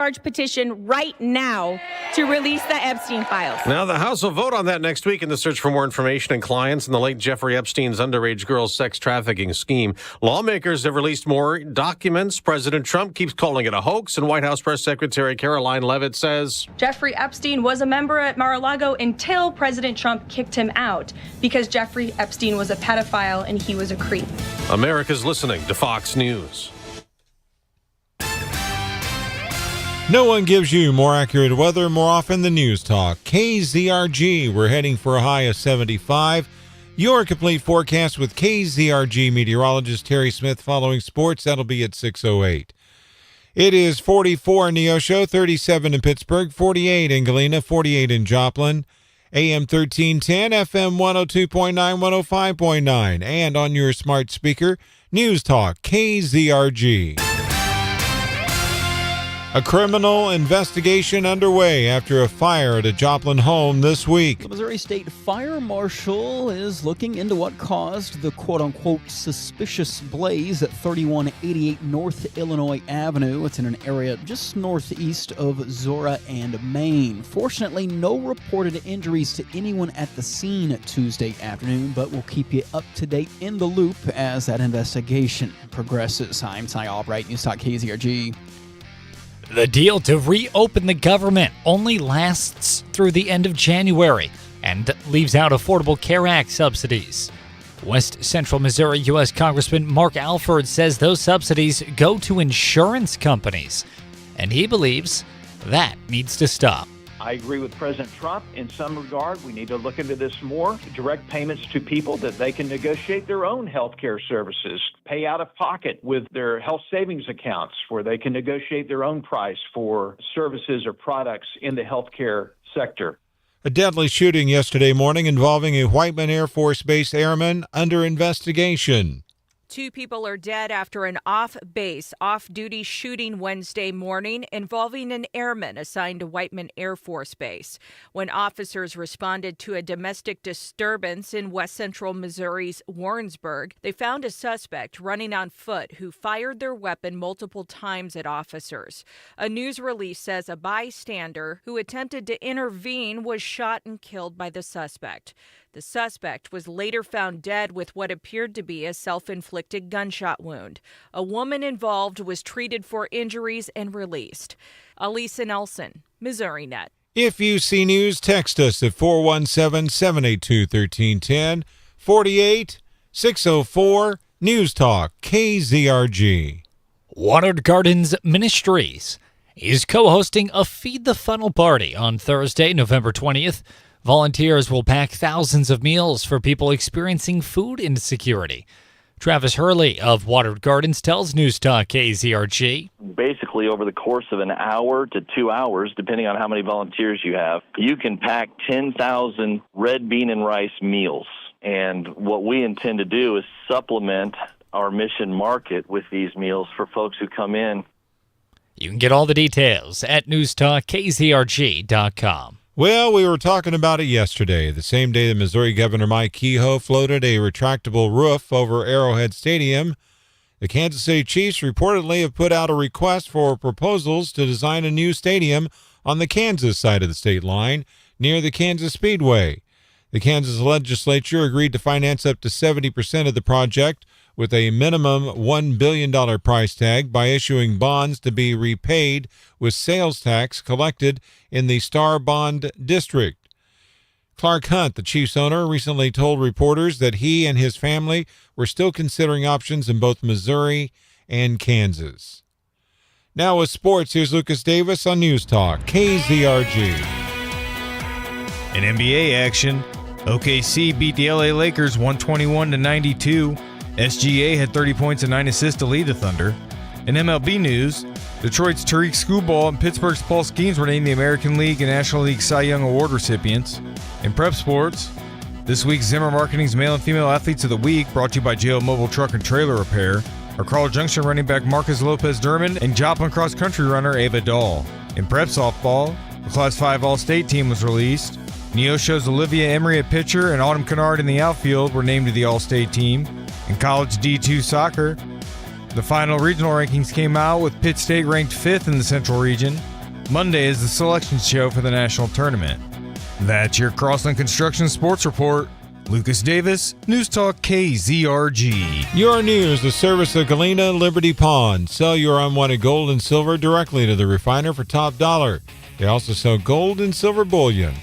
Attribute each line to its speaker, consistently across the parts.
Speaker 1: charge petition right now to release the Epstein files.
Speaker 2: Now, the House will vote on that next week in the search for more information and clients in the late Jeffrey Epstein's underage girls sex trafficking scheme. Lawmakers have released more documents. President Trump keeps calling it a hoax, and White House Press Secretary Caroline Leavitt says
Speaker 1: Jeffrey Epstein was a member at Mar-a-Lago until President Trump kicked him out because Jeffrey Epstein was a pedophile and he was a creep.
Speaker 2: America's listening to Fox News.
Speaker 3: No one gives you more accurate weather more often than News Talk. KZRG, we're heading for a high of 75. Your complete forecast with KZRG meteorologist Terry Smith following sports. That'll be at 6:08. It is 44 in Neosho, 37 in Pittsburgh, 48 in Galena, 48 in Joplin, AM 1310, FM 102.9, 105.9, and on your smart speaker, News Talk, KZRG. A criminal investigation underway after a fire at a Joplin home this week.
Speaker 4: The Missouri State Fire Marshal is looking into what caused the quote-unquote suspicious blaze at 3188 North Illinois Avenue. It's in an area just northeast of Zora and Maine. Fortunately, no reported injuries to anyone at the scene Tuesday afternoon, but we'll keep you up to date in the loop as that investigation progresses. I'm Ty Albright, News Talk KZRG.
Speaker 5: The deal to reopen the government only lasts through the end of January and leaves out Affordable Care Act subsidies. West Central Missouri U.S. Congressman Mark Alford says those subsidies go to insurance companies, and he believes that needs to stop.
Speaker 6: I agree with President Trump in some regard. We need to look into this more. Direct payments to people that they can negotiate their own health care services, pay out of pocket with their health savings accounts where they can negotiate their own price for services or products in the healthcare sector.
Speaker 3: A deadly shooting yesterday morning involving a Whiteman Air Force Base airman under investigation.
Speaker 7: 2 people are dead after an off-base, off-duty shooting Wednesday morning involving an airman assigned to Whiteman Air Force Base. When officers responded to a domestic disturbance in west central Missouri's Warrensburg, they found a suspect running on foot who fired their weapon multiple times at officers. A news release says a bystander who attempted to intervene was shot and killed by the suspect. The suspect was later found dead with what appeared to be a self-inflicted gunshot wound. A woman involved was treated for injuries and released. Alisa Nelson, Missouri Net.
Speaker 3: If you see news, text us at 417-782-1310, 48-604, News Talk, KZRG.
Speaker 5: Watered Gardens Ministries is co-hosting a Feed the Funnel party on Thursday, November 20th. Volunteers will pack thousands of meals for people experiencing food insecurity. Travis Hurley of Watered Gardens tells News Talk KZRG.
Speaker 8: Basically, over the course of an hour to 2 hours, depending on how many volunteers you have, you can pack 10,000 red bean and rice meals. And what we intend to do is supplement our mission market with these meals for folks who come in.
Speaker 5: You can get all the details at newstalkkzrg.com.
Speaker 3: Well, we were talking about it yesterday, the same day that Missouri Governor Mike Kehoe floated a retractable roof over Arrowhead Stadium. The Kansas City Chiefs reportedly have put out a request for proposals to design a new stadium on the Kansas side of the state line near the Kansas Speedway. The Kansas legislature agreed to finance up to 70% of the project with a minimum $1 billion price tag by issuing bonds to be repaid with sales tax collected in the Star Bond District. Clark Hunt, the Chiefs owner, recently told reporters that he and his family were still considering options in both Missouri and Kansas. Now with sports, here's Lucas Davis on News Talk, KZRG.
Speaker 9: In NBA action, OKC beat the LA Lakers 121-92. SGA had 30 points and 9 assists to lead the Thunder. In MLB news, Detroit's Tariq Skubal and Pittsburgh's Paul Skeens were named the American League and National League Cy Young Award recipients. In prep sports, this week's Zimmer Marketing's Male and Female Athletes of the Week, brought to you by JO Mobile Truck and Trailer Repair, are Carl Junction running back Marcus Lopez-Dermond and Joplin cross-country runner Ava Dahl. In prep softball, the Class 5 All-State team was released. Neosho's Olivia Emery at pitcher and Autumn Kennard in the outfield were named to the All-State team. In college D2 soccer, the final regional rankings came out with Pitt State ranked 5th in the Central Region. Monday is the selection show for the national tournament. That's your Crossland Construction Sports Report. Lucas Davis, News Talk KZRG.
Speaker 3: Your news, the service of Galena Liberty Pawn. Sell your unwanted gold and silver directly to the refiner for top dollar. They also sell gold and silver bullion.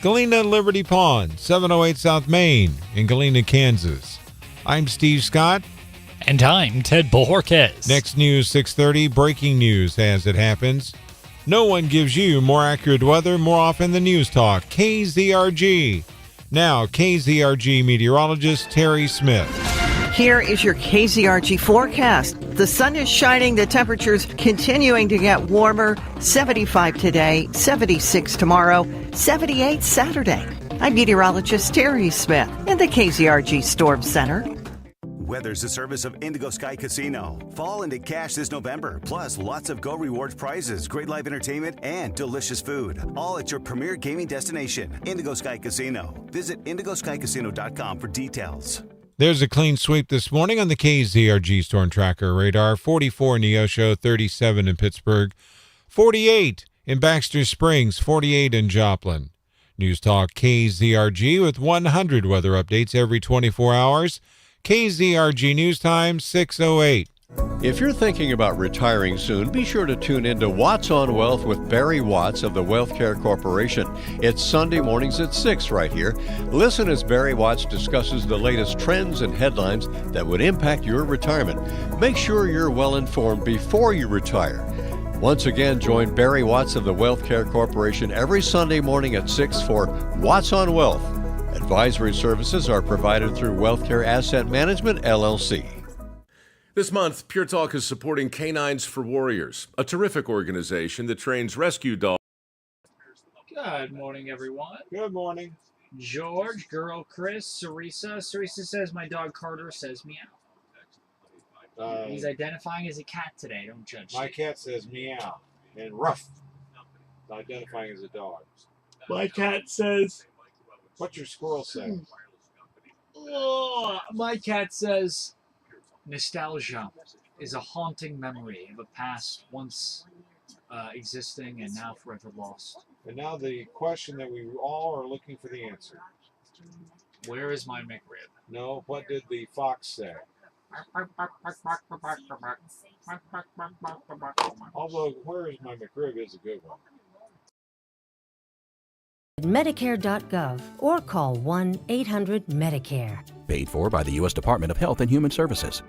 Speaker 3: Galena Liberty Pawn, 708 South Main in Galena, Kansas. I'm Steve Scott.
Speaker 5: And I'm Ted Bojorquez.
Speaker 3: Next news, 6:30, breaking news as it happens. No one gives you more accurate weather more often than News Talk, KZRG. Now, KZRG meteorologist Terry Smith.
Speaker 10: Here is your KZRG forecast. The sun is shining, the temperatures continuing to get warmer. 75 today, 76 tomorrow, 78 Saturday. I'm meteorologist Terry Smith in the KZRG Storm Center.
Speaker 11: Weather's a service of Indigo Sky Casino. Fall into cash this November, plus lots of Go Rewards prizes, great live entertainment, and delicious food. All at your premier gaming destination, Indigo Sky Casino. Visit IndigoSkyCasino.com for details.
Speaker 3: There's a clean sweep this morning on the KZRG Storm Tracker radar. 44 in Neosho, 37 in Pittsburgh, 48 in Baxter Springs, 48 in Joplin. News Talk KZRG with 100 weather updates every 24 hours. KZRG News Time, 6:08.
Speaker 12: If you're thinking about retiring soon, be sure to tune in to Watts on Wealth with Barry Watts of the Wealth Care Corporation. It's Sunday mornings at 6 right here. Listen as Barry Watts discusses the latest trends and headlines that would impact your retirement. Make sure you're well informed before you retire. Once again, join Barry Watts of the Wealth Care Corporation every Sunday morning at 6 for Watts on Wealth. Advisory services are provided through Wealthcare Asset Management, LLC.
Speaker 13: This month, Pure Talk is supporting Canines for Warriors, a terrific organization that trains rescue dogs.
Speaker 14: Good morning, everyone.
Speaker 3: Good morning.
Speaker 14: George, girl Chris, Sarisa. Sarisa says my dog Carter says meow. He's identifying as a cat today. Don't judge.
Speaker 3: My cat says meow and ruff, identifying as a dog.
Speaker 14: My cat says...
Speaker 3: What's your squirrel say?
Speaker 14: Oh, my cat says nostalgia is a haunting memory of a past once existing and now forever lost.
Speaker 3: And now the question that we all are looking for the answer.
Speaker 14: Where is my McRib?
Speaker 3: No, what did the fox say? Although, where is my McRib is a good one.
Speaker 15: Medicare.gov or call 1-800-MEDICARE.
Speaker 16: Paid for by the U.S. Department of Health and Human Services.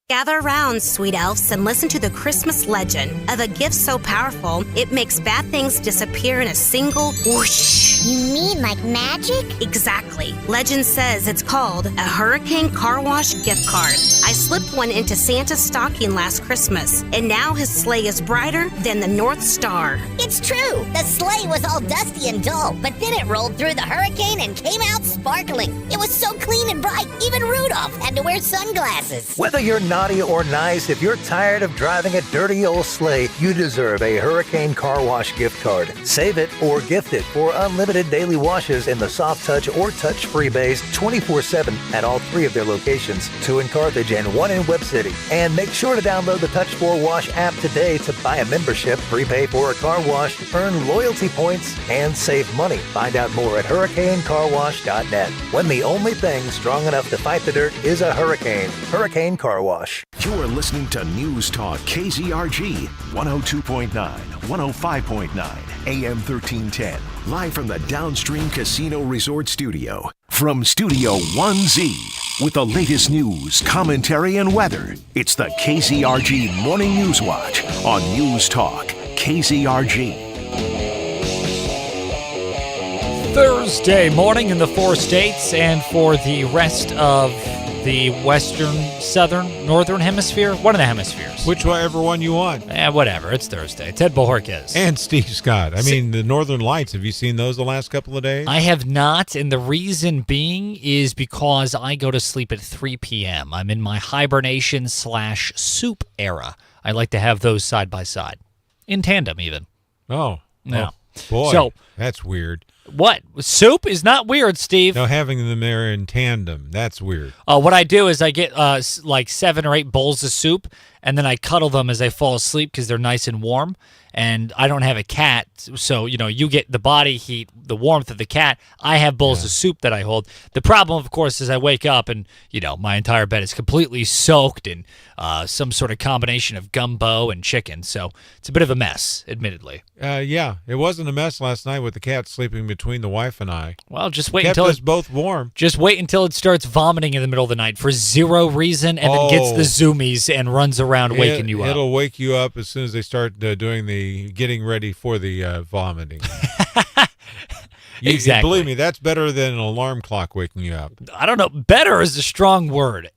Speaker 17: Gather round, sweet elves, and listen to the Christmas legend of a gift so powerful it makes bad things disappear in a single whoosh.
Speaker 18: You mean like magic?
Speaker 17: Exactly. Legend says it's called a Hurricane Car Wash gift card. I slipped one into Santa's stocking last Christmas, and now his sleigh is brighter than the North Star.
Speaker 18: It's true. The sleigh was all dusty and dull, but then it rolled through the hurricane and came out sparkling. It was so clean and bright, even Rudolph had to wear sunglasses.
Speaker 19: Whether you're naughty or nice, if you're tired of driving a dirty old sleigh, you deserve a Hurricane Car Wash gift card. Save it or gift it for unlimited daily washes in the soft touch or touch-free bays 24/7 at all 3 of their locations, 2 in Carthage and 1 in Webb City. And make sure to download the Touch 4 Wash app today to buy a membership, prepay for a car wash, earn loyalty points, and save money. Find out more at hurricanecarwash.net. When the only thing strong enough to fight the dirt is a hurricane. Hurricane Car Wash.
Speaker 20: You're listening to News Talk KZRG 102.9, 105.9, AM 1310. Live from the Downstream Casino Resort Studio. From Studio 1Z with the latest news, commentary, and weather. It's the KZRG Morning News Watch on News Talk KZRG.
Speaker 5: Thursday morning in the 4 states and for the rest of the western, southern, northern hemisphere. One of the hemispheres.
Speaker 3: Whichever one you want.
Speaker 5: Whatever. It's Thursday. Ted Bojorquez.
Speaker 3: And Steve Scott. I mean, the Northern Lights, have you seen those the last couple of days?
Speaker 5: I have not, and the reason being is because I go to sleep at 3 p.m. I'm in my hibernation/soup era. I like to have those side by side. In tandem, even.
Speaker 3: Oh.
Speaker 5: Yeah.
Speaker 3: Boy,
Speaker 5: so,
Speaker 3: that's weird.
Speaker 5: What? Soup is not weird, Steve.
Speaker 3: No, having them there in tandem, that's weird.
Speaker 5: What I do is I get like 7 or 8 bowls of soup, and then I cuddle them as I fall asleep because they're nice and warm. and I don't have a cat, so you get the body heat, the warmth of the cat. I have bowls of soup that I hold. The problem, of course, is I wake up and my entire bed is completely soaked in some sort of combination of gumbo and chicken. So it's a bit of a mess, admittedly.
Speaker 3: Yeah, it wasn't a mess last night with the cat sleeping between the wife and I.
Speaker 5: Well, just wait
Speaker 3: Kept
Speaker 5: until
Speaker 3: us both warm.
Speaker 5: Just wait until it starts vomiting in the middle of the night for zero reason, and then gets the zoomies and runs around waking you up.
Speaker 3: It'll wake you up as soon as they start doing the getting ready for the vomiting.
Speaker 5: Exactly.
Speaker 3: Believe me, that's better than an alarm clock waking you up.
Speaker 5: I don't know. Better is a strong word.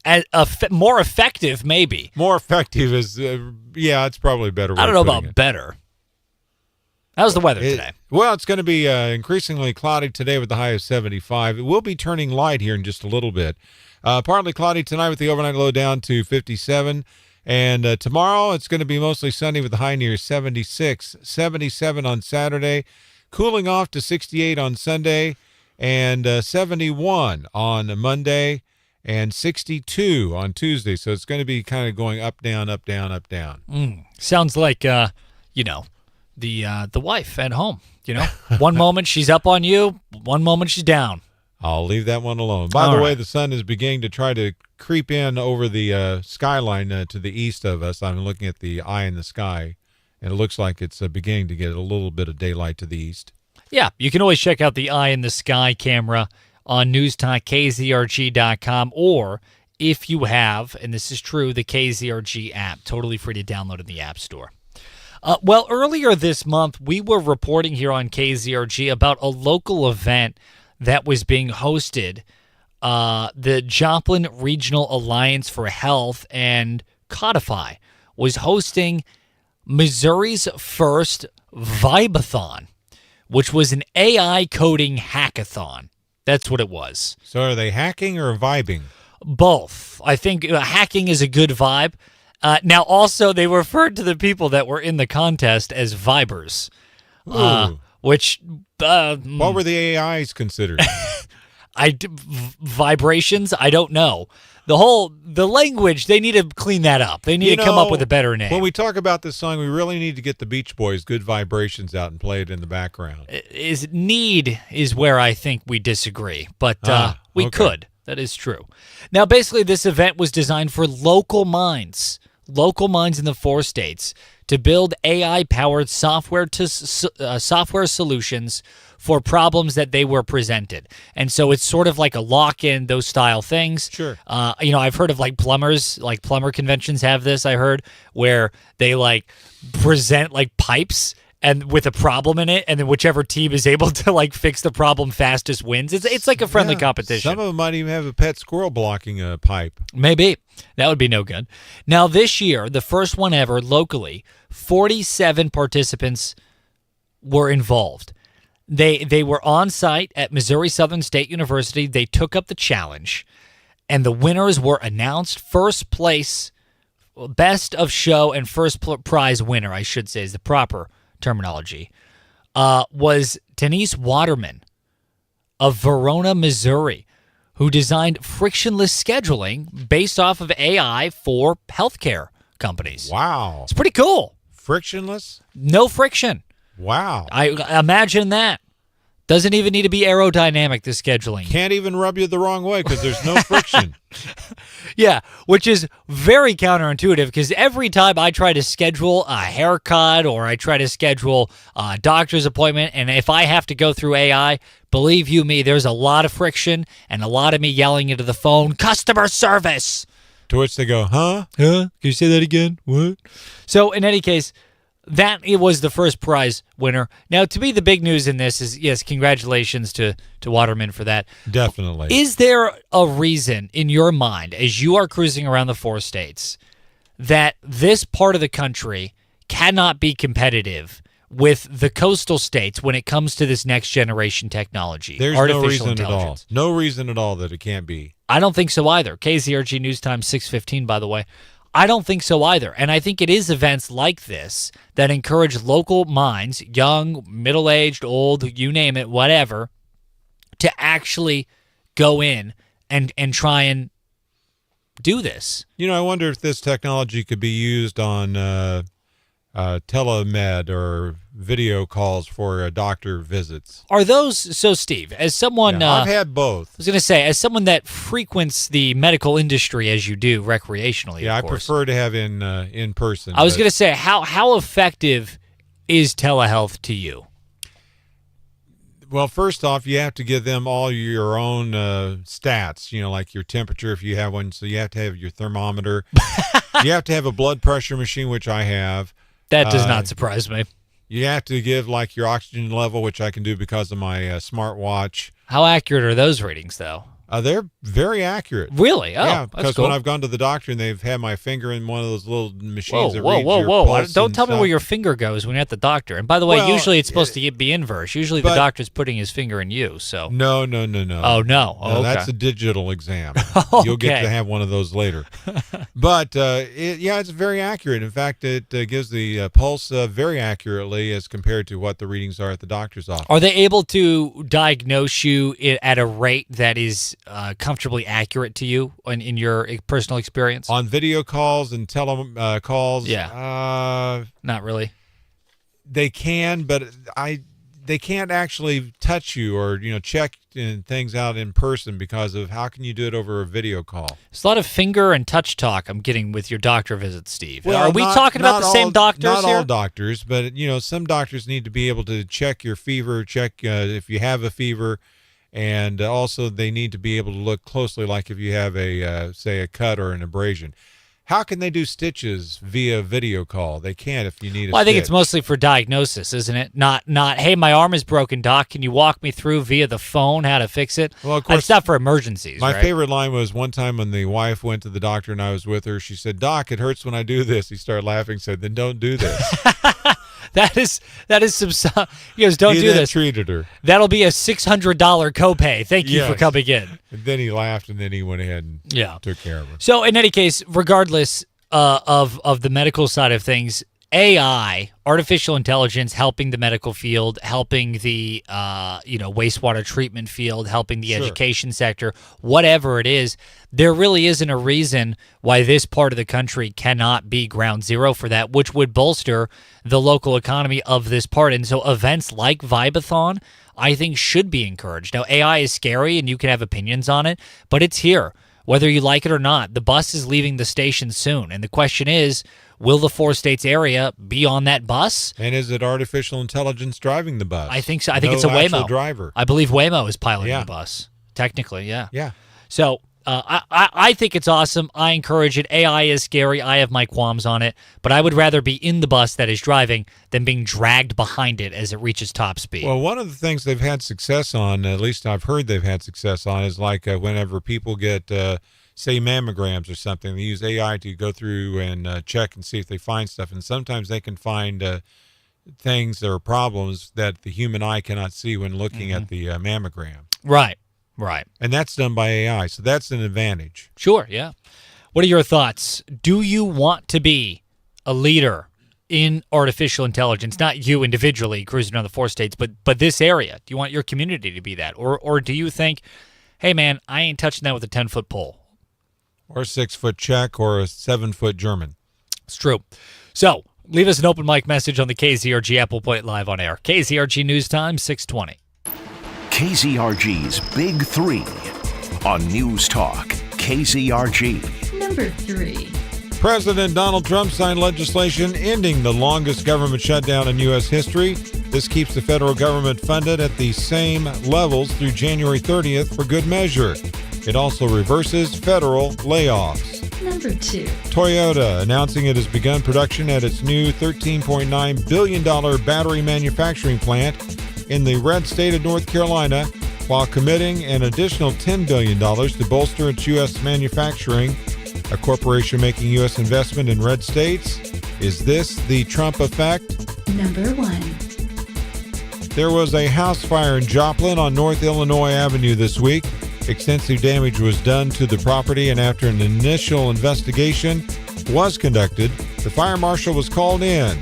Speaker 5: More effective, maybe.
Speaker 3: More effective is, it's probably a better.
Speaker 5: I don't know about better. How's the weather today?
Speaker 3: Well, it's going to be increasingly cloudy today with the high of 75. It will be turning light here in just a little bit. Partly cloudy tonight with the overnight low down to 57. And tomorrow it's going to be mostly sunny with the high near 76. 77 on Saturday. Cooling off to 68 on Sunday. And 71 on Monday. And 62 on Tuesday. So it's going to be kind of going up, down, up, down, up, down.
Speaker 5: Sounds like, the wife at home. One moment she's up on you, one moment she's down.
Speaker 3: I'll leave that one alone. By the way, the sun is beginning to try to creep in over the skyline to the east of us. I'm looking at the eye in the sky, and it looks like it's beginning to get a little bit of daylight to the east.
Speaker 5: Yeah, you can always check out the eye in the sky camera on newstalkkzrg.com, or if you have, and this is true, the KZRG app, totally free to download in the App Store. Well, earlier this month, we were reporting here on KZRG about a local event that was being hosted. The Joplin Regional Alliance for Health and Codify was hosting Missouri's first Vibathon, which was an AI coding hackathon. That's what it was.
Speaker 3: So are they hacking or vibing?
Speaker 5: Both. I think hacking is a good vibe. Now, also, they referred to the people that were in the contest as vibers, which...
Speaker 3: what were the AIs considered?
Speaker 5: Vibrations? I don't know. The language, they need to clean that up. They need to come up with a better name.
Speaker 3: When we talk about this song, we really need to get the Beach Boys' Good Vibrations out and play it in the background.
Speaker 5: Need is where I think we disagree, but we could. That is true. Now, basically, this event was designed for local minds in the 4 states to build AI-powered software solutions for problems that they were presented. And so it's sort of like a lock-in, those style things.
Speaker 3: Sure.
Speaker 5: I've heard of plumbers, plumber conventions have this, I heard, where they present pipes and with a problem in it, and then whichever team is able to fix the problem fastest wins. It's like a friendly competition.
Speaker 3: Some of them might even have a pet squirrel blocking a pipe.
Speaker 5: Maybe. That would be no good. Now, this year, the first one ever locally, 47 participants were involved. They were on site at Missouri Southern State University. They took up the challenge, and the winners were announced. First place, best of show, and first prize winner, I should say, is the proper terminology, was Denise Waterman of Verona, Missouri, who designed frictionless scheduling based off of AI for healthcare companies.
Speaker 3: Wow.
Speaker 5: It's pretty cool.
Speaker 3: Frictionless?
Speaker 5: No friction.
Speaker 3: Wow.
Speaker 5: I imagine that. Doesn't even need to be aerodynamic, the scheduling.
Speaker 3: Can't even rub you the wrong way because there's no friction.
Speaker 5: Yeah, which is very counterintuitive because every time I try to schedule a haircut or I try to schedule a doctor's appointment, and if I have to go through AI, believe you me, there's a lot of friction and a lot of me yelling into the phone, customer service.
Speaker 3: To which they go, huh?
Speaker 5: Can you say that again? What? So in any case, that it was the first prize winner. Now, to me, the big news in this is, yes, congratulations to Waterman for that.
Speaker 3: Definitely.
Speaker 5: Is there a reason in your mind, as you are cruising around the 4 states, that this part of the country cannot be competitive with the coastal states when it comes to this next generation technology?
Speaker 3: There's no reason at all. No reason at all that it can't be.
Speaker 5: I don't think so either. KZRG News Time 6:15, by the way. I don't think so either. And I think it is events like this that encourage local minds, young, middle-aged, old, you name it, whatever, to actually go in and try and do this.
Speaker 3: I wonder if this technology could be used on telemed or video calls for doctor visits.
Speaker 5: Are those so, Steve? As someone,
Speaker 3: I've had both.
Speaker 5: I was going to say, as someone that frequents the medical industry as you do recreationally.
Speaker 3: Yeah,
Speaker 5: of
Speaker 3: I
Speaker 5: course,
Speaker 3: prefer to have in person.
Speaker 5: I was going to say, how effective is telehealth to you?
Speaker 3: Well, first off, you have to give them all your own stats, like your temperature if you have one. So you have to have your thermometer. You have to have a blood pressure machine, which I have.
Speaker 5: That does not surprise me.
Speaker 3: You have to give your oxygen level, which I can do because of my smartwatch.
Speaker 5: How accurate are those readings, though?
Speaker 3: They're very accurate.
Speaker 5: Really? Oh,
Speaker 3: yeah, because
Speaker 5: that's cool.
Speaker 3: when I've gone to the doctor and they've had my finger in one of those little machines that
Speaker 5: whoa,
Speaker 3: reads your pulse.
Speaker 5: Don't tell me
Speaker 3: stuff.
Speaker 5: where your finger goes when you're at the doctor. And by the way, usually it's supposed to be inverse. Usually the doctor's putting his finger in you. So
Speaker 3: No.
Speaker 5: Oh, no.
Speaker 3: No,
Speaker 5: okay.
Speaker 3: That's a digital exam.
Speaker 5: Okay.
Speaker 3: You'll get to have one of those later. But, it's very accurate. In fact, it gives the pulse very accurately as compared to what the readings are at the doctor's office.
Speaker 5: Are they able to diagnose you at a rate that is comfortably accurate to you in your personal experience?
Speaker 3: On video calls and tele calls?
Speaker 5: Yeah. Not really.
Speaker 3: They can, but they can't actually touch you or check things out in person because of how can you do it over a video call?
Speaker 5: There's a lot of finger and touch talk I'm getting with your doctor visits, Steve.
Speaker 3: Well,
Speaker 5: are we talking about the same doctors
Speaker 3: Not
Speaker 5: here?
Speaker 3: all doctors, but some doctors need to be able to check your fever, check if you have a fever, and also they need to be able to look closely, like if you have say a cut or an abrasion. How can they do stitches via video call? They can't if you need a
Speaker 5: I think
Speaker 3: stitch.
Speaker 5: it's mostly for diagnosis, isn't it? Not, hey, my arm is broken, doc. Can you walk me through via the phone how to fix it?
Speaker 3: Well, of course,
Speaker 5: it's not for emergencies,
Speaker 3: My
Speaker 5: right?
Speaker 3: favorite line was one time when the wife went to the doctor and I was with her. She said, "Doc, it hurts when I do this." He started laughing, said, "Then don't do this."
Speaker 5: That is some. He goes, "Don't
Speaker 3: He
Speaker 5: do
Speaker 3: then
Speaker 5: this."
Speaker 3: treated her.
Speaker 5: That'll be a $600 copay. Thank you for
Speaker 3: Yes.
Speaker 5: coming in.
Speaker 3: And then he laughed, and then he went ahead and took care of her.
Speaker 5: So, in any case, regardless of the medical side of things, AI, artificial intelligence, helping the medical field, helping the wastewater treatment field, helping the education sector, whatever it is, there really isn't a reason why this part of the country cannot be ground zero for that, which would bolster the local economy of this part. And so events like Vibathon, I think, should be encouraged. Now, AI is scary and you can have opinions on it, but it's here. Whether you like it or not, the bus is leaving the station soon. And the question is, will the 4 states area be on that bus?
Speaker 3: And is it artificial intelligence driving the bus?
Speaker 5: I think so. I think it's a
Speaker 3: actual
Speaker 5: Waymo
Speaker 3: driver.
Speaker 5: I believe Waymo is piloting the bus. Technically, yeah.
Speaker 3: Yeah.
Speaker 5: So I think it's awesome. I encourage it. AI is scary. I have my qualms on it. But I would rather be in the bus that is driving than being dragged behind it as it reaches top speed.
Speaker 3: Well, one of the things they've had success on, at least I've heard they've had success on, is like whenever people get, say, mammograms or something, they use AI to go through and check and see if they find stuff. And sometimes they can find things or problems that the human eye cannot see when looking at the mammogram.
Speaker 5: Right.
Speaker 3: And that's done by AI, so that's an advantage.
Speaker 5: Sure, yeah. What are your thoughts? Do you want to be a leader in artificial intelligence? Not you individually cruising around the 4 states, but this area. Do you want your community to be that? Or do you think, hey, man, I ain't touching that with a 10-foot pole?
Speaker 3: Or a 6-foot Czech or a 7-foot German.
Speaker 5: It's true. So leave us an open mic message on the KZRG app. We'll play it live on air. KZRG News Time, 6:20.
Speaker 20: KZRG's Big 3 on News Talk KZRG.
Speaker 21: Number 3.
Speaker 3: President Donald Trump signed legislation ending the longest government shutdown in U.S. history. This keeps the federal government funded at the same levels through January 30th for good measure. It also reverses federal layoffs.
Speaker 21: Number 2.
Speaker 3: Toyota announcing it has begun production at its new $13.9 billion battery manufacturing plant in the red state of North Carolina, while committing an additional $10 billion to bolster its U.S. manufacturing. A corporation making U.S. investment in red states. Is this the Trump effect?
Speaker 21: Number 1.
Speaker 3: There was a house fire in Joplin on North Illinois Avenue this week. Extensive damage was done to the property, and after an initial investigation was conducted, the fire marshal was called in.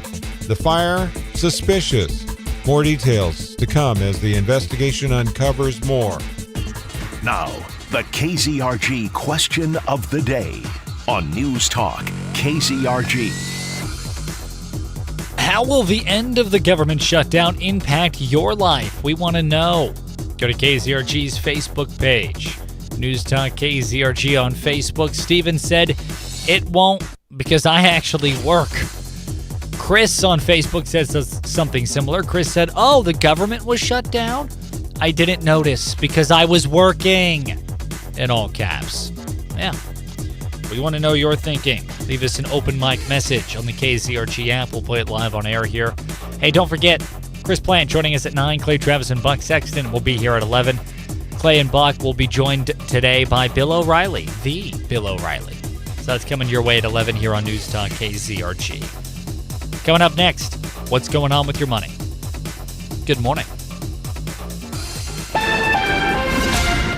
Speaker 3: The fire, suspicious. More details to come as the investigation uncovers more.
Speaker 20: Now, the KZRG question of the day on News Talk KZRG.
Speaker 5: How will the end of the government shutdown impact your life? We want to know. Go to KZRG's Facebook page. News Talk KZRG on Facebook. Steven said, it won't because I actually work. Chris on Facebook says something similar. Chris said, oh, the government was shut down? I didn't notice because I was working. In all caps. Yeah. We want to know your thinking. Leave us an open mic message on the KZRG app. We'll play it live on air here. Hey, don't forget, Chris Plant joining us at 9. Clay Travis and Buck Sexton will be here at 11. Clay and Buck will be joined today by Bill O'Reilly, the Bill O'Reilly. So that's coming your way at 11 here on News Talk KZRG. Coming up next, what's going on with your money? Good morning.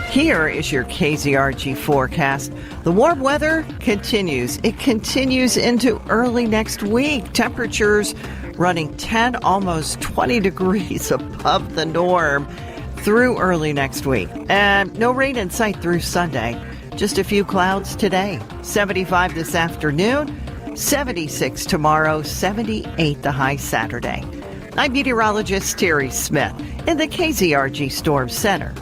Speaker 10: Here is your KZRG forecast. The warm weather continues. It continues into early next week. Temperatures running 10, almost 20 degrees above the norm through early next week. And no rain in sight through Sunday. Just a few clouds today. 75 this afternoon, 76 tomorrow, 78 the high Saturday. I'm meteorologist Terry Smith in the KZRG Storm Center.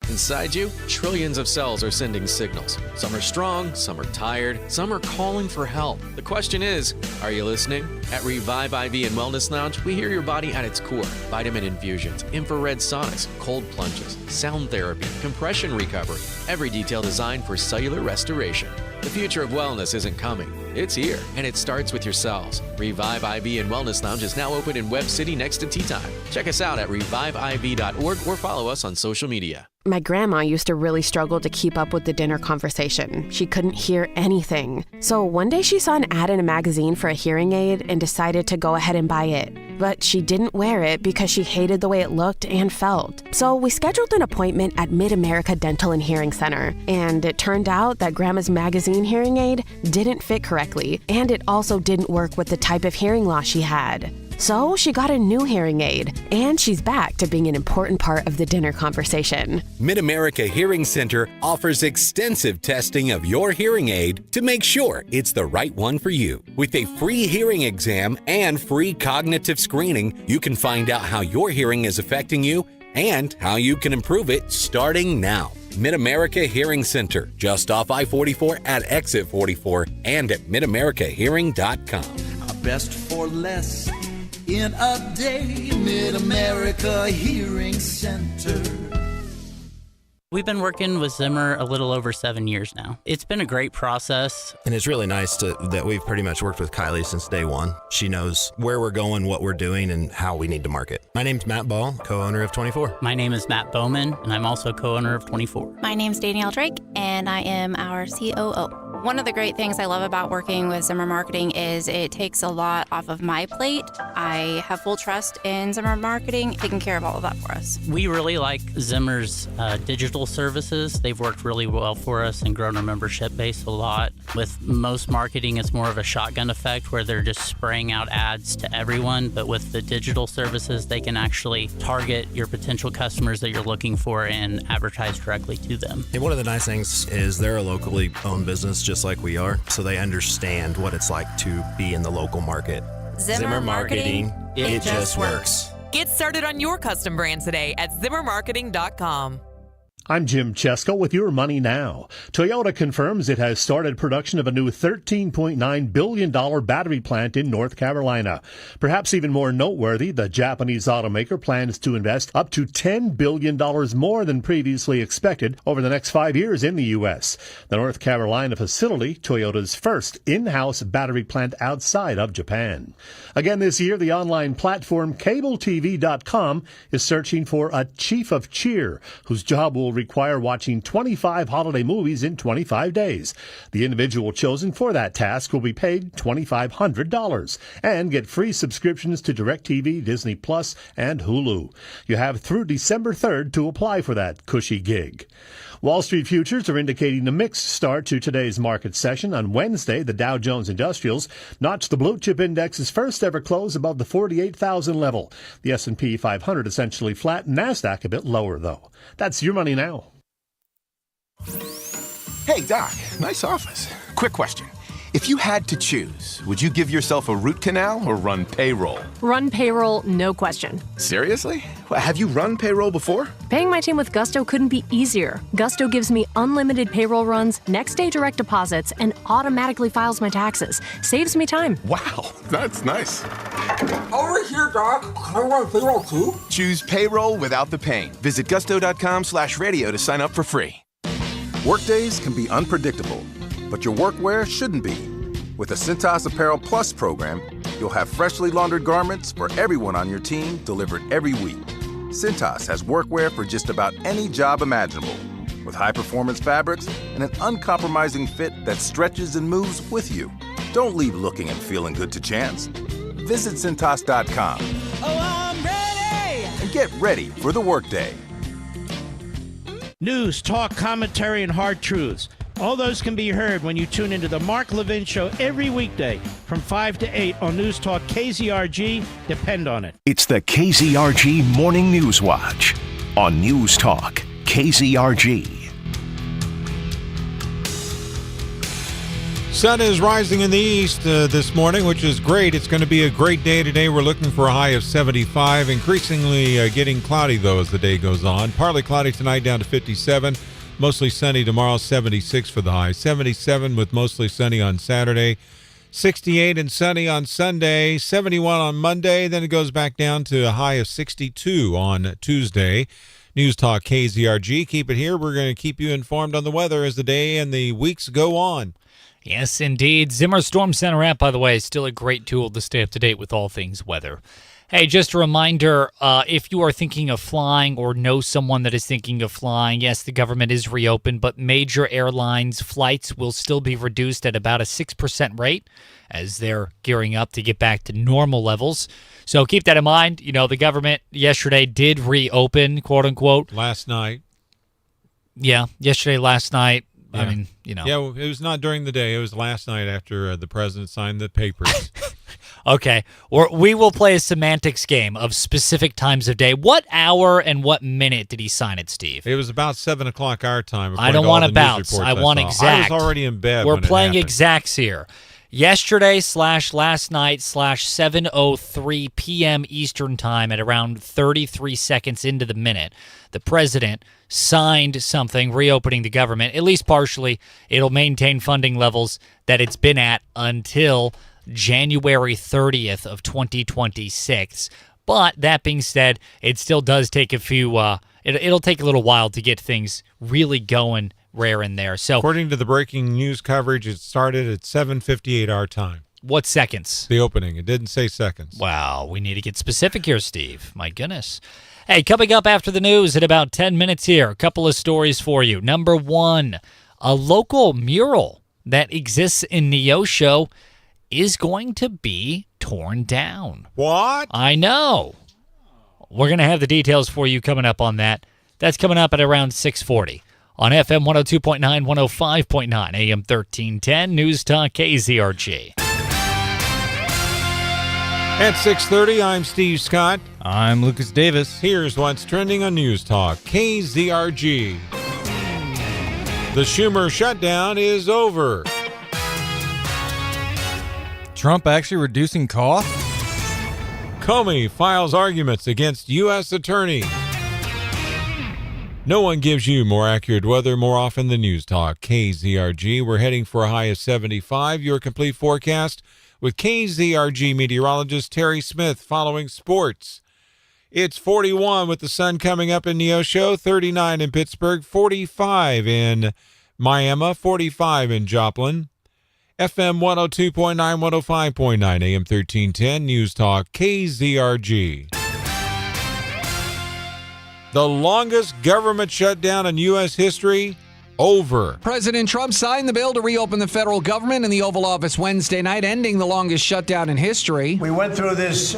Speaker 1: Inside you, trillions of cells are sending signals. Some are strong, some are tired, some are calling for help. The question is, are you listening? At Revive IV and Wellness Lounge, we hear your body at its core. Vitamin infusions, infrared sauna, cold plunges, sound therapy, compression recovery. Every detail designed for cellular restoration. The future of wellness isn't coming. It's here, and it starts with your cells. Revive IV and Wellness Lounge is now open in Webb City next to Tea Time. Check us out at reviveiv.org or follow us on social media.
Speaker 22: My grandma used to really struggle to keep up with the dinner conversation. She couldn't hear anything. So one day she saw an ad in a magazine for a hearing aid and decided to go ahead and buy it. But she didn't wear it because she hated the way it looked and felt. So we scheduled an appointment at Mid-America Dental and Hearing Center. And it turned out that Grandma's magazine hearing aid didn't fit correctly. And it also didn't work with the type of hearing loss she had. So she got a new hearing aid, and she's back to being an important part of the dinner conversation.
Speaker 23: Mid-America Hearing Center offers extensive testing of your hearing aid to make sure it's the right one for you. With a free hearing exam and free cognitive screening, you can find out how your hearing is affecting you and how you can improve it starting now. Mid-America Hearing Center, just off I-44 at Exit 44 and at midamericahearing.com.
Speaker 24: Best for less. In a day, Mid-America Hearing Center.
Speaker 25: We've been working with Zimmer a little over 7 years now. It's been a great process.
Speaker 26: And it's really nice that we've pretty much worked with Kylie since day one. She knows where we're going, what we're doing, and how we need to market. My name's Matt Ball, co-owner of 24.
Speaker 25: My name is Matt Bowman, and I'm also co-owner of 24.
Speaker 27: My name's Danielle Drake, and I am our COO. One of the great things I love about working with Zimmer Marketing is it takes a lot off of my plate. I have full trust in Zimmer Marketing, taking care of all of that for us.
Speaker 25: We really like Zimmer's digital services. They've worked really well for us and grown our membership base a lot. With most marketing, it's more of a shotgun effect where they're just spraying out ads to everyone. But with the digital services, they can actually target your potential customers that you're looking for and advertise directly to them.
Speaker 26: And one of the nice things is they're a locally owned business just like we are, so they understand what it's like to be in the local market.
Speaker 27: Zimmer Marketing,
Speaker 26: it just works.
Speaker 28: Get started on your custom brand today at zimmermarketing.com.
Speaker 29: I'm Jim Chesko with Your Money Now. Toyota confirms it has started production of a new $13.9 billion battery plant in North Carolina. Perhaps even more noteworthy, the Japanese automaker plans to invest up to $10 billion more than previously expected over the next 5 years in the U.S. The North Carolina facility, Toyota's first in-house battery plant outside of Japan. Again this year, the online platform CableTV.com is searching for a chief of cheer whose job will require watching 25 holiday movies in 25 days. The individual chosen for that task will be paid $2,500 and get free subscriptions to DirecTV, Disney Plus, and Hulu. You have through December 3rd to apply for that cushy gig. Wall Street futures are indicating a mixed start to today's market session. On Wednesday, the Dow Jones Industrials notched the blue chip index's first ever close above the 48,000 level. The S&P 500 essentially flat, NASDAQ a bit lower, though. That's Your Money Now.
Speaker 30: Hey, Doc, nice office. Quick question.
Speaker 2: If you had to choose, would you give yourself a root canal or run payroll?
Speaker 4: Run payroll, no question.
Speaker 2: Seriously? Have you run payroll before?
Speaker 4: Paying my team with Gusto couldn't be easier. Gusto gives me unlimited payroll runs, next day direct deposits, and automatically files my taxes. Saves me time.
Speaker 2: Wow, that's nice.
Speaker 6: Over here, Doc. Can I run payroll too?
Speaker 2: Choose payroll without the pain. Visit gusto.com/radio to sign up for free.
Speaker 7: Workdays can be unpredictable, but your workwear shouldn't be. With the Cintas Apparel Plus program, you'll have freshly laundered garments for everyone on your team delivered every week. Cintas has workwear for just about any job imaginable, with high-performance fabrics and an uncompromising fit that stretches and moves with you. Don't leave looking and feeling good to chance. Visit Cintas.com.
Speaker 24: Oh, I'm ready!
Speaker 7: And get ready for the workday.
Speaker 8: News, talk, commentary, and hard truths. All those can be heard when you tune into the Mark Levin Show every weekday from 5 to 8 on News Talk KZRG. Depend on it.
Speaker 20: It's the KZRG Morning News Watch on News Talk KZRG.
Speaker 3: Sun is rising in the east this morning, which is great. It's going to be a great day today. We're looking for a high of 75. Increasingly getting cloudy, though, as the day goes on. Partly cloudy tonight, down to 57. Mostly sunny tomorrow, 76 for the high. 77 with mostly sunny on Saturday. 68 and sunny on Sunday. 71 on Monday. Then it goes back down to a high of 62 on Tuesday. News Talk KZRG. Keep it here. We're going to keep you informed on the weather as the day and the weeks go on.
Speaker 5: Yes, indeed. Zimmer Storm Center app, by the way, is still a great tool to stay up to date with all things weather. Hey, just a reminder, if you are thinking of flying or know someone that is thinking of flying, yes, the government is reopened, but major airlines' flights will still be reduced at about a 6% rate as they're gearing up to get back to normal levels. So keep that in mind. You know, the government yesterday did reopen, quote unquote.
Speaker 3: Last night.
Speaker 5: Yeah, yesterday, last night.
Speaker 3: Yeah.
Speaker 5: I mean, you know.
Speaker 3: Yeah, it was not during the day. It was last night after the president signed the papers.
Speaker 5: Okay, or we will play a semantics game of specific times of day. What hour and what minute did he sign it, Steve?
Speaker 3: It was about 7 o'clock our time.
Speaker 5: I don't want to bounce. I want exact.
Speaker 3: I was already in bed.
Speaker 5: We're
Speaker 3: when it
Speaker 5: playing
Speaker 3: happened.
Speaker 5: exacts here. Yesterday / last night / 7:03 p.m. Eastern time at around 33 seconds into the minute, the president signed something reopening the government, at least partially. It'll maintain funding levels that it's been at until January 30th of 2026. But that being said, it still does take a few, it'll take a little while to get things really going rare in there. So
Speaker 3: according to the breaking news coverage, it started at 7:58 our time.
Speaker 5: What seconds?
Speaker 3: The opening. It didn't say seconds.
Speaker 5: Wow, we need to get specific here, Steve. My goodness. Hey, coming up after the news in about 10 minutes here, a couple of stories for you. Number one, a local mural that exists in Neosho is going to be torn down.
Speaker 3: What?
Speaker 5: I know. We're going to have the details for you coming up on that. That's coming up at around 6:40 on FM 102.9, 105.9, AM 1310, News Talk KZRG.
Speaker 3: At 6:30, I'm Steve Scott.
Speaker 9: I'm Lucas Davis.
Speaker 3: Here's what's trending on News Talk KZRG. The Schumer shutdown is over.
Speaker 9: Trump actually reducing costs?
Speaker 3: Comey files arguments against U.S. attorney. No one gives you more accurate weather more often than News Talk KZRG. We're heading for a high of 75. Your complete forecast with KZRG meteorologist Terry Smith following sports. It's 41 with the sun coming up in Neosho, 39 in Pittsburgh, 45 in Miami, 45 in Joplin. FM 102.9, 105.9, AM 1310, News Talk KZRG. The longest government shutdown in U.S. history, over.
Speaker 11: President Trump signed the bill to reopen the federal government in the Oval Office Wednesday night, ending the longest shutdown in history.
Speaker 12: We went through this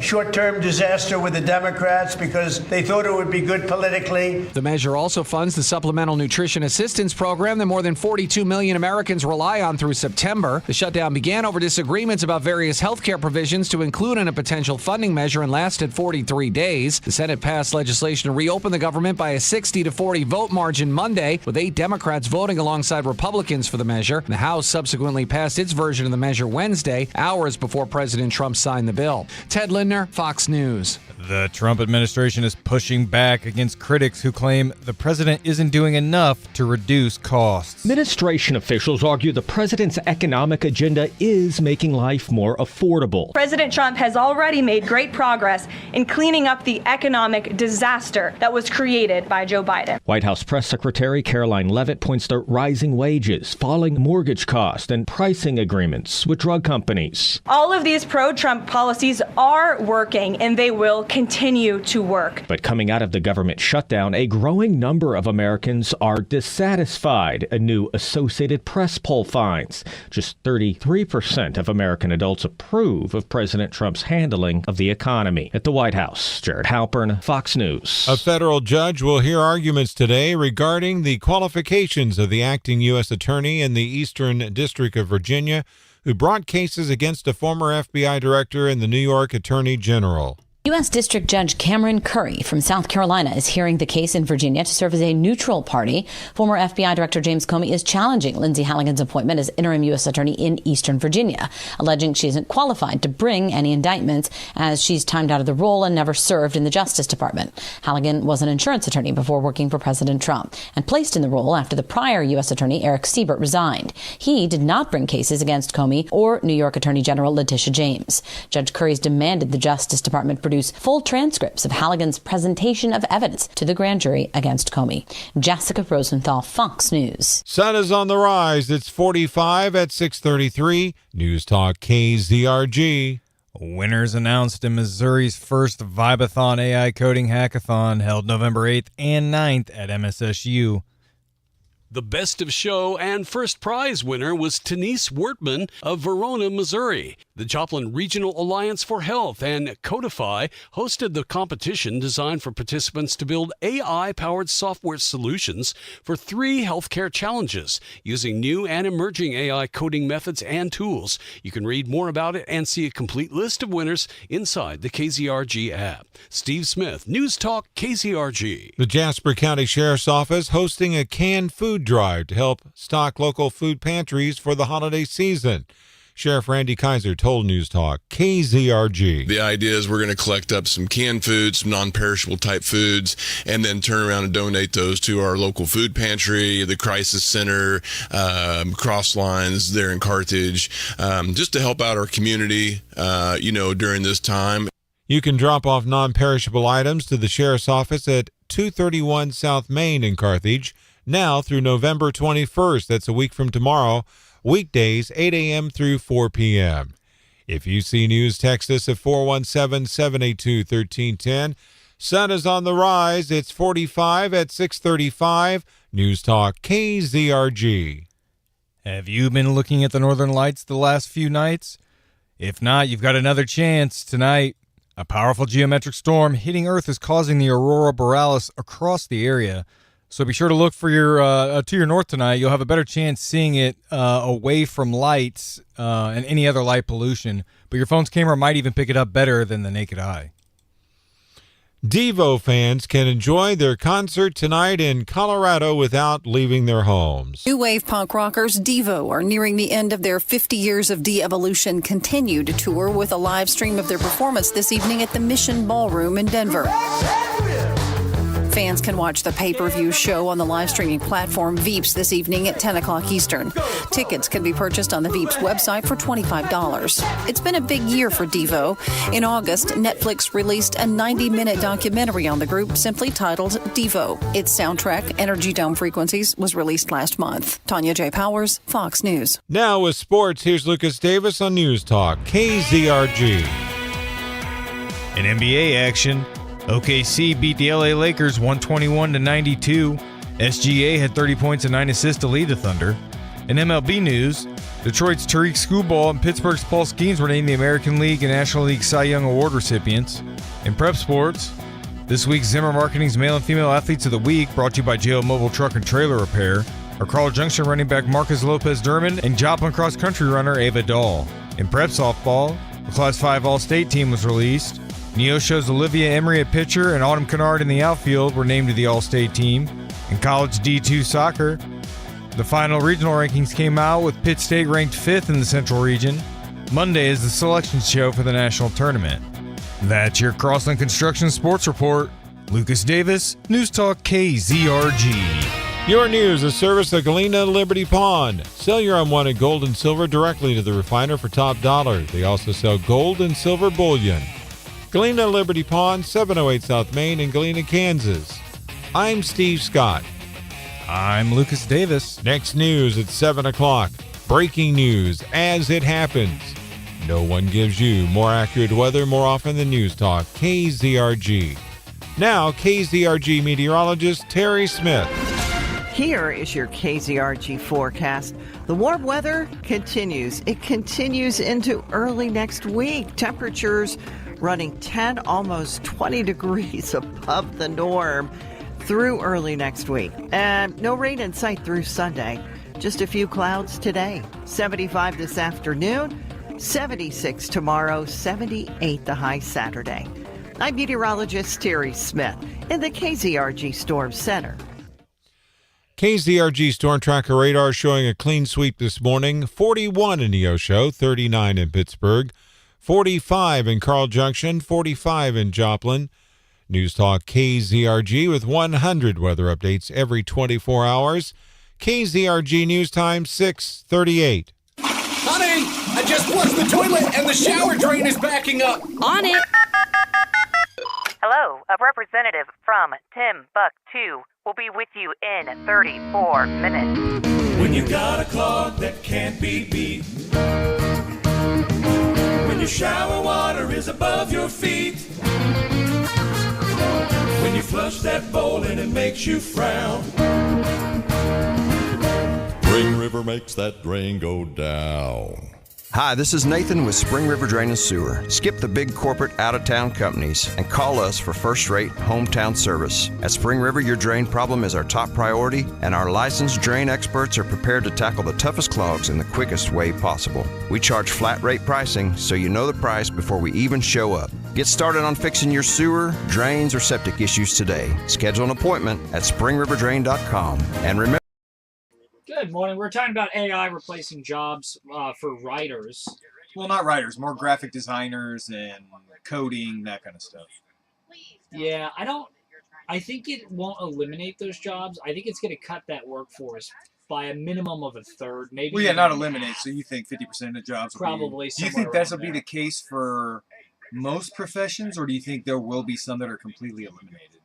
Speaker 12: short-term disaster with the Democrats because they thought it would be good politically.
Speaker 11: The measure also funds the Supplemental Nutrition Assistance Program that more than 42 million Americans rely on through September. The shutdown began over disagreements about various health care provisions to include in a potential funding measure and lasted 43 days. The Senate passed legislation to reopen the government by a 60-40 vote margin Monday, with 8 Democrats voting alongside Republicans for the measure. The House subsequently passed its version of the measure Wednesday, hours before President Trump signed the bill. Ted Lindner, Fox News.
Speaker 9: The Trump administration is pushing back against critics who claim the president isn't doing enough to reduce costs.
Speaker 10: Administration officials argue the president's economic agenda is making life more affordable.
Speaker 13: President Trump has already made great progress in cleaning up the economic disaster that was created by Joe Biden.
Speaker 10: White House Press Secretary Caroline Leavitt points to rising wages, falling mortgage costs, and pricing agreements with drug companies.
Speaker 13: All of these pro-Trump policies are working, and they will continue to work.
Speaker 10: But coming out of the government shutdown, a growing number of Americans are dissatisfied, a new Associated Press poll finds. Just 33% of American adults approve of President Trump's handling of the economy. At the White House, Jared Halpern, Fox News.
Speaker 3: A federal judge will hear arguments today regarding the qualifications of the acting U.S. attorney in the Eastern District of Virginia who brought cases against a former FBI director and the New York Attorney General.
Speaker 14: U.S. District Judge Cameron Curry from South Carolina is hearing the case in Virginia to serve as a neutral party. Former FBI Director James Comey is challenging Lindsay Halligan's appointment as interim U.S. Attorney in Eastern Virginia, alleging she isn't qualified to bring any indictments as she's timed out of the role and never served in the Justice Department. Halligan was an insurance attorney before working for President Trump and placed in the role after the prior U.S. Attorney Eric Siebert resigned. He did not bring cases against Comey or New York Attorney General Letitia James. Judge Curry's demanded the Justice Department produce full transcripts of Halligan's presentation of evidence to the grand jury against Comey. Jessica Rosenthal, Fox News.
Speaker 3: Sun is on the rise. It's 45 at 6:33. News Talk KZRG.
Speaker 9: Winners announced in Missouri's first Vibathon AI coding hackathon held November 8th and 9th at MSSU.
Speaker 15: The Best of Show and first prize winner was Denise Wertman of Verona, Missouri. The Joplin Regional Alliance for Health and Codify hosted the competition designed for participants to build AI-powered software solutions for 3 healthcare challenges using new and emerging AI coding methods and tools. You can read more about it and see a complete list of winners inside the KZRG app. Steve Smith, News Talk KZRG.
Speaker 3: The Jasper County Sheriff's Office hosting a canned food drive to help stock local food pantries for the holiday season. Sheriff Randy Kaiser told News Talk KZRG.
Speaker 16: The idea is we're going to collect up some canned foods, some non-perishable type foods, and then turn around and donate those to our local food pantry, the Crisis Center, Cross Lines there in Carthage, just to help out our community, during this time.
Speaker 3: You can drop off non-perishable items to the Sheriff's Office at 231 South Main in Carthage now through November 21st. That's a week from tomorrow. Weekdays, 8 a.m. through 4 p.m. If you see news, text us at 417-782-1310. Sun is on the rise. It's 45 at 6:35. News Talk KZRG.
Speaker 9: Have you been looking at the northern lights the last few nights? If not, you've got another chance tonight. A powerful geometric storm hitting Earth is causing the aurora borealis across the area. So be sure to look for your to your north tonight. You'll have a better chance seeing it away from lights and any other light pollution. But your phone's camera might even pick it up better than the naked eye.
Speaker 3: Devo fans can enjoy their concert tonight in Colorado without leaving their homes.
Speaker 17: New wave punk rockers Devo are nearing the end of their 50 Years of De-Evolution continued tour with a live stream of their performance this evening at the Mission Ballroom in Denver. Fans can watch the pay-per-view show on the live streaming platform Veeps this evening at 10 o'clock Eastern. Tickets can be purchased on the Veeps website for $25. It's been a big year for Devo. In August, Netflix released a 90-minute documentary on the group simply titled Devo. Its soundtrack, Energy Dome Frequencies, was released last month. Tanya J. Powers, Fox News.
Speaker 3: Now with sports, here's Lucas Davis on News Talk KZRG.
Speaker 9: In NBA action, OKC beat the LA Lakers 121-92. SGA had 30 points and 9 assists to lead the Thunder. In MLB news, Detroit's Tariq Skubal and Pittsburgh's Paul Skeens were named the American League and National League Cy Young Award recipients. In prep sports, this week's Zimmer Marketing's Male and Female Athletes of the Week, brought to you by JO Mobile Truck and Trailer Repair, are Carl Junction running back Marcus Lopez-Dermond and Joplin cross-country runner Ava Dahl. In prep softball, the Class 5 All-State team was released. Neosho's Olivia Emery at pitcher and Autumn Kennard in the outfield were named to the All-State team. In college D2 soccer, The final regional rankings came out with Pitt State ranked 5th in the Central Region. Monday is the selection show for the national tournament. That's your Crossland Construction Sports Report. Lucas Davis, News Talk KZRG.
Speaker 3: Your news, a service of Galena Liberty Pond. Sell your unwanted gold and silver directly to the refiner for top dollar. They also sell gold and silver bullion. Galena Liberty Pond, 708 South Main in Galena, Kansas. I'm Steve Scott.
Speaker 9: I'm Lucas Davis.
Speaker 3: Next news at 7 o'clock. Breaking news as it happens. No one gives you more accurate weather more often than News Talk KZRG. Now, KZRG meteorologist Terry Smith.
Speaker 1: Here is your KZRG forecast. The warm weather continues. It continues into early next week. Temperatures running 10, almost 20 degrees above the norm through early next week. And no rain in sight through Sunday. Just a few clouds today. 75 this afternoon, 76 tomorrow, 78 the high Saturday. I'm meteorologist Terry Smith in the KZRG Storm Center.
Speaker 3: KZRG Storm Tracker radar showing a clean sweep this morning. 41 in Neosho, 39 in Pittsburgh, 45 in Carl Junction, 45 in Joplin. News Talk KZRG with 100 weather updates every 24 hours. KZRG News Time 6:38.
Speaker 18: Honey, I just flushed the toilet and the shower drain is backing up.
Speaker 28: On it.
Speaker 19: Hello, a representative from Timbuktu will be with you in 34 minutes.
Speaker 24: When you got a clog that can't be beat, when your shower water is above your feet, when you flush that bowl and it makes you frown,
Speaker 21: Spring River makes that drain go down.
Speaker 22: Hi, this is Nathan with Spring River Drain and Sewer. Skip the big corporate out-of-town companies and call us for first-rate hometown service. At Spring River, your drain problem is our top priority, and our licensed drain experts are prepared to tackle the toughest clogs in the quickest way possible. We charge flat-rate pricing, so you know the price before we even show up. Get started on fixing your sewer, drains, or septic issues today. Schedule an appointment at springriverdrain.com. And remember,
Speaker 23: good morning. We're talking about AI replacing jobs for writers.
Speaker 25: Well, not writers, more graphic designers and coding, that kind of stuff.
Speaker 23: Yeah, I think it won't eliminate those jobs. I think it's going to cut that workforce by a minimum of a third, maybe.
Speaker 25: Well, yeah, not eliminate. So you think 50% of jobs will
Speaker 23: probably.
Speaker 25: Do you think that will be the case for most professions, or do you think there will be some that are completely eliminated?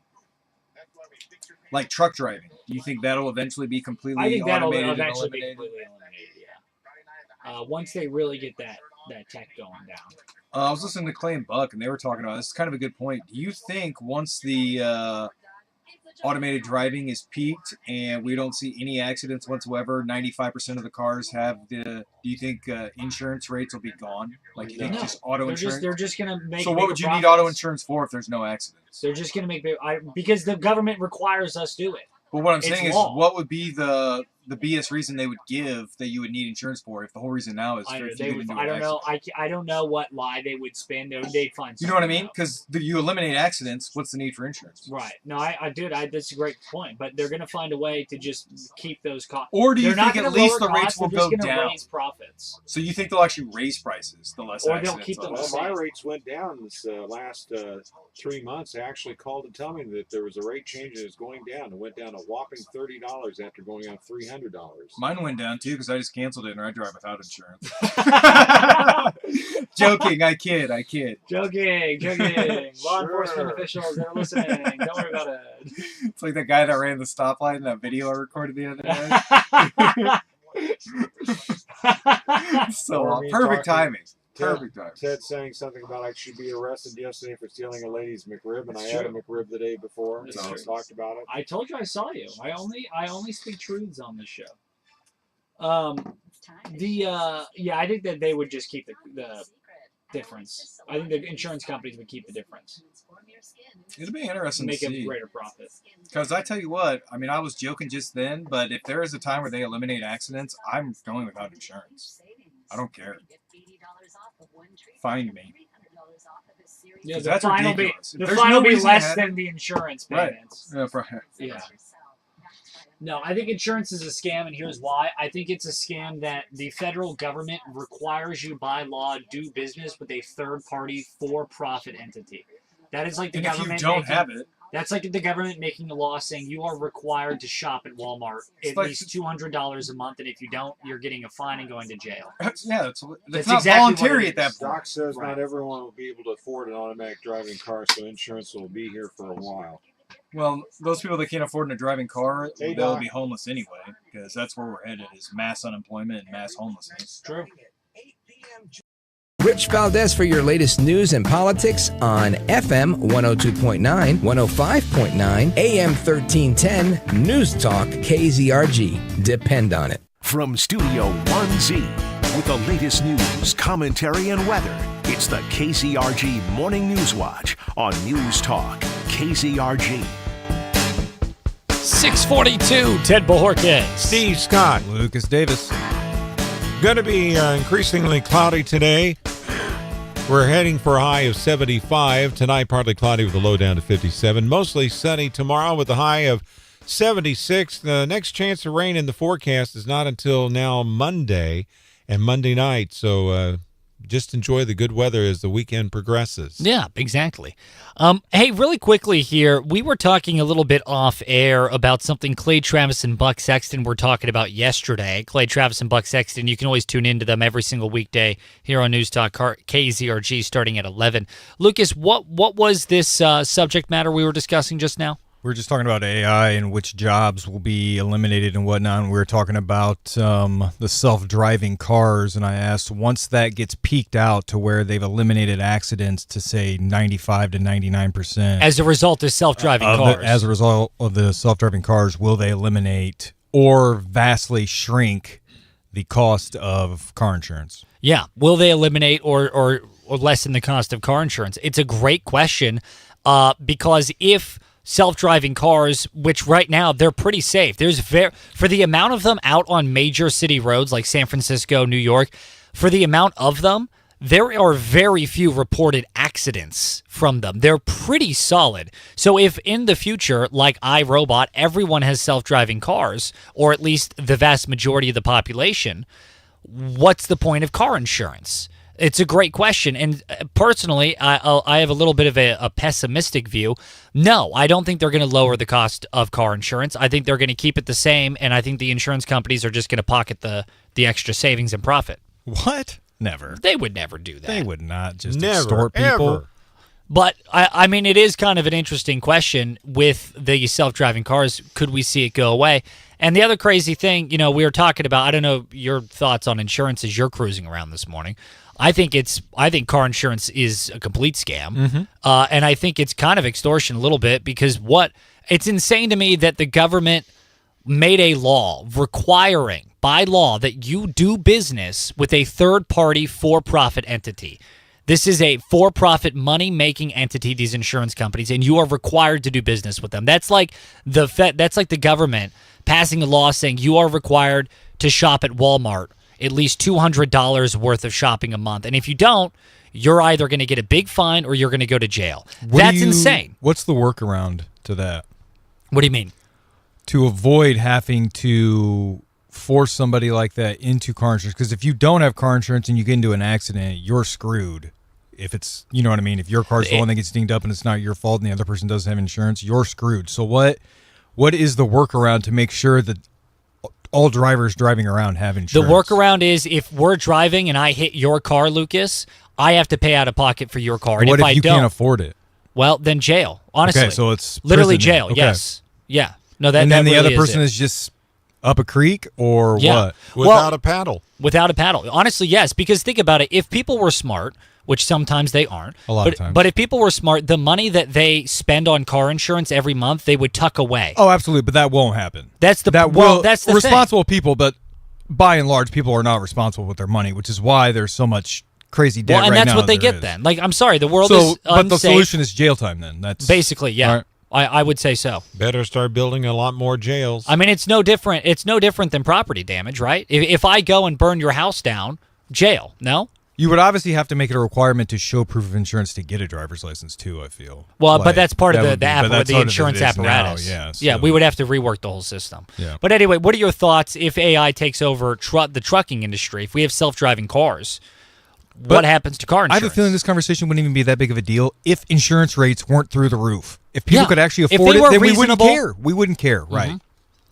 Speaker 25: Like truck driving. Do you think that'll eventually be completely automated? I think that'll
Speaker 23: eventually be completely eliminated, yeah. Once they really get that tech going down.
Speaker 25: I was listening to Clay and Buck, and they were talking about this. Is kind of a good point. Do you think once the automated driving is peaked and we don't see any accidents whatsoever, 95% of the cars have do you think insurance rates will be gone? Like, you think just auto insurance?
Speaker 23: They're just going to make.
Speaker 25: So what would you need auto insurance for if there's no accidents?
Speaker 23: They're just going to make because the government requires us to do it.
Speaker 25: Well, what I'm saying is, what would be the BS reason they would give that you would need insurance for if the whole reason now is for you to get into
Speaker 23: I don't know. I don't know what lie they would spin. They'd find.
Speaker 25: You know what I mean? Because you eliminate accidents. What's the need for insurance?
Speaker 23: Right. No, that's a great point. But they're going to find a way to just keep those costs.
Speaker 25: Or do you think at least the rates will go down?
Speaker 23: They're raise profits.
Speaker 25: So you think they'll actually raise prices the less accidents?
Speaker 23: Or they'll keep them the
Speaker 26: same. My rates went down this last 3 months. They actually called to tell me that there was a rate change and it's going down. It went down a whopping $30 after going up $300.
Speaker 25: Mine went down too because I just canceled it and I drive without insurance. Joking, I kid.
Speaker 23: Joking. Law enforcement officials that are listening, don't worry about it.
Speaker 25: It's like that guy that ran the stoplight in that video I recorded the other day. So perfect timing. Perfect timing.
Speaker 26: Ted saying something about I should be arrested yesterday for stealing a lady's McRib, and I had a McRib the day before. So I talked about it.
Speaker 23: I told you I saw you. I only speak truths on this show. I think that they would just keep the difference. I think the insurance companies would keep the difference.
Speaker 25: It'll be interesting to see.
Speaker 23: Make a greater profit.
Speaker 25: Because I tell you what, I mean, I was joking just then, but if there is a time where they eliminate accidents, I'm going without insurance. I don't care. Find me.
Speaker 23: Yeah, the fine will be less than the insurance payments.
Speaker 25: Right.
Speaker 23: Yeah. No, I think insurance is a scam, and here's why. I think it's a scam that the federal government requires you by law do business with a third-party for-profit entity. That is like the government.
Speaker 25: If you don't have it,
Speaker 23: that's like the government making a law saying you are required to shop at Walmart at least $200 a month, and if you don't, you're getting a fine and going to jail.
Speaker 25: Yeah, it's not
Speaker 23: exactly
Speaker 25: voluntary at that point.
Speaker 26: Doc says not everyone will be able to afford an automatic driving car, so insurance will be here for a while.
Speaker 25: Well, those people that can't afford a driving car,
Speaker 26: Hey,
Speaker 25: they'll
Speaker 26: Doc.
Speaker 25: be homeless anyway, because that's where we're headed, is mass unemployment and mass homelessness.
Speaker 23: True.
Speaker 2: Rich Valdez for your latest news and politics on FM 102.9, 105.9, AM 1310, News Talk KZRG. Depend on it.
Speaker 4: From Studio 1Z, with the latest news, commentary, and weather, it's the KZRG Morning News Watch on News Talk KZRG.
Speaker 5: 642, Ted Bohorquez.
Speaker 3: Steve Scott.
Speaker 9: Lucas Davis.
Speaker 3: Going to be increasingly cloudy today. We're heading for a high of 75. Tonight, partly cloudy with a low down to 57. Mostly sunny tomorrow with a high of 76. The next chance of rain in the forecast is not until now Monday and Monday night. So just enjoy the good weather as the weekend progresses.
Speaker 5: Yeah, exactly. Hey, really quickly here, we were talking a little bit off air about something Clay Travis and Buck Sexton were talking about yesterday. Clay Travis and Buck Sexton, you can always tune into them every single weekday here on News Talk KZRG starting at 11. Lucas, what was this subject matter we were discussing just now?
Speaker 9: We were just talking about AI and which jobs will be eliminated and whatnot. And we were talking about the self-driving cars. And I asked, once that gets peaked out to where they've eliminated accidents to, say, 95 to 99%.
Speaker 5: As a result of self-driving cars.
Speaker 9: As a result of the self-driving cars, will they eliminate or vastly shrink the cost of car insurance?
Speaker 5: Yeah. Will they eliminate or lessen the cost of car insurance? It's a great question because if self-driving cars, which right now they're pretty safe. For the amount of them out on major city roads like San Francisco, New York, for the amount of them, there are very few reported accidents from them. They're pretty solid. So if in the future, like iRobot, everyone has self-driving cars, or at least the vast majority of the population, what's the point of car insurance? It's a great question, and personally, I have a little bit of a pessimistic view. No, I don't think they're going to lower the cost of car insurance. I think they're going to keep it the same, and I think the insurance companies are just going to pocket the extra savings and profit.
Speaker 9: What? Never.
Speaker 5: They would never do that.
Speaker 9: They would not just
Speaker 3: Never,
Speaker 9: extort people.
Speaker 3: ever.
Speaker 5: But, I mean, it is kind of an interesting question with the self-driving cars. Could we see it go away? And the other crazy thing, we were talking about, I don't know your thoughts on insurance as you're cruising around this morning. I think car insurance is a complete scam, and I think it's kind of extortion a little bit because it's insane to me that the government made a law requiring by law that you do business with a third-party for-profit entity. This is a for-profit money-making entity, these insurance companies, and you are required to do business with them. That's like the government passing a law saying you are required to shop at Walmart at least $200 worth of shopping a month. And if you don't, you're either going to get a big fine or you're going to go to jail. That's insane.
Speaker 9: What's the workaround to that?
Speaker 5: What do you mean?
Speaker 9: To avoid having to force somebody like that into car insurance. Because if you don't have car insurance and you get into an accident, you're screwed. If it's, you know what I mean? If your car's the one that gets dinged up and it's not your fault and the other person doesn't have insurance, you're screwed. So what is the workaround to make sure that all drivers driving around have insurance?
Speaker 5: The workaround is if we're driving and I hit your car, Lucas, I have to pay out of pocket for your car. And
Speaker 9: what if you
Speaker 5: don't,
Speaker 9: can't afford it?
Speaker 5: Well, then jail. Honestly.
Speaker 9: Okay, so it's
Speaker 5: literally
Speaker 9: prison.
Speaker 5: jail.
Speaker 9: Okay.
Speaker 5: Yes. Yeah. No, that.
Speaker 9: And then
Speaker 5: that
Speaker 9: the
Speaker 5: really
Speaker 9: other person
Speaker 5: it.
Speaker 9: is just up a creek or what?
Speaker 3: Without a paddle.
Speaker 5: Without a paddle. Honestly, yes. Because think about it. If people were smart, which sometimes they aren't.
Speaker 9: A lot of times.
Speaker 5: But if people were smart, the money that they spend on car insurance every month, they would tuck away.
Speaker 9: Oh, absolutely. But that won't happen.
Speaker 5: That's the
Speaker 9: that's
Speaker 5: the
Speaker 9: responsible people, but by and large, people are not responsible with their money, which is why there's so much crazy debt
Speaker 5: and
Speaker 9: right
Speaker 5: that's
Speaker 9: now
Speaker 5: what they get
Speaker 9: is.
Speaker 5: then. Like, I'm sorry, the world is unsafe.
Speaker 9: But the solution is jail time then. That's
Speaker 5: basically, yeah.
Speaker 9: Right.
Speaker 5: I would say so.
Speaker 3: Better start building a lot more jails.
Speaker 5: I mean, it's no different. It's no different than property damage, right? If I go and burn your house down, jail. No?
Speaker 9: You would obviously have to make it a requirement to show proof of insurance to get a driver's license too, I feel.
Speaker 5: Well,
Speaker 9: Like,
Speaker 5: but that's part of
Speaker 9: that would be- but that's
Speaker 5: the
Speaker 9: sort of
Speaker 5: insurance
Speaker 9: it is
Speaker 5: apparatus.
Speaker 9: now,
Speaker 5: Yeah, we would have to rework the whole system.
Speaker 9: Yeah.
Speaker 5: But anyway, what are your thoughts if AI takes over the trucking industry? If we have self-driving cars, what happens to car insurance?
Speaker 9: I have a feeling this conversation wouldn't even be that big of a deal if insurance rates weren't through the roof. If people could actually
Speaker 5: If
Speaker 9: afford
Speaker 5: they
Speaker 9: it,
Speaker 5: were
Speaker 9: then we wouldn't
Speaker 5: reasonable-
Speaker 9: care. We wouldn't care, right?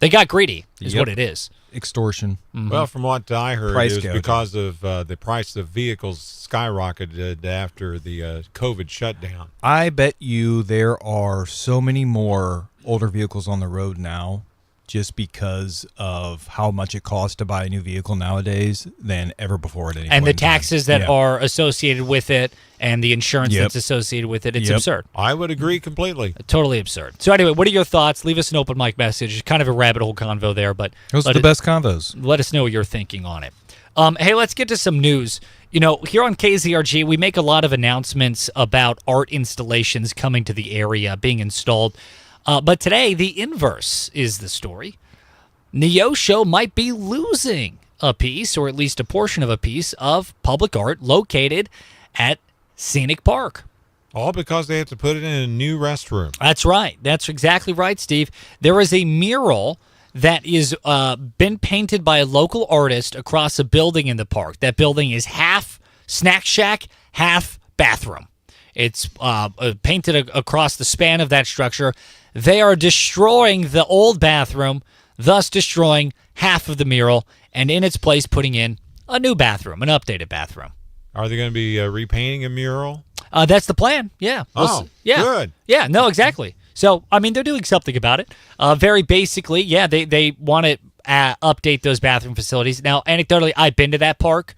Speaker 5: They got greedy, is
Speaker 9: Yep.
Speaker 5: what it is.
Speaker 9: Extortion.
Speaker 3: Well, from what I heard,
Speaker 9: Price
Speaker 3: it was
Speaker 9: gouging.
Speaker 3: because of the price of vehicles skyrocketed after the COVID shutdown.
Speaker 9: I bet you there are so many more older vehicles on the road now just because of how much it costs to buy a new vehicle nowadays than ever before at any
Speaker 5: And
Speaker 9: point
Speaker 5: the
Speaker 9: in time.
Speaker 5: taxes that
Speaker 9: Yeah.
Speaker 5: are associated with it and the insurance
Speaker 9: Yep.
Speaker 5: that's associated with it, it's
Speaker 9: Yep.
Speaker 5: absurd.
Speaker 3: I would agree completely.
Speaker 5: Totally absurd. So anyway, what are your thoughts? Leave us an open mic message. Kind of a rabbit hole convo there, but
Speaker 9: Those are the best convos.
Speaker 5: Let us know what you're thinking on it. Hey, let's get to some news. You know, here on KZRG, we make a lot of announcements about art installations coming to the area, being installed. But today, the inverse is the story. Neosho might be losing a piece, or at least a portion of a piece, of public art located at Scenic Park.
Speaker 3: All because they have to put it in a new restroom.
Speaker 5: That's right. That's exactly right, Steve. There is a mural that is been painted by a local artist across a building in the park. That building is half snack shack, half bathroom. It's painted across the span of that structure. They are destroying the old bathroom, thus destroying half of the mural, and in its place putting in a new bathroom, an updated bathroom.
Speaker 3: Are they going to be repainting a mural?
Speaker 5: That's the plan. Yeah.
Speaker 3: Good.
Speaker 5: Yeah, no, exactly. So, I mean, they're doing something about it. Very basically, yeah, they want to update those bathroom facilities. Now, anecdotally, I've been to that park.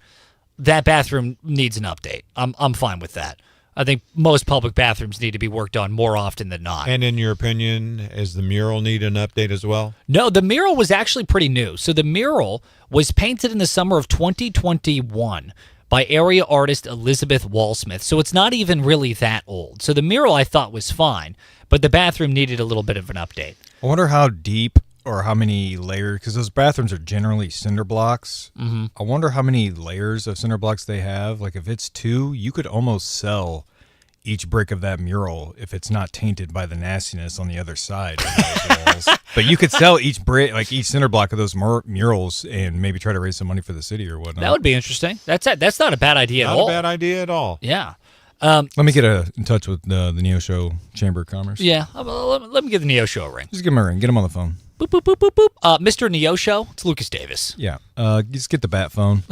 Speaker 5: That bathroom needs an update. I'm fine with that. I think most public bathrooms need to be worked on more often than not.
Speaker 3: And in your opinion, does the mural need an update as well?
Speaker 5: No, the mural was actually pretty new. So the mural was painted in the summer of 2021 by area artist Elizabeth Walsmith. So it's not even really that old. So the mural I thought was fine, but the bathroom needed a little bit of an update.
Speaker 9: I wonder how deep or how many layers, because those bathrooms are generally cinder blocks.
Speaker 5: Mm-hmm.
Speaker 9: I wonder how many layers of cinder blocks they have. Like if it's 2, you could almost sell each brick of that mural if it's not tainted by the nastiness on the other side of those walls. But you could sell each brick, like each cinder block of those murals, and maybe try to raise some money for the city or whatnot.
Speaker 5: That would be interesting. That's not a bad idea at all.
Speaker 3: Not a bad idea at all.
Speaker 5: Yeah.
Speaker 9: Let me get in touch with the Neosho Chamber of Commerce.
Speaker 5: Yeah. Let me give the Neosho a ring.
Speaker 9: Just give him a ring. Get him on the phone.
Speaker 5: Boop, boop, boop, boop, boop. Mr. Neosho, it's Lucas Davis.
Speaker 9: Yeah. Just get the bat phone.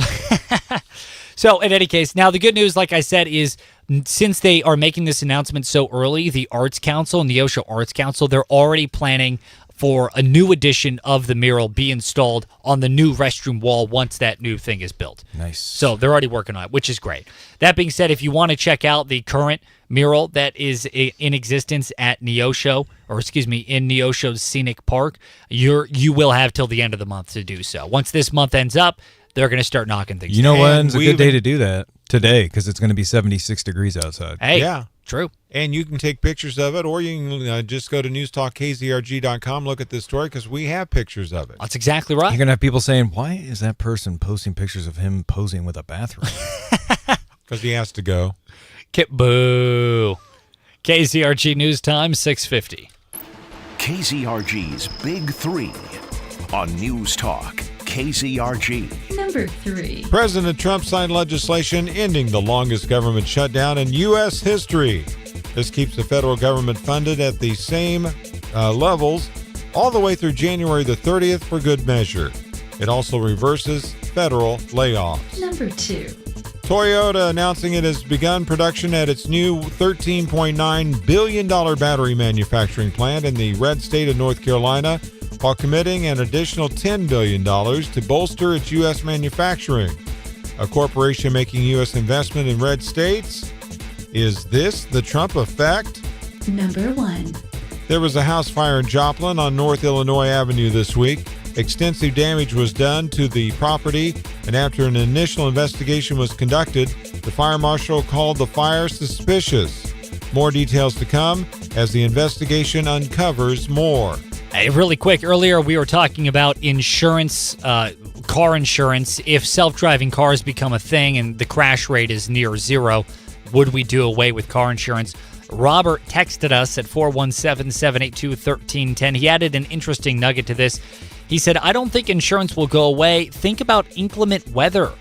Speaker 5: So, in any case, now the good news, like I said, is since they are making this announcement so early, the Arts Council, Neosho Arts Council, they're already planning for a new edition of the mural be installed on the new restroom wall once that new thing is built.
Speaker 9: Nice.
Speaker 5: So they're already working on it, which is great. That being said, if you want to check out the current mural that is in existence at Neosho, or excuse me, in Neosho's Scenic Park, you will have till the end of the month to do so. Once this month ends up, they're going to start knocking things
Speaker 9: You know
Speaker 5: down.
Speaker 9: when's a good day to do that? Today, because it's going to be 76 degrees outside.
Speaker 5: Hey,
Speaker 3: yeah.
Speaker 5: True.
Speaker 3: And you can take pictures of it, or you can just go to newstalkkzrg.com, look at this story, because we have pictures of it.
Speaker 5: That's exactly right.
Speaker 9: You're going to have people saying, why is that person posting pictures of him posing with a bathroom?
Speaker 3: Because he has to go.
Speaker 5: Boo. KZRG News Time, 6:50.
Speaker 4: KZRG's Big 3 on News Talk KZRG.
Speaker 6: Number 3.
Speaker 3: President Trump signed legislation ending the longest government shutdown in U.S. history. This keeps the federal government funded at the same levels all the way through January the 30th for good measure. It also reverses federal layoffs.
Speaker 6: Number 2.
Speaker 3: Toyota announcing it has begun production at its new $13.9 billion battery manufacturing plant in the red state of North Carolina, while committing an additional $10 billion to bolster its U.S. manufacturing. A corporation making U.S. investment in red states? Is this the Trump effect?
Speaker 6: Number 1.
Speaker 3: There was a house fire in Joplin on North Illinois Avenue this week. Extensive damage was done to the property, and after an initial investigation was conducted, the fire marshal called the fire suspicious. More details to come as the investigation uncovers more.
Speaker 5: Hey, really quick, earlier we were talking about insurance car insurance, if self-driving cars become a thing and the crash rate is near zero, would we do away with car insurance? Robert texted us at 417-782-1310. He added an interesting nugget to this. He said, I don't think insurance will go away. Think about inclement weather.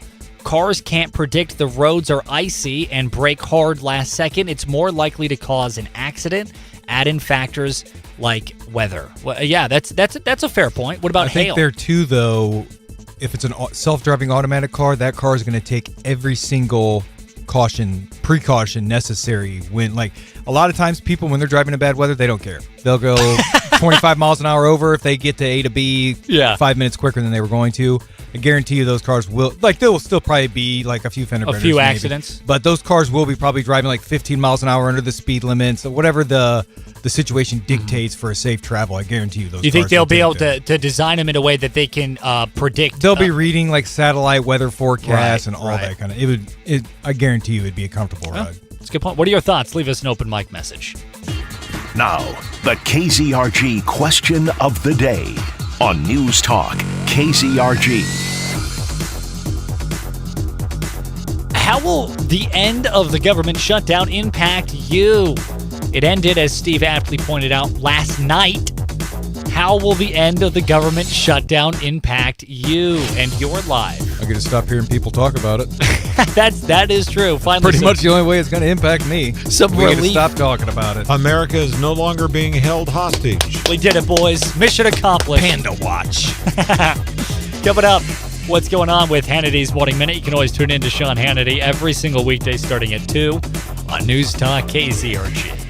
Speaker 5: Cars can't predict the roads are icy and brake hard last second. It's more likely to cause an accident. Add in factors like weather. Well, yeah, that's a fair point. What about hail?
Speaker 7: I think there too, though, if it's a self-driving automatic car, that car is going to take every single precaution necessary when, like, a lot of times people, when they're driving in bad weather, they don't care. They'll go 25 miles an hour over if they get to A to B 5 minutes quicker than they were going to. I guarantee you those cars will, like, there will still probably be like a few fender benders,
Speaker 5: a few
Speaker 7: maybe.
Speaker 5: accidents,
Speaker 7: but those cars will be probably driving like 15 miles an hour under the speed limit. So whatever the situation dictates for a safe travel, I guarantee you those.
Speaker 5: Do you think they'll be able to design them in a way that they can predict?
Speaker 7: They'll be reading like satellite weather forecasts and all that kind of. I guarantee you it'd be a comfortable ride.
Speaker 5: That's a good point. What are your thoughts? Leave us an open mic message.
Speaker 4: Now, the KZRG question of the day on News Talk KZRG.
Speaker 5: How will the end of the government shutdown impact you? It ended, as Steve aptly pointed out, last night. How will the end of the government shutdown impact you and your life?
Speaker 7: I get to stop hearing people talk about it.
Speaker 5: That is true. Finally,
Speaker 7: pretty much the only way it's going to impact me.
Speaker 5: Some
Speaker 7: we
Speaker 5: relief.
Speaker 7: Get to stop talking about it.
Speaker 3: America is no longer being held hostage.
Speaker 5: We did it, boys. Mission accomplished.
Speaker 7: Panda watch.
Speaker 5: Coming up, what's going on with Hannity's Morning Minute? You can always tune in to Sean Hannity every single weekday starting at 2 on News Talk KZRG.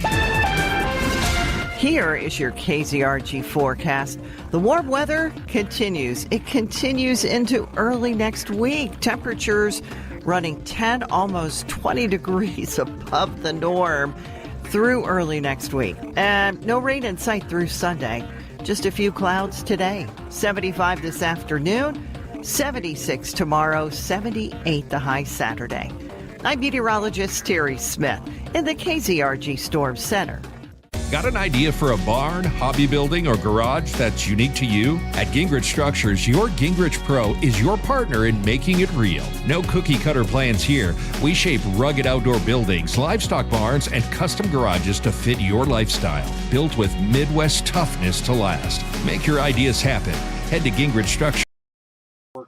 Speaker 1: Here is your KZRG forecast. The warm weather continues. It continues into early next week. Temperatures running 10, almost 20 degrees above the norm through early next week. And no rain in sight through Sunday. Just a few clouds today. 75 this afternoon, 76 tomorrow, 78 the high Saturday. I'm meteorologist Terry Smith in the KZRG Storm Center.
Speaker 8: Got an idea for a barn, hobby building, or garage that's unique to you? At Gingrich Structures, your Gingrich Pro is your partner in making it real. No cookie-cutter plans here. We shape rugged outdoor buildings, livestock barns, and custom garages to fit your lifestyle. Built with Midwest toughness to last. Make your ideas happen. Head to Gingrich Structures.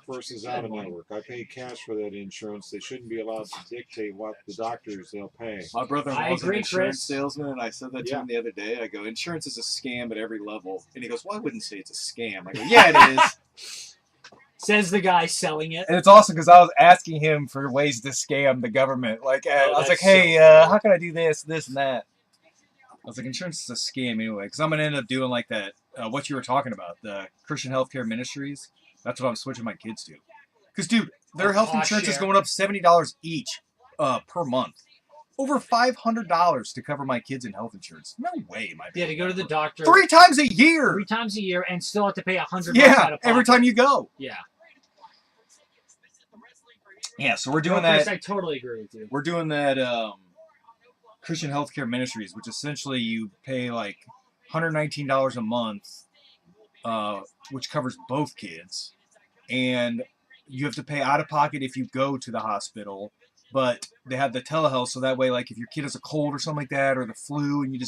Speaker 26: Versus out of network. I pay cash for that insurance. They shouldn't be allowed to dictate what the doctors they'll pay.
Speaker 25: My brother-in-law was an insurance salesman, and I said that to him the other day. I go, insurance is a scam at every level. And he goes, well, I wouldn't say it's a scam. I go, yeah, it is.
Speaker 23: Says the guy selling it.
Speaker 25: And it's awesome because I was asking him for ways to scam the government. Like, I was like, hey, how can I do this, and that? I was like, insurance is a scam anyway, because I'm going to end up doing like that, what you were talking about, the Christian Healthcare Ministries. That's what I'm switching my kids to. Because, dude, their health insurance is going up $70 each per month. Over $500 to cover my kids in health insurance. No way, my
Speaker 23: to go to the doctor
Speaker 25: 3 times a year.
Speaker 23: 3 times a year and still have to pay $100 out of pocket.
Speaker 25: Every time you go.
Speaker 23: Yeah.
Speaker 25: Yeah, so we're doing that.
Speaker 23: I totally agree with you.
Speaker 25: We're doing that Christian Healthcare Ministries, which essentially you pay like $119 a month, which covers both kids. And you have to pay out of pocket if you go to the hospital, but they have the telehealth, so that way, like, if your kid has a cold or something like that, or the flu, and you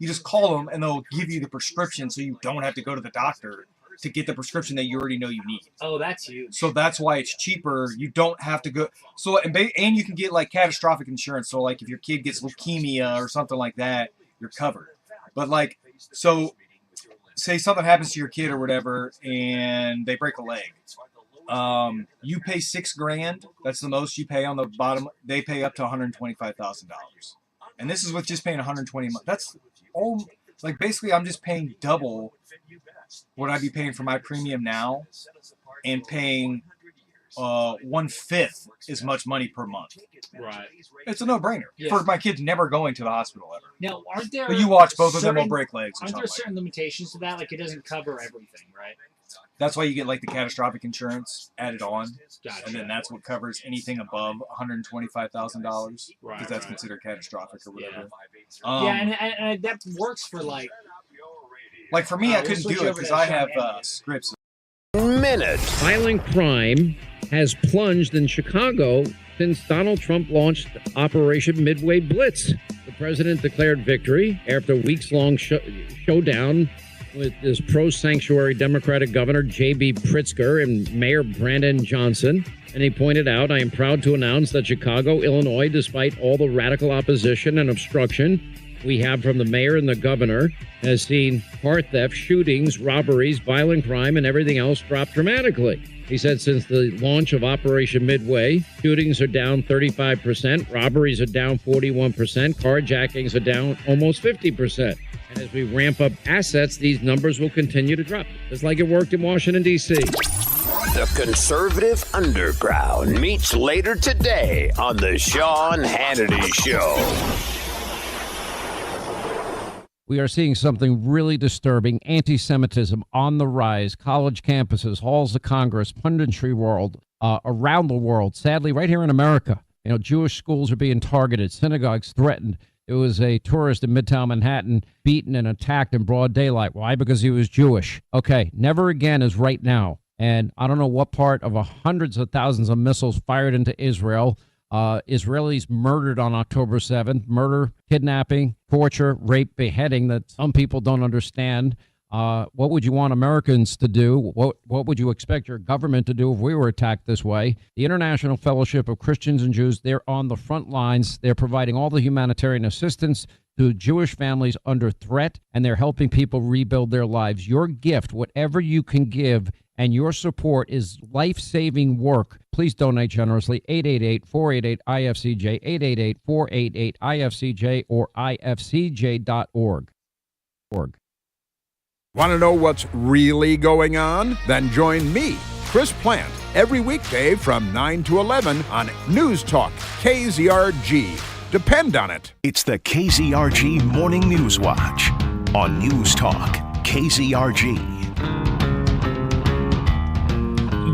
Speaker 25: just call them, and they'll give you the prescription, so you don't have to go to the doctor to get the prescription that you already know you need.
Speaker 23: Oh, that's huge.
Speaker 25: So that's why it's cheaper. You don't have to go. So and you can get like catastrophic insurance. So like if your kid gets leukemia or something like that, you're covered. But like, so say something happens to your kid or whatever, and they break a leg. You pay $6,000. That's the most you pay on the bottom. They pay up to $125,000, and this is with just paying $120. That's all. Like basically, I'm just paying double what I'd be paying for my premium now, and paying 1/5 as much money per month.
Speaker 23: Right.
Speaker 25: It's a no-brainer for my kids never going to the hospital ever.
Speaker 23: Now, aren't there?
Speaker 25: But you watch both of them will break legs.
Speaker 23: Aren't there certain limitations to that? Like it doesn't cover everything, right?
Speaker 25: That's why you get like the catastrophic insurance added on,
Speaker 23: Gotcha.
Speaker 25: and then that's what covers anything above $125,000,
Speaker 23: Right,
Speaker 25: because that's
Speaker 23: right.
Speaker 25: considered catastrophic or whatever.
Speaker 23: And that works for like
Speaker 25: for me, I couldn't do it because I have scripts.
Speaker 10: minute.
Speaker 11: Violent crime has plunged in Chicago since Donald Trump launched Operation Midway Blitz. The president declared victory after a weeks-long showdown with this pro-sanctuary Democratic Governor J.B. Pritzker and Mayor Brandon Johnson. And he pointed out, I am proud to announce that Chicago, Illinois, despite all the radical opposition and obstruction we have from the mayor and the governor, has seen car theft, shootings, robberies, violent crime, and everything else drop dramatically. He said since the launch of Operation Midway, shootings are down 35%, robberies are down 41%, carjackings are down almost 50%. And as we ramp up assets, these numbers will continue to drop, just like it worked in Washington, D.C.
Speaker 10: The conservative underground meets later today on the Sean Hannity Show.
Speaker 11: We are seeing something really disturbing. Anti-Semitism on the rise. College campuses, halls of Congress, punditry world, around the world. Sadly, right here in America, Jewish schools are being targeted, synagogues threatened. It was a tourist in Midtown Manhattan beaten and attacked in broad daylight. Why? Because he was Jewish. Okay, never again is right now. And I don't know what part of hundreds of thousands of missiles fired into Israel. Israelis murdered on October 7th. Murder, kidnapping, torture, rape, beheading that some people don't understand. What would you want Americans to do? What would you expect your government to do if we were attacked this way? The International Fellowship of Christians and Jews, they're on the front lines. They're providing all the humanitarian assistance to Jewish families under threat, and they're helping people rebuild their lives. Your gift, whatever you can give, and your support is life-saving work. Please donate generously. 888-488-IFCJ, 888-488-IFCJ, or ifcj.org.
Speaker 12: Want to know what's really going on? Then join me, Chris Plant, every weekday from 9 to 11 on News Talk KZRG. Depend on it.
Speaker 4: It's the KZRG Morning News Watch on News Talk KZRG.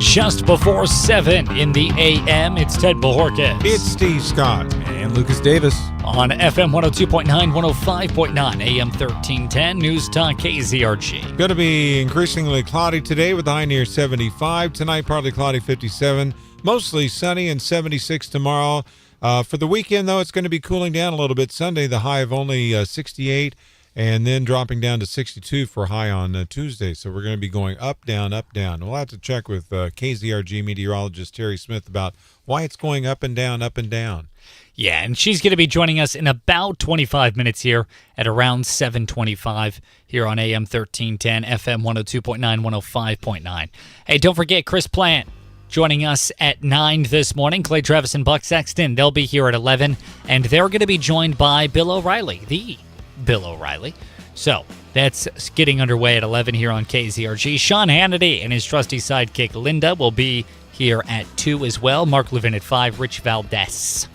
Speaker 5: Just before 7 in the a.m., it's Ted Bojorquez.
Speaker 3: It's Steve Scott.
Speaker 7: And Lucas Davis.
Speaker 5: On FM 102.9, 105.9, AM 1310, News Talk KZRG.
Speaker 3: Going to be increasingly cloudy today with a high near 75. Tonight, partly cloudy, 57. Mostly sunny and 76 tomorrow. For the weekend, though, it's going to be cooling down a little bit. Sunday, the high of only 68. And then dropping down to 62 for high on Tuesday. So we're going to be going up, down, up, down. We'll have to check with KZRG meteorologist Terry Smith about why it's going up and down, up and down.
Speaker 5: Yeah, and she's going to be joining us in about 25 minutes here at around 7:25 here on AM 1310, FM 102.9, 105.9. Hey, don't forget Chris Plant joining us at 9 this morning. Clay Travis and Buck Sexton, they'll be here at 11, and they're going to be joined by Bill O'Reilly, the Bill O'Reilly. So that's getting underway at 11 here on KZRG. Sean Hannity and his trusty sidekick Linda will be here at 2 as well. Mark Levin at 5, Rich Valdez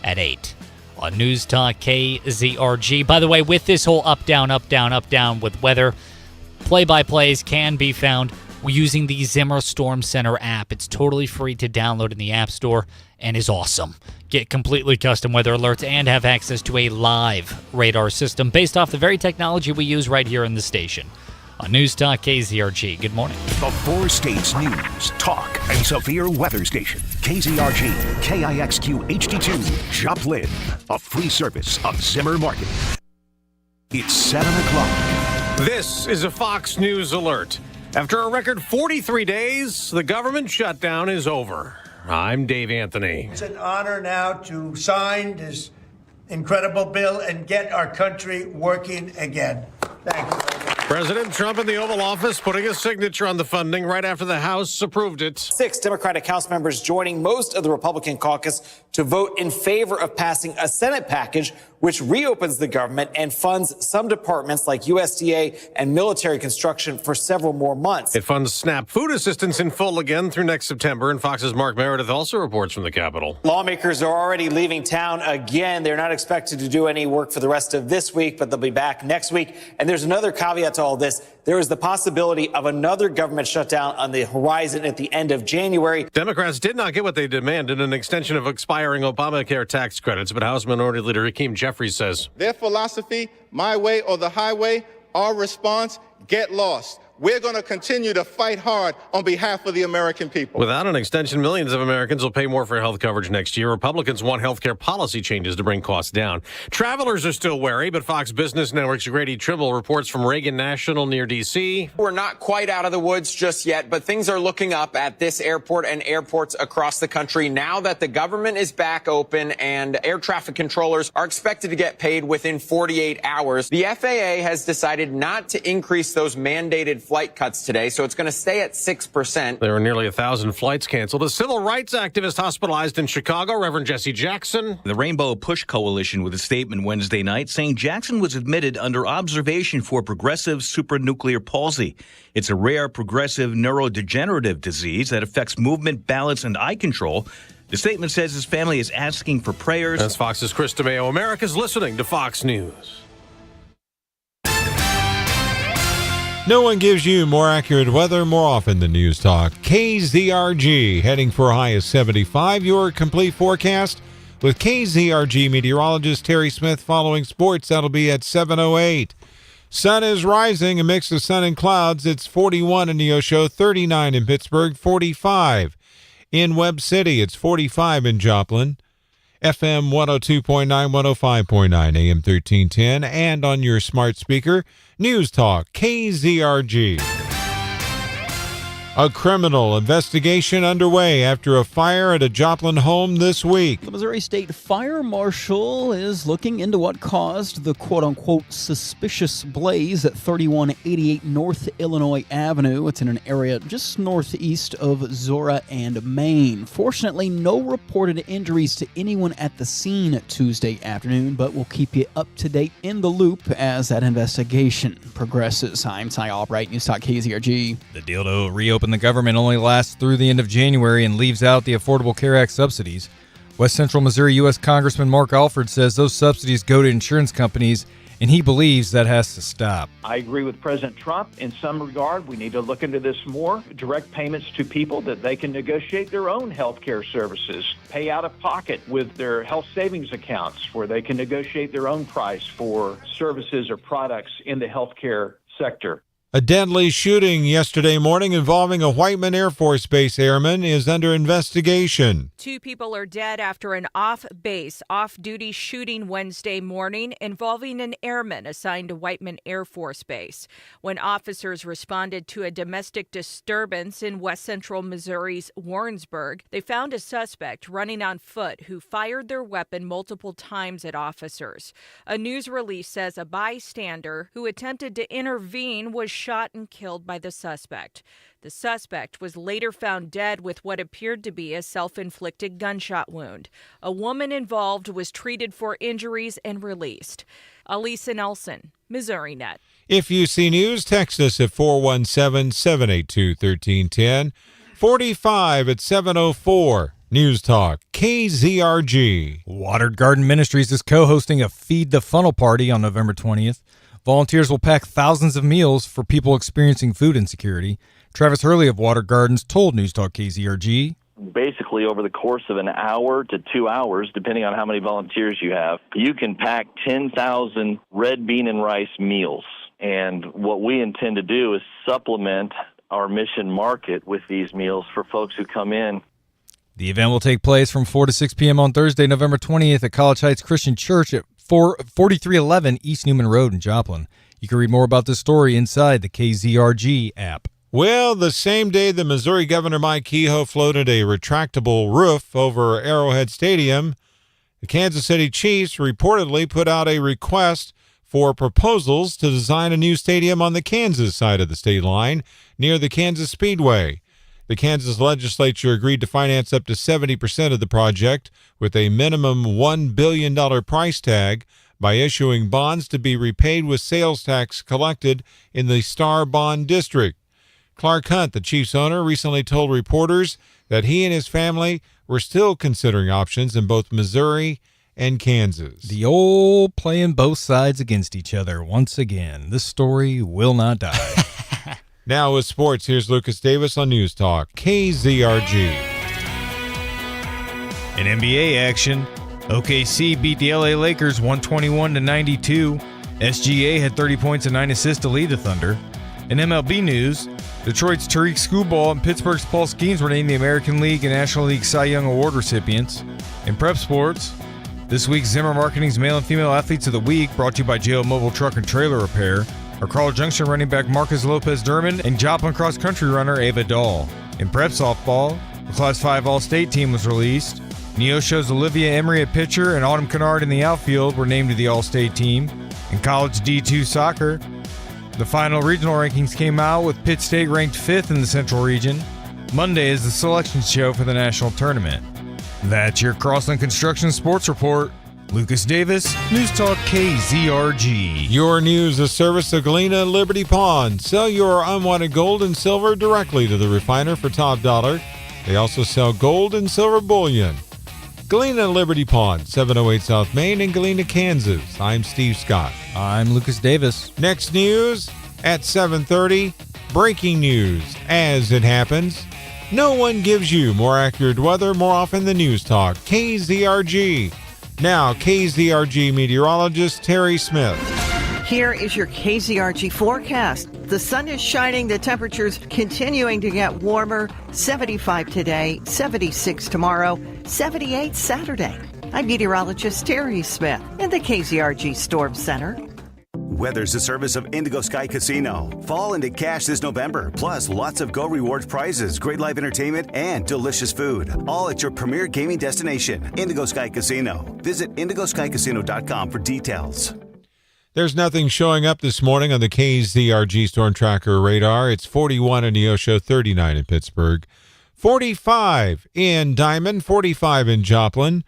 Speaker 5: at 8 on News Talk KZRG. By the way, with this whole up, down with weather, play-by-plays can be found using the Zimmer Storm Center app. It's totally free to download in the App Store and is awesome. Get completely custom weather alerts and have access to a live radar system based off the very technology we use right here in the station. On News Talk KZRG, good morning.
Speaker 4: The four states news, talk, and severe weather station. KZRG, KIXQ HD2, Joplin, a free service of Zimmer Marketing. It's 7 o'clock.
Speaker 18: This is a Fox News alert. After a record 43 days, the government shutdown is over. I'm Dave Anthony.
Speaker 13: It's an honor now to sign this incredible bill and get our country working again. Thank you.
Speaker 18: President Trump in the Oval Office putting his signature on the funding right after the House approved it.
Speaker 14: 6 Democratic House members joining most of the Republican caucus to vote in favor of passing a Senate package which reopens the government and funds some departments like USDA and military construction for several more months.
Speaker 18: It funds SNAP food assistance in full again through next September, and Fox's Mark Meredith also reports from the Capitol.
Speaker 14: Lawmakers are already leaving town again. They're not expected to do any work for the rest of this week, but they'll be back next week. And there's another caveat to all this. There is the possibility of another government shutdown on the horizon at the end of January.
Speaker 18: Democrats did not get what they demanded, an extension of expiring Obamacare tax credits, but House Minority Leader Hakeem Jeffries says
Speaker 15: their philosophy, my way or the highway, our response, get lost. we're going to continue to fight hard on behalf of the American people.
Speaker 18: Without an extension, millions of Americans will pay more for health coverage next year. Republicans want health care policy changes to bring costs down. Travelers are still wary, but Fox Business Network's Grady Tribble reports from Reagan National near D.C.
Speaker 16: We're not quite out of the woods just yet, but things are looking up at this airport and airports across the country now that the government is back open and air traffic controllers are expected to get paid within 48 hours. The FAA has decided not to increase those mandated flight cuts today, so it's going to stay at 6%.
Speaker 18: There were nearly 1,000 flights canceled. A civil rights activist hospitalized in Chicago, Reverend Jesse Jackson.
Speaker 17: The Rainbow Push Coalition with a statement Wednesday night saying Jackson was admitted under observation for progressive supranuclear palsy. It's a rare progressive neurodegenerative disease that affects movement, balance, and eye control. The statement says his family is asking for prayers.
Speaker 18: That's Fox's Chris DeMeo. America's listening to Fox News.
Speaker 3: No one gives you more accurate weather more often than News Talk. KZRG heading for a high of 75. Your complete forecast with KZRG meteorologist Terry Smith following sports. That'll be at 7:08. Sun is rising, a mix of sun and clouds. It's 41 in Neosho, 39 in Pittsburgh, 45 in Webb City. It's 45 in Joplin. FM 102.9, 105.9, AM 1310, and on your smart speaker, News Talk, KZRG. A criminal investigation underway after a fire at a Joplin home this week.
Speaker 19: The Missouri State Fire Marshal is looking into what caused the quote-unquote suspicious blaze at 3188 North Illinois Avenue. It's in an area just northeast of Zora and Maine. Fortunately, no reported injuries to anyone at the scene Tuesday afternoon, but we'll keep you up to date in the loop as that investigation progresses. I'm Ty Albright, News Talk KZRG.
Speaker 7: The deal to reopen the government only lasts through the end of January and leaves out the Affordable Care Act subsidies. West Central Missouri U.S. Congressman Mark Alford says those subsidies go to insurance companies, and he believes that has to stop.
Speaker 20: I agree with President Trump in some regard. We need to look into this more. Direct payments to people that they can negotiate their own health care services, pay out of pocket with their health savings accounts where they can negotiate their own price for services or products in the health care sector.
Speaker 3: A deadly shooting yesterday morning involving a Whiteman Air Force Base airman is under investigation.
Speaker 24: 2 people are dead after an off-base, off-duty shooting Wednesday morning involving an airman assigned to Whiteman Air Force Base. When officers responded to a domestic disturbance in west central Missouri's Warrensburg, they found a suspect running on foot who fired their weapon multiple times at officers. A news release says a bystander who attempted to intervene was shot and killed by the suspect. The suspect was later found dead with what appeared to be a self-inflicted gunshot wound. A woman involved was treated for injuries and released. Alisa Nelson, Missouri Net.
Speaker 3: If you see news, text us at 417-782-1310. 45 at 704. News Talk, KZRG.
Speaker 7: Watered Garden Ministries is co-hosting a Feed the Funnel party on November 20th. Volunteers will pack thousands of meals for people experiencing food insecurity. Travis Hurley of Water Gardens told News Talk KZRG.
Speaker 27: Basically, over the course of an hour to 2 hours, depending on how many volunteers you have, you can pack 10,000 red bean and rice meals. And what we intend to do is supplement our mission market with these meals for folks who come in.
Speaker 7: The event will take place from 4 to 6 p.m. on Thursday, November 20th at College Heights Christian Church at 4311 East Newman Road in Joplin. You can read more about this story inside the KZRG app.
Speaker 3: Well, the same day that Missouri Governor Mike Kehoe floated a retractable roof over Arrowhead Stadium, the Kansas City Chiefs reportedly put out a request for proposals to design a new stadium on the Kansas side of the state line near the Kansas Speedway. The Kansas legislature agreed to finance up to 70% of the project with a minimum $1 billion price tag by issuing bonds to be repaid with sales tax collected in the Star Bond District. Clark Hunt, the Chiefs owner, recently told reporters that he and his family were still considering options in both Missouri and Kansas.
Speaker 7: The old playing both sides against each other once again. This story will not die.
Speaker 3: Now with sports, here's Lucas Davis on News Talk, KZRG.
Speaker 9: In NBA action, OKC beat the LA Lakers 121-92. SGA had 30 points and 9 assists to lead the Thunder. And In MLB news, Detroit's Tariq Skubal and Pittsburgh's Paul Skeens were named the American League and National League Cy Young Award recipients. In prep sports, this week's Zimmer Marketing's Male and Female Athletes of the Week, brought to you by JL Mobile Truck and Trailer Repair, are Carl Junction running back Marcus Lopez-Dermond and Joplin cross-country runner Ava Dahl. In prep softball, the Class 5 All-State team was released. Neosho's Olivia Emery at pitcher and Autumn Kennard in the outfield were named to the All-State team. In college D2 soccer, the final regional rankings came out with Pitt State ranked 5th in the Central Region. Monday is the selection show for the national tournament. That's your Crossland Construction Sports Report. Lucas Davis, News Talk KZRG.
Speaker 3: Your news, a service of Galena Liberty Pawn. Sell your unwanted gold and silver directly to the refiner for top dollar. They also sell gold and silver bullion. Galena Liberty Pawn, 708 South Main in Galena, Kansas. I'm Steve Scott.
Speaker 7: I'm Lucas Davis.
Speaker 3: Next news at 7:30. Breaking news. As it happens, no one gives you more accurate weather more often than News Talk KZRG. Now, KZRG meteorologist Terry Smith.
Speaker 1: Here is your KZRG forecast. The sun is shining, the temperatures continuing to get warmer. 75 today, 76 tomorrow, 78 Saturday. I'm meteorologist Terry Smith in the KZRG Storm Center.
Speaker 2: Weather's a service of Indigo Sky Casino. Fall into cash this November, plus lots of Go Rewards prizes, great live entertainment, and delicious food. All at your premier gaming destination, Indigo Sky Casino. Visit IndigoSkyCasino.com for details.
Speaker 3: There's nothing showing up this morning on the KZRG Storm Tracker radar. It's 41 in Neosho, 39 in Pittsburgh, 45 in Diamond, 45 in Joplin.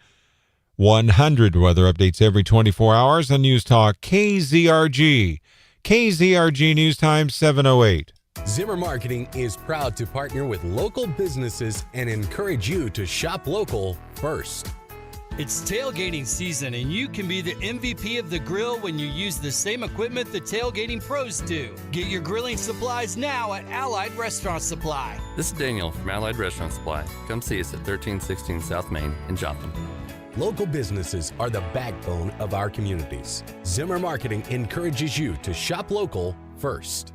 Speaker 3: 100 weather updates every 24 hours on News Talk KZRG. KZRG News Time 7:08.
Speaker 6: Zimmer Marketing is proud to partner with local businesses and encourage you to shop local first.
Speaker 8: It's tailgating season, and you can be the MVP of the grill when you use the same equipment the tailgating pros do. Get your grilling supplies now at Allied Restaurant Supply.
Speaker 21: This is Daniel from Allied Restaurant Supply. Come see us at 1316 South Main in Joplin.
Speaker 6: Local businesses are the backbone of our communities. Zimmer Marketing encourages you to shop local first.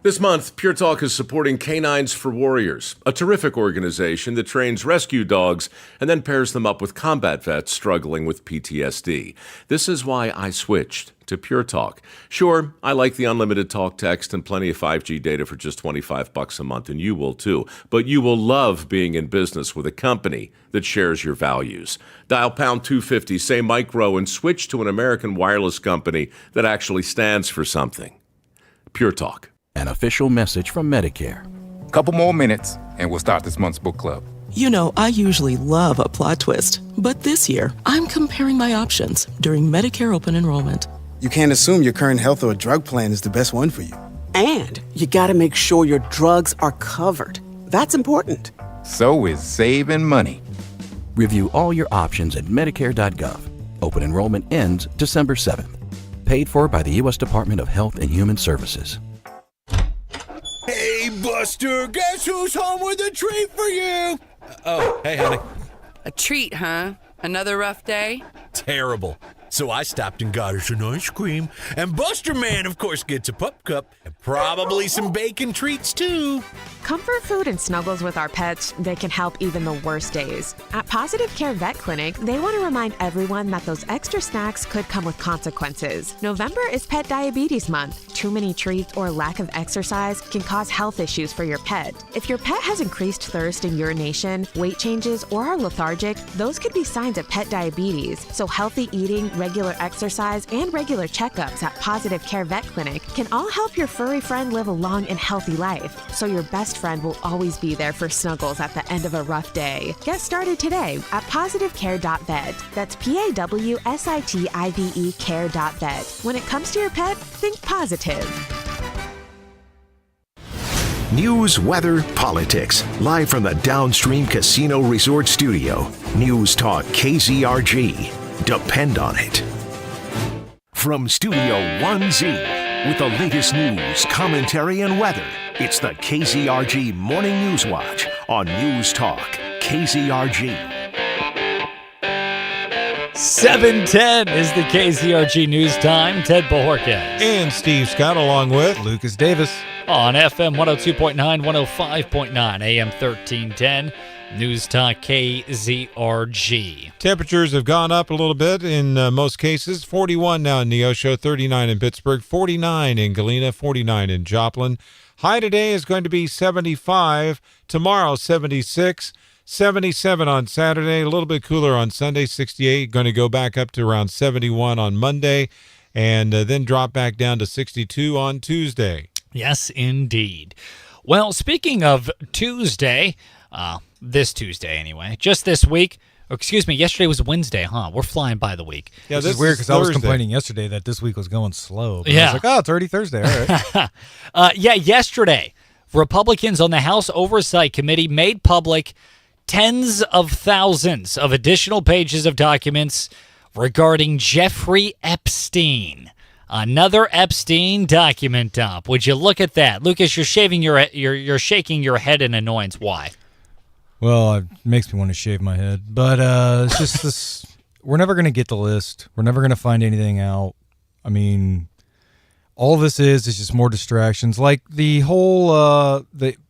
Speaker 22: This month, Pure Talk is supporting Canines for Warriors, a terrific organization that trains rescue dogs and then pairs them up with combat vets struggling with PTSD. This is why I switched to Pure Talk. Sure, I like the unlimited talk, text, and plenty of 5G data for just $25 a month, and you will too. But you will love being in business with a company that shares your values. Dial pound 250, say micro, and switch to an American wireless company that actually stands for something. Pure Talk.
Speaker 26: An official message from Medicare.
Speaker 28: Couple more minutes, and we'll start this month's book club.
Speaker 29: You know, I usually love a plot twist, but this year, I'm comparing my options during Medicare open enrollment.
Speaker 30: You can't assume your current health or drug plan is the best one for you.
Speaker 31: And you gotta make sure your drugs are covered. That's important.
Speaker 28: So is saving money.
Speaker 26: Review all your options at Medicare.gov. Open enrollment ends December 7th. Paid for by the U.S. Department of Health and Human Services.
Speaker 32: Hey, Buster, guess who's home with a treat for you?
Speaker 33: Oh, hey, honey.
Speaker 34: A treat, huh? Another rough day?
Speaker 33: Terrible. So I stopped and got her some ice cream. And Buster Man, of course, gets a pup cup. And probably some bacon treats, too.
Speaker 35: Comfort food and snuggles with our pets, they can help even the worst days. At Positive Care Vet Clinic, they want to remind everyone that those extra snacks could come with consequences. November is Pet Diabetes Month. Too many treats or lack of exercise can cause health issues for your pet. If your pet has increased thirst and urination, weight changes, or are lethargic, those could be signs of pet diabetes. So healthy eating, regular exercise, and regular checkups at Positive Care Vet Clinic can all help your furry friend live a long and healthy life. So your best friend will always be there for snuggles at the end of a rough day. Get started today at positivecare.vet. That's PAWSITIVE care.vet. When it comes to your pet, think positive.
Speaker 4: News, weather, politics. Live from the Downstream Casino Resort Studio. News Talk KZRG. Depend on it. From Studio 1Z. With the latest news, commentary, and weather, it's the KZRG Morning News Watch on News Talk KZRG.
Speaker 5: 7:10 is the KZRG News Time. Ted Bojorquez.
Speaker 3: And Steve Scott along with
Speaker 7: Lucas Davis.
Speaker 5: On FM 102.9, 105.9, AM 1310. News Talk KZRG.
Speaker 3: Temperatures have gone up a little bit in most cases. 41 now in Neosho, 39 in Pittsburgh, 49 in Galena, 49 in Joplin. High today is going to be 75. Tomorrow, 76. 77 on Saturday. A little bit cooler on Sunday, 68. Going to go back up to around 71 on Monday. And then drop back down to 62 on Tuesday.
Speaker 5: Yes, indeed. Well, speaking of Tuesday, this Tuesday anyway, just this week, yesterday was Wednesday, huh? We're flying by the week.
Speaker 7: Yeah, this is weird because I was complaining yesterday that this week was going slow. But
Speaker 5: yeah.
Speaker 7: I was like, it's already Thursday. All right.
Speaker 5: Yesterday, Republicans on the House Oversight Committee made public tens of thousands of additional pages of documents regarding Jeffrey Epstein. Another Epstein document dump. Would you look at that, Lucas? You're shaking your head in annoyance. Why?
Speaker 7: Well, it makes me want to shave my head, but it's just this. We're never going to get the list. We're never going to find anything out. I mean, all this is just more distractions. Like the whole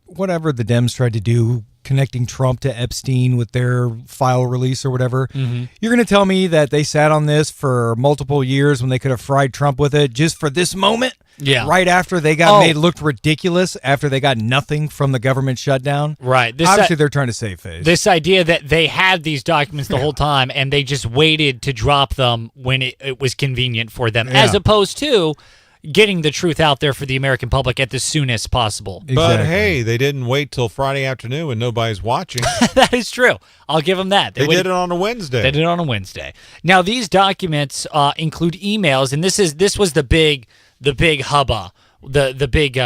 Speaker 7: whatever the Dems tried to do, connecting Trump to Epstein with their file release or whatever. Mm-hmm. You're going to tell me that they sat on this for multiple years when they could have fried Trump with it just for this moment?
Speaker 5: Yeah.
Speaker 7: Right after they got made look ridiculous, after they got nothing from the government shutdown?
Speaker 5: Right.
Speaker 7: Obviously, they're trying to save face.
Speaker 5: This idea that they had these documents the whole time and they just waited to drop them when it was convenient for them, as opposed to getting the truth out there for the American public at the soonest possible.
Speaker 3: Exactly. But hey, they didn't wait till Friday afternoon when nobody's watching.
Speaker 5: That is true. I'll give them that.
Speaker 3: They did it on a Wednesday.
Speaker 5: They did it on a Wednesday. Now, these documents include emails, and this was the big hubba, the big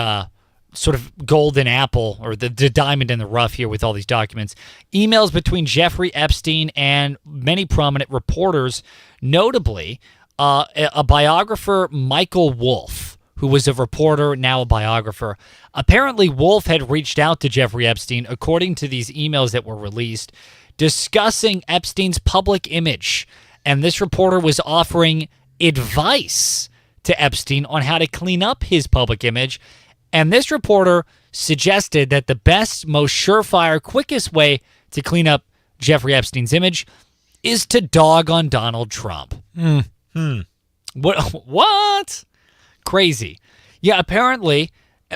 Speaker 5: sort of golden apple or the diamond in the rough here with all these documents. Emails between Jeffrey Epstein and many prominent reporters, notably a biographer, Michael Wolff, who was a reporter, now a biographer. Apparently, Wolff had reached out to Jeffrey Epstein, according to these emails that were released, discussing Epstein's public image. And this reporter was offering advice to Epstein on how to clean up his public image. And this reporter suggested that the best, most surefire, quickest way to clean up Jeffrey Epstein's image is to dog on Donald Trump. What? Crazy. Yeah, apparently,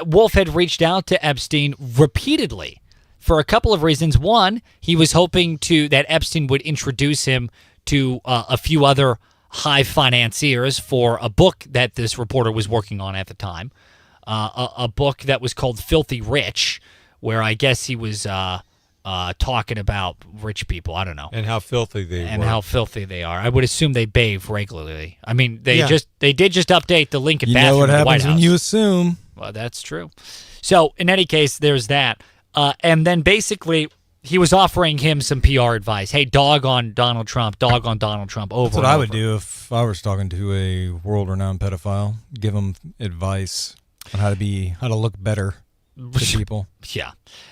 Speaker 5: Wolff had reached out to Epstein repeatedly for a couple of reasons. One, he was hoping that Epstein would introduce him to a few other high financiers for a book that this reporter was working on at the time, a book that was called Filthy Rich, where I guess he was talking about rich people. I don't know.
Speaker 3: And how filthy they
Speaker 5: are. I would assume they bathe regularly. I mean, they did just update the Lincoln bathroom.
Speaker 7: You know what
Speaker 5: at the White
Speaker 7: happens
Speaker 5: House.
Speaker 7: when you assume.
Speaker 5: Well, that's true. So, in any case, there's that. And then basically, he was offering him some PR advice. Hey, dog on Donald Trump over
Speaker 7: That's what I would do if I was talking to a world-renowned pedophile. Give him advice on how to look better to people.
Speaker 5: Yeah.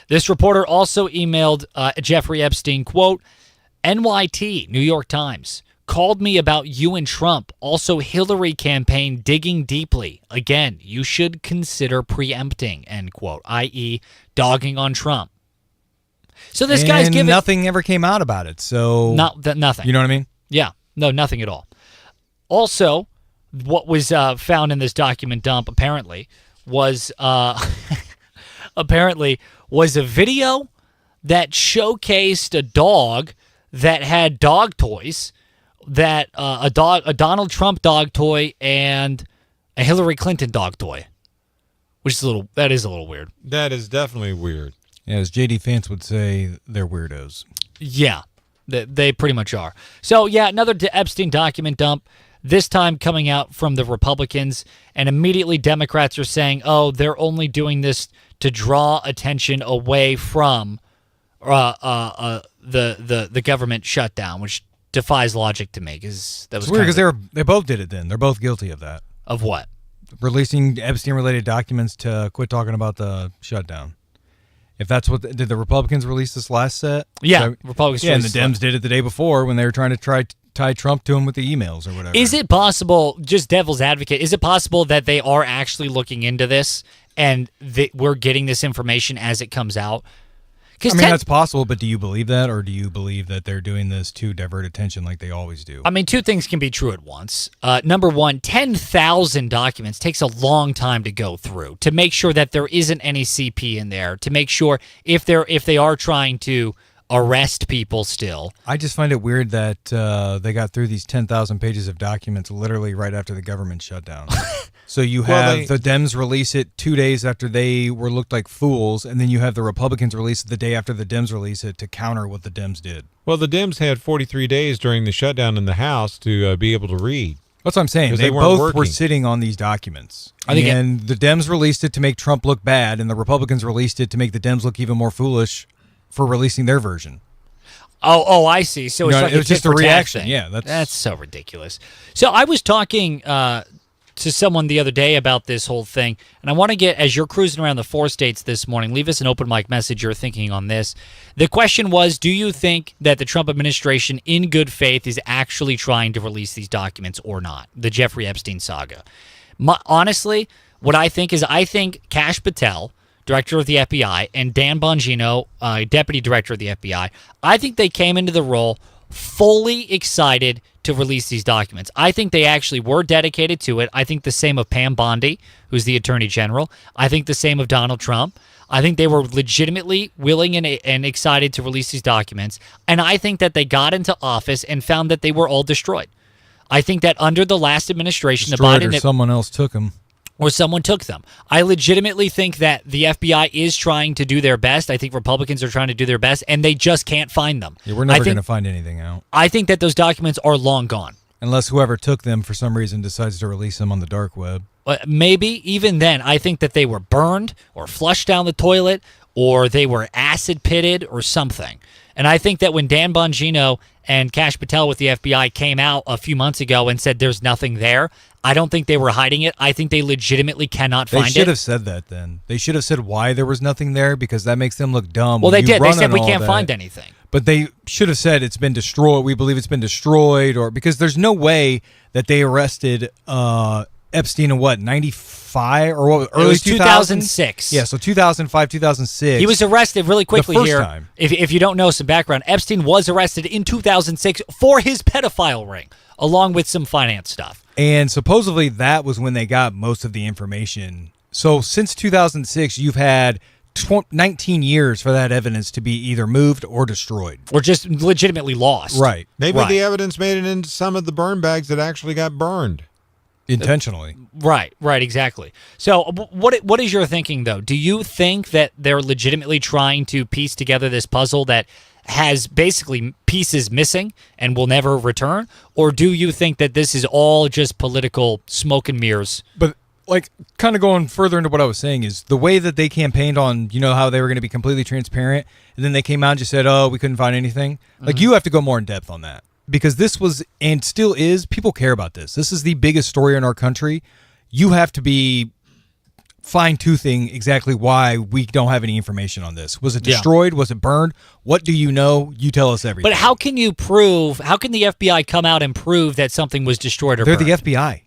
Speaker 5: This reporter also emailed Jeffrey Epstein, quote, NYT, New York Times, called me about you and Trump. Also, Hillary campaign digging deeply. Again, you should consider preempting, end quote, i.e. dogging on Trump. So this guy's giving...
Speaker 7: nothing ever came out about it, so...
Speaker 5: Nothing.
Speaker 7: You know what I mean?
Speaker 5: Yeah. No, nothing at all. Also, what was found in this document dump, apparently, was... was a video that showcased a dog that had dog toys, that a Donald Trump dog toy and a Hillary Clinton dog toy, which is that is a little weird.
Speaker 3: That is definitely weird.
Speaker 7: Yeah, as JD Vance would say, they're weirdos.
Speaker 5: Yeah, they pretty much are. So yeah, another Epstein document dump. This time coming out from the Republicans, and immediately Democrats are saying, "Oh, they're only doing this to draw attention away from the government shutdown," which defies logic to me. Because that was
Speaker 7: it's weird because they both did it. Then they're both guilty of that.
Speaker 5: Of what?
Speaker 7: Releasing Epstein-related documents to quit talking about the shutdown. If that's what did the Republicans release this last set?
Speaker 5: Yeah, Republicans.
Speaker 7: Yeah, and the Dems did it the day before when they were trying to tie Trump to him with the emails or whatever.
Speaker 5: Is it possible, just devil's advocate, is it possible that they are actually looking into this and we're getting this information as it comes out?
Speaker 7: I mean, that's possible, but do you believe that, or do you believe that they're doing this to divert attention like they always do?
Speaker 5: I mean, two things can be true at once. Number one, 10,000 documents takes a long time to go through to make sure that there isn't any CP in there, to make sure if they are trying to arrest people still.
Speaker 7: I just find it weird that they got through these 10,000 pages of documents literally right after the government shut down. So you have the Dems release it 2 days after they were looked like fools, and then you have the Republicans release it the day after the Dems release it to counter what the Dems did.
Speaker 3: Well, the Dems had 43 days during the shutdown in the House to be able to read.
Speaker 7: That's what I'm saying. They both were sitting on these documents. And the Dems released it to make Trump look bad, and the Republicans released it to make the Dems look even more foolish for releasing their version.
Speaker 5: Oh, I see. So it's like
Speaker 7: it was just a reaction. Yeah,
Speaker 5: that's so ridiculous. So I was talking to someone the other day about this whole thing, and I want to get, as you're cruising around the 4 states this morning, leave us an open mic message you're thinking on this. The question was, do you think that the Trump administration in good faith is actually trying to release these documents or not? The Jeffrey Epstein saga. Honestly, what I think is Kash Patel, director of the FBI, and Dan Bongino, deputy director of the FBI, I think they came into the role fully excited to release these documents. I think they actually were dedicated to it. I think the same of Pam Bondi, who's the attorney general. I think the same of Donald Trump. I think they were legitimately willing and excited to release these documents. And I think that they got into office and found that they were all destroyed. I think that under the last administration,
Speaker 7: destroyed, or someone else took them.
Speaker 5: Or someone took them. I legitimately think that the FBI is trying to do their best. I think Republicans are trying to do their best, and they just can't find them.
Speaker 7: Yeah, we're never going to find anything out.
Speaker 5: I think that those documents are long gone.
Speaker 7: Unless whoever took them for some reason decides to release them on the dark web.
Speaker 5: Maybe. Even then, I think that they were burned or flushed down the toilet or they were acid pitted or something. And I think that when Dan Bongino and Kash Patel with the FBI came out a few months ago and said there's nothing there, I don't think they were hiding it. I think they legitimately cannot find it.
Speaker 7: They should have said that then. They should have said why there was nothing there, because that makes them look dumb.
Speaker 5: Well, they did. They said we can't find anything.
Speaker 7: But they should have said it's been destroyed. We believe it's been destroyed, or because there's no way that they arrested Epstein in what, 95 or what? Early
Speaker 5: 2006.
Speaker 7: Yeah, so 2005, 2006.
Speaker 5: He was arrested really quickly
Speaker 7: the first
Speaker 5: here.
Speaker 7: Time.
Speaker 5: If you don't know some background, Epstein was arrested in 2006 for his pedophile ring, along with some finance stuff.
Speaker 7: And supposedly that was when they got most of the information. So since 2006, you've had 19 years for that evidence to be either moved or destroyed.
Speaker 5: Or just legitimately lost.
Speaker 7: Right.
Speaker 3: Maybe the evidence made it into some of the burn bags that actually got burned.
Speaker 7: Intentionally.
Speaker 5: Right, exactly. So what is your thinking, though? Do you think that they're legitimately trying to piece together this puzzle that has basically pieces missing and will never return? Or do you think that this is all just political smoke and mirrors?
Speaker 7: But, like, kind of going further into what I was saying is the way that they campaigned on, you know, how they were going to be completely transparent, and then they came out and just said, oh, we couldn't find anything. Mm-hmm. Like, you have to go more in depth on that. Because this was, and still is, people care about this. This is the biggest story in our country. You have to be fine-toothing exactly why we don't have any information on this. Was it destroyed? Was it burned? What do you know? You tell us everything.
Speaker 5: But how can the FBI come out and prove that something was destroyed or
Speaker 7: burned?
Speaker 5: They're
Speaker 7: the FBI.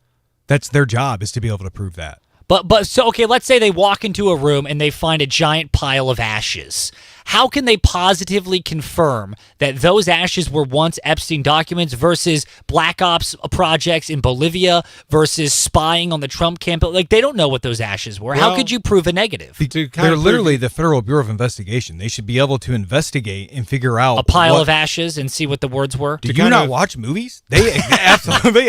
Speaker 7: That's their job, is to be able to prove that.
Speaker 5: But so, okay, let's say they walk into a room and they find a giant pile of ashes. How can they positively confirm that those ashes were once Epstein documents versus black ops projects in Bolivia versus spying on the Trump campaign? Like, they don't know what those ashes were. How could you prove a negative?
Speaker 7: They're literally the Federal Bureau of Investigation. They should be able to investigate and figure out
Speaker 5: a pile of ashes and see what the words were.
Speaker 7: Do you not watch movies? They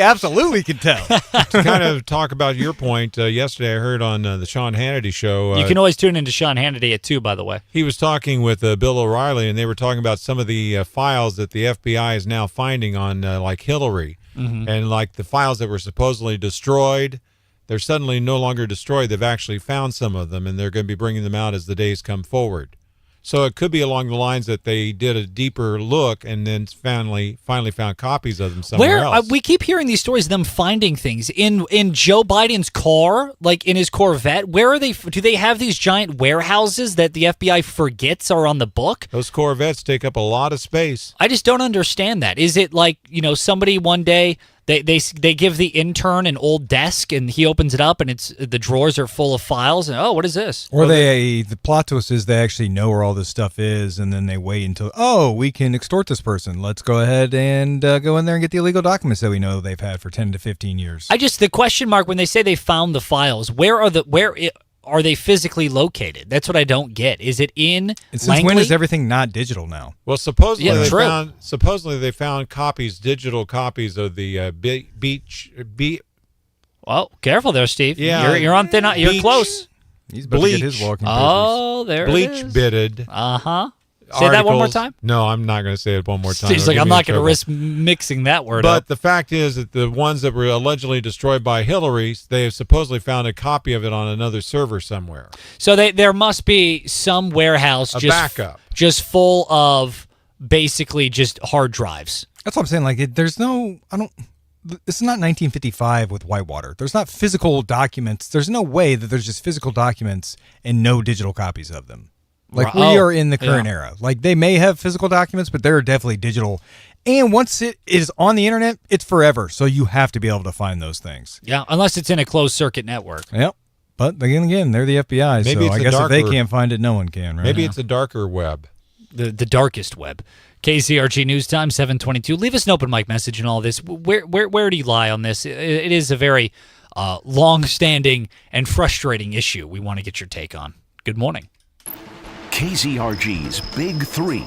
Speaker 7: absolutely can tell.
Speaker 3: To kind of talk about your point, yesterday I heard on the Sean Hannity show.
Speaker 5: You can always tune into Sean Hannity at 2, by the way.
Speaker 3: He was talking with Bill O'Reilly, and they were talking about some of the files that the FBI is now finding on like Hillary. Mm-hmm. And like the files that were supposedly destroyed, they're suddenly no longer destroyed. They've actually found some of them, and they're going to be bringing them out as the days come forward. So it could be along the lines that they did a deeper look and then finally found copies of them somewhere else.
Speaker 5: We keep hearing these stories of them finding things in Joe Biden's car, like in his Corvette. Where are they? Do they have these giant warehouses that the FBI forgets are on the book?
Speaker 3: Those Corvettes take up a lot of space.
Speaker 5: I just don't understand that. Is it like, somebody one day they give the intern an old desk and he opens it up and the drawers are full of files and what is this?
Speaker 7: Or the plot twist is they actually know where all this stuff is and then they wait until we can extort this person. Let's go ahead and go in there and get the illegal documents that we know they've had for 10 to 15 years.
Speaker 5: The question mark when they say they found the files, where are they physically located? That's what I don't get. Is it in
Speaker 7: And since
Speaker 5: Langley?
Speaker 7: when is everything not digital now?
Speaker 3: Well, supposedly they found digital copies of the beach.
Speaker 5: Well, careful there, Steve.
Speaker 3: Yeah,
Speaker 5: you're on thin. You're close.
Speaker 7: He's about to get his walking papers.
Speaker 5: Oh, there
Speaker 3: bleach
Speaker 5: it is.
Speaker 3: bitted.
Speaker 5: Say that one more time.
Speaker 3: No, I'm not going to say it one more time.
Speaker 5: Steve's like, I'm not going to risk mixing that word up.
Speaker 3: But the fact is that the ones that were allegedly destroyed by Hillary, they have supposedly found a copy of it on another server somewhere.
Speaker 5: So there must be some warehouse
Speaker 3: backup,
Speaker 5: just full of basically just hard drives.
Speaker 7: That's what I'm saying. Like, it's not 1955 with Whitewater. There's not physical documents. There's no way that there's just physical documents and no digital copies of them. Like, we are in the current era. Like, they may have physical documents, but they're definitely digital. And once it is on the internet, it's forever. So you have to be able to find those things.
Speaker 5: Yeah, unless it's in a closed circuit network.
Speaker 7: Yep. But again, they're the FBI.
Speaker 3: Maybe
Speaker 7: so I guess if they can't find it, no one can, right?
Speaker 3: Maybe it's a darker web.
Speaker 5: The darkest web. KZRG News Time, 7:22. Leave us an open mic message and all this. Where do you lie on this? It is a very long-standing and frustrating issue we want to get your take on. Good morning.
Speaker 4: KZRG's Big Three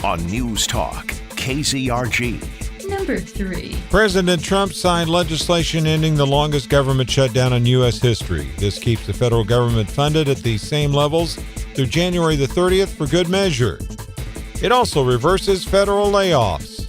Speaker 4: on News Talk, KZRG.
Speaker 10: Number 3.
Speaker 3: President Trump signed legislation ending the longest government shutdown in U.S. history. This keeps the federal government funded at the same levels through January the 30th for good measure. It also reverses federal layoffs.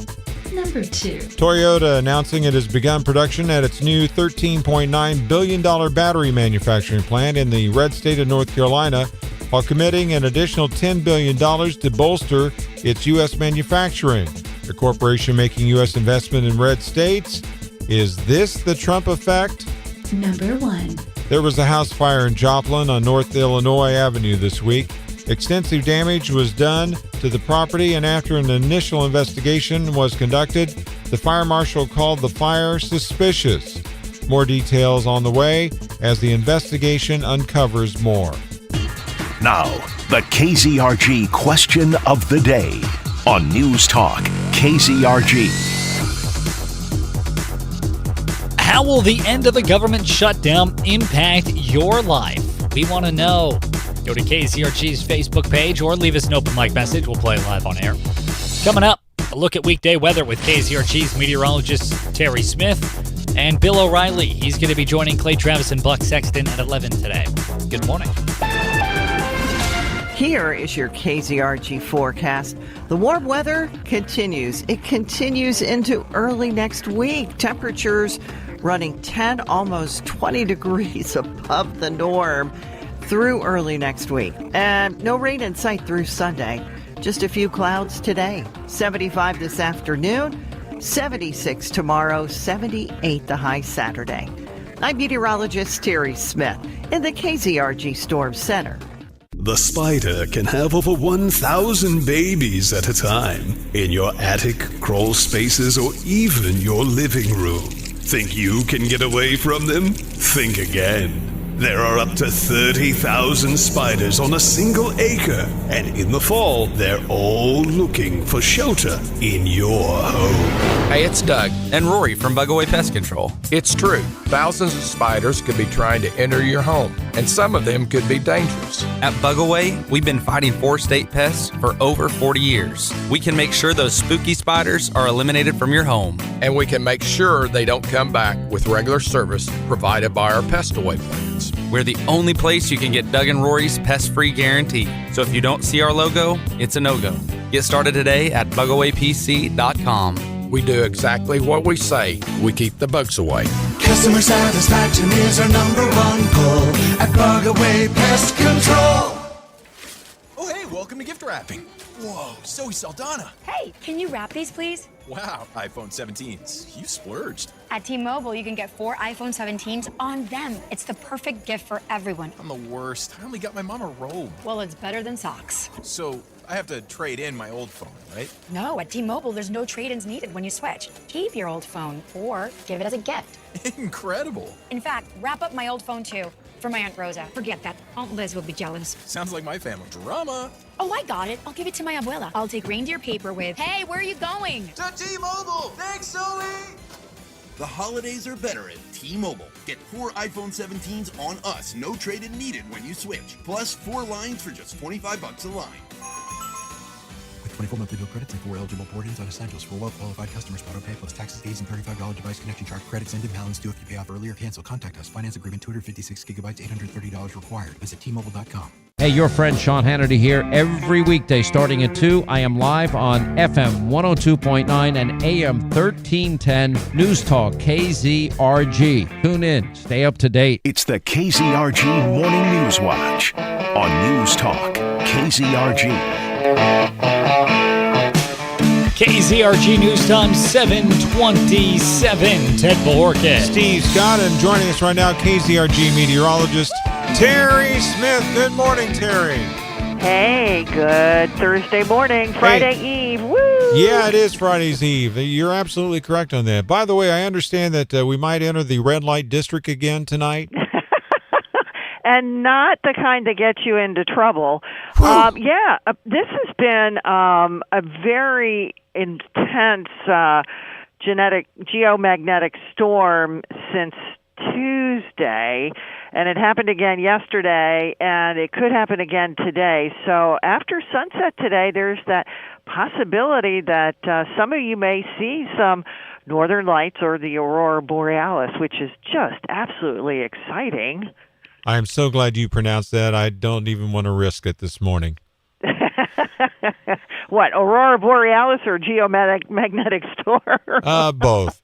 Speaker 10: Number 2.
Speaker 3: Toyota announcing it has begun production at its new $13.9 billion battery manufacturing plant in the red state of North Carolina, while committing an additional $10 billion to bolster its U.S. manufacturing. The corporation making U.S. investment in red states. Is this the Trump effect?
Speaker 10: Number 1.
Speaker 3: There was a house fire in Joplin on North Illinois Avenue this week. Extensive damage was done to the property, and after an initial investigation was conducted, the fire marshal called the fire suspicious. More details on the way as the investigation uncovers more.
Speaker 4: Now, the KZRG question of the day on News Talk, KZRG.
Speaker 5: How will the end of the government shutdown impact your life? We want to know. Go to KZRG's Facebook page or leave us an open mic message. We'll play it live on air. Coming up, a look at weekday weather with KZRG's meteorologist Terry Smith and Bill O'Reilly. He's going to be joining Clay Travis and Buck Sexton at 11 today. Good morning.
Speaker 1: Here is your KZRG forecast. The warm weather continues. It continues into early next week. Temperatures running 10, almost 20 degrees above the norm through early next week. And no rain in sight through Sunday. Just a few clouds today. 75 this afternoon, 76 tomorrow, 78 the high Saturday. I'm meteorologist Terry Smith in the KZRG Storm Center.
Speaker 11: The spider can have over 1,000 babies at a time in your attic, crawl spaces, or even your living room. Think you can get away from them? Think again. There are up to 30,000 spiders on a single acre, and in the fall, they're all looking for shelter in your home.
Speaker 12: Hey, it's Doug and Rory from Bugaway Pest Control. It's true, thousands of spiders could be trying to enter your home, and some of them could be dangerous.
Speaker 13: At Bugaway, we've been fighting four-state pests for over 40 years. We can make sure those spooky spiders are eliminated from your home.
Speaker 12: And we can make sure they don't come back with regular service provided by our Pest Away plans.
Speaker 13: We're the only place you can get Doug and Rory's pest-free guarantee. So if you don't see our logo, it's a no-go. Get started today at bugawaypc.com.
Speaker 12: We do exactly what we say. We keep the bugs away.
Speaker 32: Customer satisfaction is our number one goal at Bugaway Pest Control.
Speaker 33: Oh, hey,
Speaker 2: welcome to gift wrapping. Whoa, Zoe Saldana.
Speaker 8: Hey, can you wrap these, please?
Speaker 2: Wow, iPhone 17s. You splurged.
Speaker 8: At T-Mobile, you can get 4 iPhone 17s on them. It's the perfect gift for everyone.
Speaker 2: I'm the worst. I only got my mom a robe.
Speaker 8: Well, it's better than socks.
Speaker 2: So I have to trade in my old phone, right?
Speaker 8: No, at T-Mobile, there's no trade-ins needed when you switch. Keep your old phone or give it as a gift.
Speaker 2: Incredible.
Speaker 8: In fact, wrap up my old phone, too. For my Aunt Rosa. Forget that. Aunt Liz will be jealous.
Speaker 2: Sounds like my family. Drama.
Speaker 8: Oh, I got it. I'll give it to my abuela. I'll take reindeer paper with, hey, where are you going?
Speaker 9: To T-Mobile. Thanks, Zoe. The holidays are better at T-Mobile. Get 4 iPhone 17s on us. No trade-in needed when you switch. Plus 4 lines for just $25 a line.
Speaker 14: With 24 monthly bill credits and 4 eligible port-ins on essentials for well-qualified customers. Auto pay plus taxes, fees, and $35 device connection charge. Credits end in balance due if you pay off early or cancel. Contact us. Finance agreement 256 gigabytes, $830 required. Visit T-Mobile.com.
Speaker 15: Hey, your friend Sean Hannity here. Every weekday starting at 2, I am live on FM 102.9 and AM 1310 News Talk KZRG. Tune in. Stay up to date.
Speaker 4: It's the KZRG Morning News Watch on News Talk KZRG.
Speaker 5: KZRG News Time 7:27. Ted Borges.
Speaker 3: Steve Scott, and joining us right now, KZRG meteorologist Terry Smith. Good morning, Terry.
Speaker 16: Hey, good Thursday morning, Friday Eve. Woo!
Speaker 3: Yeah, it is Friday's Eve. You're absolutely correct on that. By the way, I understand that we might enter the red light district again tonight.
Speaker 16: And not the kind that gets you into trouble. This has been a very intense geomagnetic storm since Tuesday, and it happened again yesterday, and it could happen again today. So after sunset today, there's that possibility that some of you may see some northern lights or the aurora borealis, which is just absolutely exciting.
Speaker 3: I am so glad you pronounced that. I don't even want to risk it this morning.
Speaker 16: What, aurora borealis or geomagnetic storm?
Speaker 3: Both.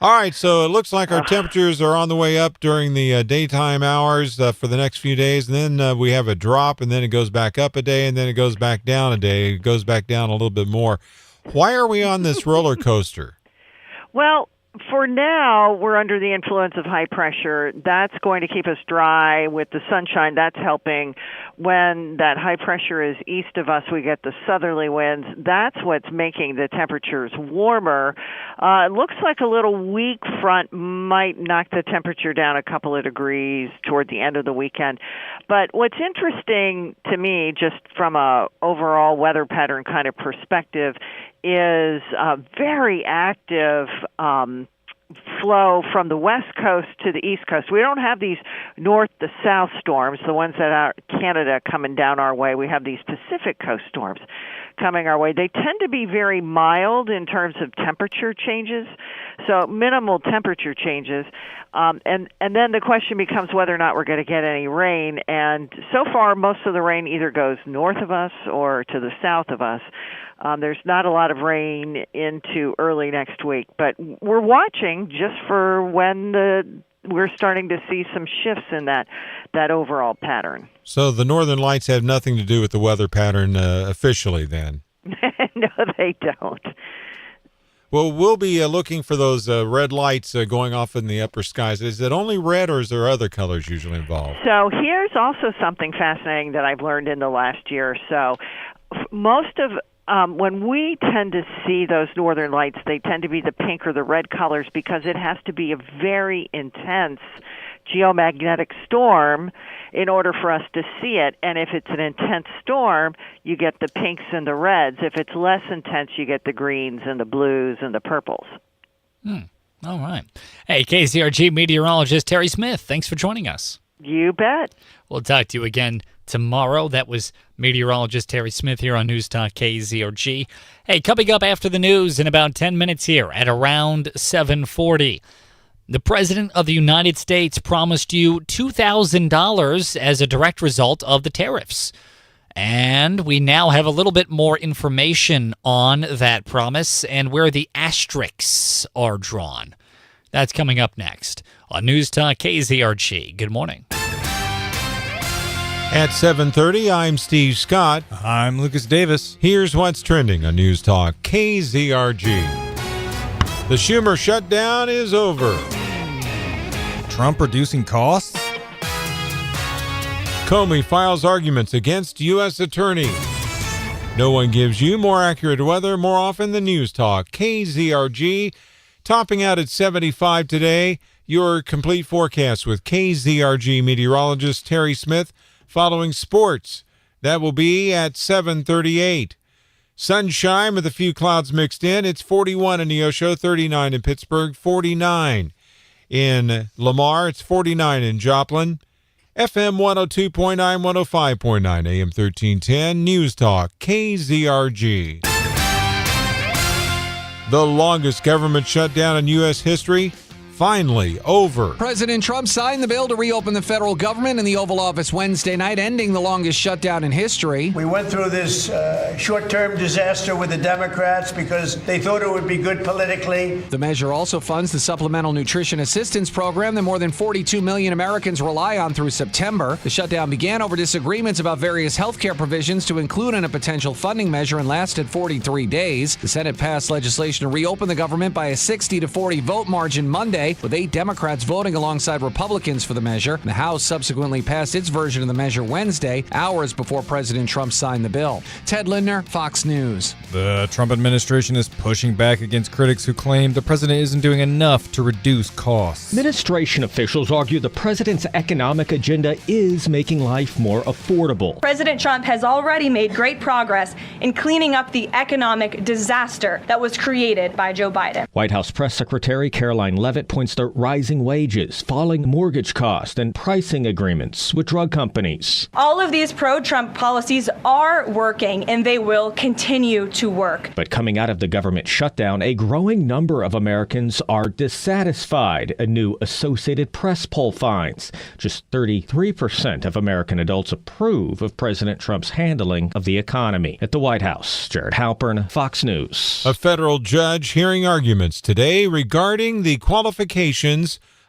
Speaker 3: All right, so it looks like our temperatures are on the way up during the daytime hours for the next few days, and then we have a drop, and then it goes back up a day, and then it goes back down a day. It goes back down a little bit more. Why are we on this roller coaster?
Speaker 16: Well, for now, we're under the influence of high pressure. That's going to keep us dry with the sunshine. That's helping. When that high pressure is east of us, we get the southerly winds. That's what's making the temperatures warmer. It looks like a little weak front might knock the temperature down a couple of degrees toward the end of the weekend. But what's interesting to me, just from a overall weather pattern kind of perspective, is a very active flow from the west coast to the east coast. We don't have these north to south storms, the ones that are Canada coming down our way. We have these Pacific coast storms coming our way. They tend to be very mild in terms of temperature changes, so minimal temperature changes. And then the question becomes whether or not we're going to get any rain. And so far, most of the rain either goes north of us or to the south of us. There's not a lot of rain into early next week, but we're watching just for when we're starting to see some shifts in that overall pattern.
Speaker 3: So the northern lights have nothing to do with the weather pattern officially then?
Speaker 16: No, they don't.
Speaker 3: Well, we'll be looking for those red lights going off in the upper skies. Is it only red, or is there other colors usually involved?
Speaker 16: So here's also something fascinating that I've learned in the last year or so. Most of when we tend to see those northern lights, they tend to be the pink or the red colors because it has to be a very intense geomagnetic storm in order for us to see it. And if it's an intense storm, you get the pinks and the reds. If it's less intense, you get the greens and the blues and the purples.
Speaker 5: All right. Hey, KZRG meteorologist Terry Smith, thanks for joining us.
Speaker 16: You bet.
Speaker 5: We'll talk to you again tomorrow. That was meteorologist Terry Smith here on News Talk KZRG. Hey, coming up after the news in about 10 minutes here at around 7:40. The President of the United States promised you $2,000 as a direct result of the tariffs. And we now have a little bit more information on that promise and where the asterisks are drawn. That's coming up next on News Talk KZRG. Good morning.
Speaker 3: At 7:30, I'm Steve Scott.
Speaker 7: I'm Lucas Davis.
Speaker 3: Here's what's trending on News Talk KZRG. The Schumer shutdown is over.
Speaker 7: Trump reducing costs?
Speaker 3: Comey files arguments against U.S. attorney. No one gives you more accurate weather more often than News Talk KZRG. Topping out at 75 today, your complete forecast with KZRG meteorologist Terry Smith. Following sports, that will be at 7:38. Sunshine with a few clouds mixed in. It's 41 in Neosho, 39 in Pittsburgh, 49 in Lamar. It's 49 in Joplin. FM 102.9, 105.9, AM 1310, News Talk, KZRG. The longest government shutdown in U.S. history, finally over.
Speaker 6: President Trump signed the bill to reopen the federal government in the Oval Office Wednesday night, ending the longest shutdown in history.
Speaker 17: We went through this short-term disaster with the Democrats because they thought it would be good politically.
Speaker 6: The measure also funds the Supplemental Nutrition Assistance Program that more than 42 million Americans rely on through September. The shutdown began over disagreements about various health care provisions to include in a potential funding measure and lasted 43 days. The Senate passed legislation to reopen the government by a 60-40 vote margin Monday, with 8 Democrats voting alongside Republicans for the measure. The House subsequently passed its version of the measure Wednesday, hours before President Trump signed the bill. Ted Lindner, Fox News.
Speaker 7: The Trump administration is pushing back against critics who claim the president isn't doing enough to reduce costs.
Speaker 18: Administration officials argue the president's economic agenda is making life more affordable.
Speaker 19: President Trump has already made great progress in cleaning up the economic disaster that was created by Joe Biden.
Speaker 18: White House Press Secretary Caroline Leavitt points to rising wages, falling mortgage costs, and pricing agreements with drug companies.
Speaker 19: All of these pro-Trump policies are working, and they will continue to work.
Speaker 18: But coming out of the government shutdown, a growing number of Americans are dissatisfied, a new Associated Press poll finds. Just 33% of American adults approve of President Trump's handling of the economy. At the White House, Jared Halpern, Fox News.
Speaker 3: A federal judge hearing arguments today regarding the qualifications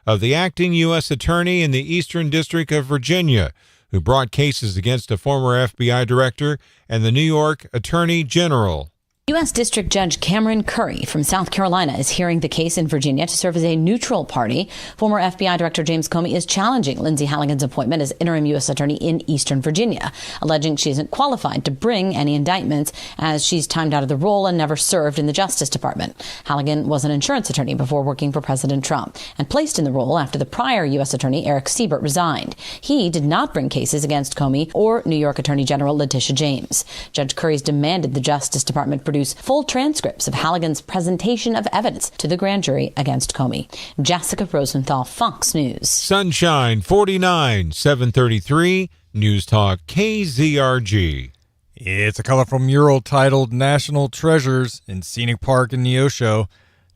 Speaker 3: of the acting U.S. attorney in the Eastern District of Virginia, who brought cases against a former FBI director and the New York Attorney General.
Speaker 20: U.S. District Judge Cameron Curry from South Carolina is hearing the case in Virginia to serve as a neutral party. Former FBI Director James Comey is challenging Lindsay Halligan's appointment as interim U.S. Attorney in Eastern Virginia, alleging she isn't qualified to bring any indictments as she's timed out of the role and never served in the Justice Department. Halligan was an insurance attorney before working for President Trump and placed in the role after the prior U.S. Attorney Eric Siebert resigned. He did not bring cases against Comey or New York Attorney General Letitia James. Judge Curry's demanded the Justice Department produce full transcripts of Halligan's presentation of evidence to the grand jury against Comey. Jessica Rosenthal, Fox News.
Speaker 3: Sunshine, 49, 7:33, News Talk KZRG.
Speaker 7: It's a colorful mural titled National Treasures in Scenic Park in Neosho.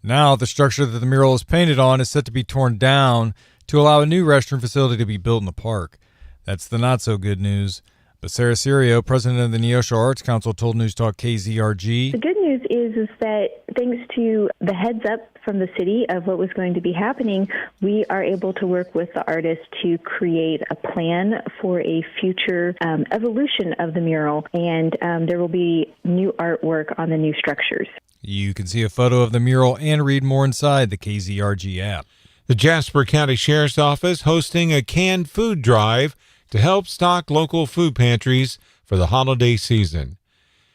Speaker 7: Now the structure that the mural is painted on is set to be torn down to allow a new restroom facility to be built in the park. That's the not-so-good news. But Sarah Serio, president of the Neosho Arts Council, told News Talk KZRG.
Speaker 21: The good news is that thanks to the heads up from the city of what was going to be happening, we are able to work with the artists to create a plan for a future evolution of the mural, and there will be new artwork on the new structures.
Speaker 7: You can see a photo of the mural and read more inside the KZRG app.
Speaker 3: The Jasper County Sheriff's Office hosting a canned food drive to help stock local food pantries for the holiday season.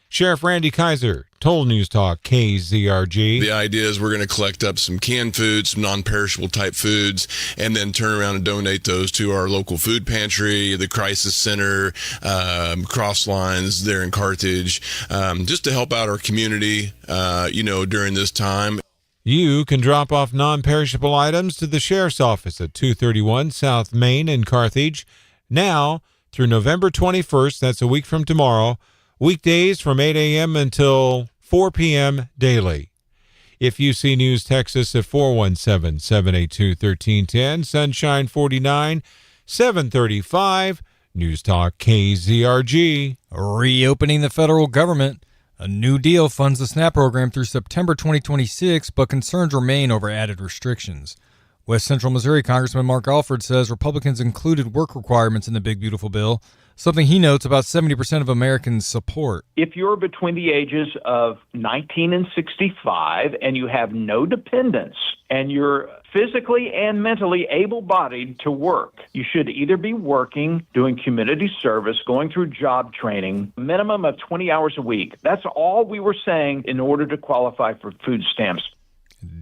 Speaker 3: Sheriff Randy Kaiser told News Talk KZRG.
Speaker 22: The idea is we're going to collect up some canned foods, some non-perishable type foods, and then turn around and donate those to our local food pantry, the Crisis Center, Cross Lines there in Carthage, just to help out our community, during this time.
Speaker 3: You can drop off non-perishable items to the Sheriff's Office at 231 South Main in Carthage. Now, through November 21st, that's a week from tomorrow, weekdays from 8 a.m. until 4 p.m. daily. If you see News, text us at 417-782-1310, Sunshine 49, 735, News Talk KZRG.
Speaker 7: Reopening the federal government. A new deal funds the SNAP program through September 2026, but concerns remain over added restrictions. West Central Missouri Congressman Mark Alford says Republicans included work requirements in the big, beautiful bill, something he notes about 70% of Americans support.
Speaker 1: If you're between the ages of 19 and 65 and you have no dependents and you're physically and mentally able-bodied to work, you should either be working, doing community service, going through job training, minimum of 20 hours a week. That's all we were saying in order to qualify for food stamps.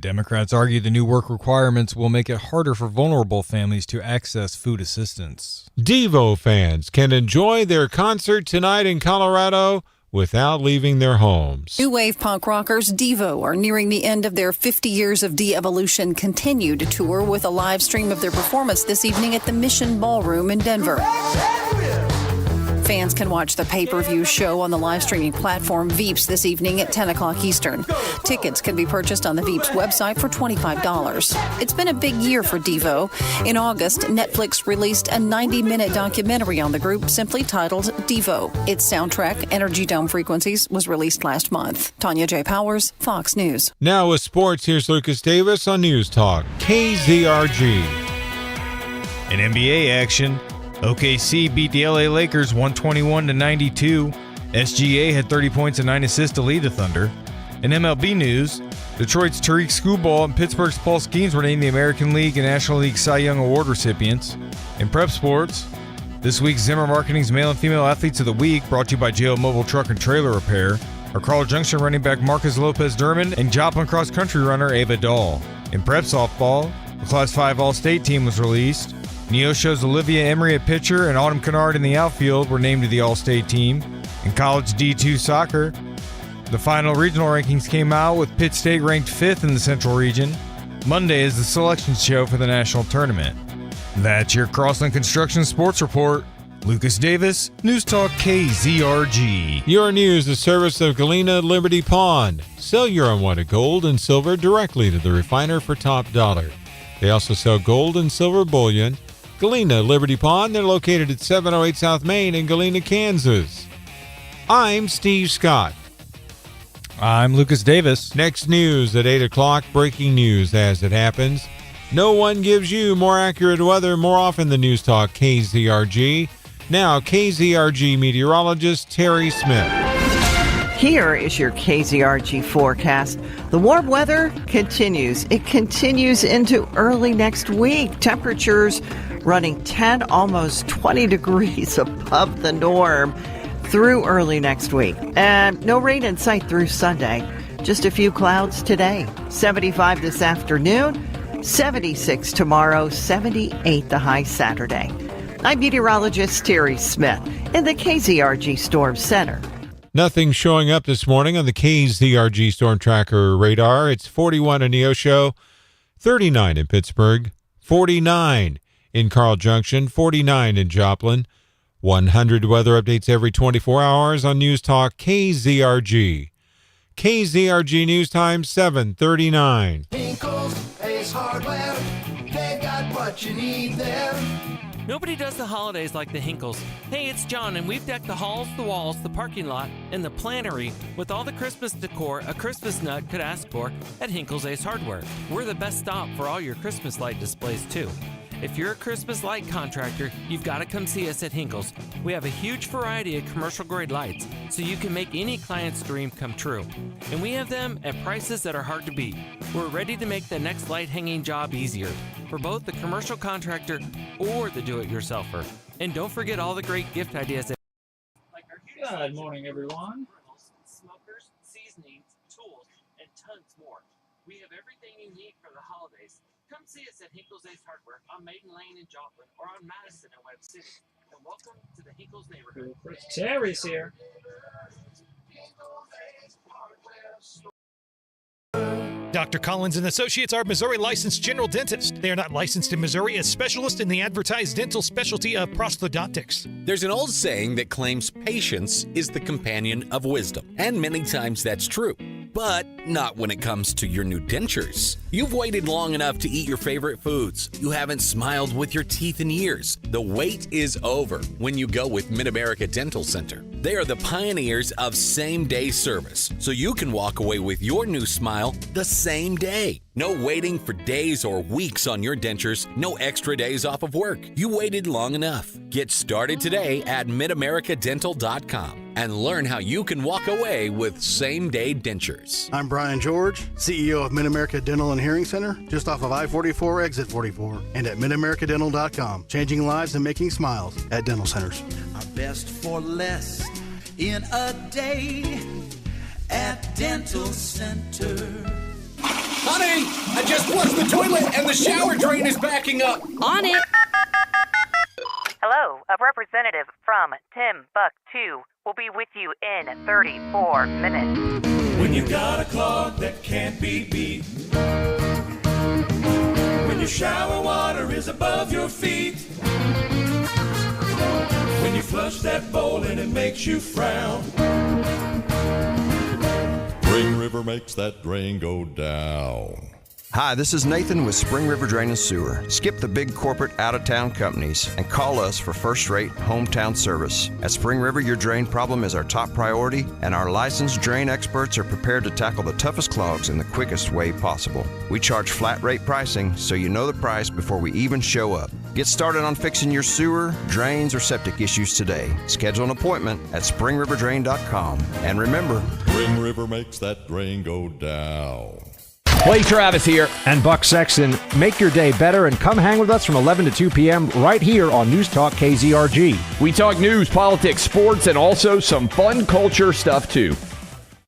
Speaker 7: Democrats argue the new work requirements will make it harder for vulnerable families to access food assistance.
Speaker 3: Devo fans can enjoy their concert tonight in Colorado without leaving their homes.
Speaker 10: New wave punk rockers Devo are nearing the end of their 50 Years of De-Evolution Continued tour with a live stream of their performance this evening at the Mission Ballroom in Denver. Fans can watch the pay-per-view show on the live streaming platform Veeps this evening at 10 o'clock Eastern. Tickets can be purchased on the Veeps website for $25. It's been a big year for Devo. In August, Netflix released a 90-minute documentary on the group simply titled Devo. Its soundtrack, Energy Dome Frequencies, was released last month. Tanya J. Powers, Fox News.
Speaker 3: Now with sports, here's Lucas Davis on News Talk, KZRG.
Speaker 7: In NBA action, OKC beat the LA Lakers 121-92. SGA had 30 points and 9 assists to lead the Thunder. In MLB news, Detroit's Tariq Skubal and Pittsburgh's Paul Skeens were named the American League and National League Cy Young Award recipients. In prep sports, this week's Zimmer Marketing's Male and Female Athletes of the Week, brought to you by JL Mobile Truck and Trailer Repair, are Carl Junction running back Marcus Lopez-Dermond and Joplin cross-country runner Ava Dahl. In prep softball, the Class 5 All-State team was released. Neosho's Olivia Emery at pitcher and Autumn Kennard in the outfield were named to the All-State team. In college D2 soccer, the final regional rankings came out with Pitt State ranked 5th in the Central Region. Monday is the selection show for the national tournament. That's your Crossland Construction Sports Report. Lucas Davis, News Talk KZRG.
Speaker 3: Your news, the service of Galena Liberty Pawn. Sell your unwanted gold and silver directly to the refiner for top dollar. They also sell gold and silver bullion. Galena Liberty Pawn, they're located at 708 South Main in Galena, Kansas. I'm Steve Scott.
Speaker 7: I'm Lucas Davis.
Speaker 3: Next news at 8 o'clock, breaking news as it happens. No one gives you more accurate weather more often than News Talk KZRG. Now, KZRG meteorologist Terry Smith.
Speaker 11: Here is your KZRG forecast. The warm weather continues. It continues into early next week. Temperatures running 10, almost 20 degrees above the norm through early next week. And no rain in sight through Sunday. Just a few clouds today. 75 this afternoon, 76 tomorrow, 78 the high Saturday. I'm meteorologist Terry Smith in the KZRG Storm Center.
Speaker 3: Nothing showing up this morning on the KZRG Storm Tracker radar. It's 41 in Neosho, 39 in Pittsburgh, 49 in Carl Junction, 49 in Joplin. 100 weather updates every 24 hours on News Talk KZRG. KZRG News Time 7:39.
Speaker 32: Hinkle's Ace Hardware, they got what you need there.
Speaker 13: Nobody does the holidays like the Hinkles. Hey, it's John, and we've decked the halls, the walls, the parking lot, and the plannery with all the Christmas decor a Christmas nut could ask for at Hinkle's Ace Hardware. We're the best stop for all your Christmas light displays, too. If you're a Christmas light contractor, you've got to come see us at Hinkle's. We have a huge variety of commercial-grade lights, so you can make any client's dream come true. And we have them at prices that are hard to beat. We're ready to make the next light-hanging job easier for both the commercial contractor or the do-it-yourselfer. And don't forget all the great gift ideas.
Speaker 23: Good morning, everyone.
Speaker 13: Smokers, seasonings, tools, and tons more. We have everything you need for the holidays. Come see us at Hinkle's Ace Hardware on Maiden Lane in Joplin or on Madison in Webb City. And welcome to the Hinkle's neighborhood.
Speaker 23: Terry's here.
Speaker 24: Dr. Collins & Associates are Missouri licensed general dentists. They are not licensed in Missouri as specialists in the advertised dental specialty of prosthodontics.
Speaker 25: There's an old saying that claims patience is the companion of wisdom, and many times that's true.
Speaker 2: But not when it comes to your new dentures. You've waited long enough to eat your favorite foods. You haven't smiled with your teeth in years. The wait is over when you go with Mid-America Dental Center. They are the pioneers of same-day service, so you can walk away with your new smile the same day. No waiting for days or weeks on your dentures. No extra days off of work. You waited long enough. Get started today at midamericadental.com and learn how you can walk away with same-day dentures.
Speaker 8: I'm Brian George, CEO of Mid-America Dental and Hearing Center, just off of I-44, exit 44, and at midamericadental.com. Changing lives and making smiles at dental centers.
Speaker 32: Our best for less in a day at Dental Center.
Speaker 9: Honey, I just flushed the toilet and the shower drain is backing up.
Speaker 12: On it.
Speaker 14: Hello, a representative from Timbuktu will be with you in 34 minutes.
Speaker 32: When you got a clog that can't be beat. When your shower water is above your feet. When you flush that bowl and it makes you frown.
Speaker 25: Spring River makes that drain go down.
Speaker 26: Hi, this is Nathan with Spring River Drain and Sewer. Skip the big corporate out-of-town companies and call us for first-rate hometown service. At Spring River, your drain problem is our top priority, and our licensed drain experts are prepared to tackle the toughest clogs in the quickest way possible. We charge flat-rate pricing, so you know the price before we even show up. Get started on fixing your sewer, drains, or septic issues today. Schedule an appointment at springriverdrain.com. And remember,
Speaker 25: Spring River makes that drain go down.
Speaker 27: Clay Travis here. And Buck Sexton. Make your day better and come hang with us from 11 to 2 p.m. right here on News Talk KZRG. We talk news, politics, sports, and also some fun culture stuff, too.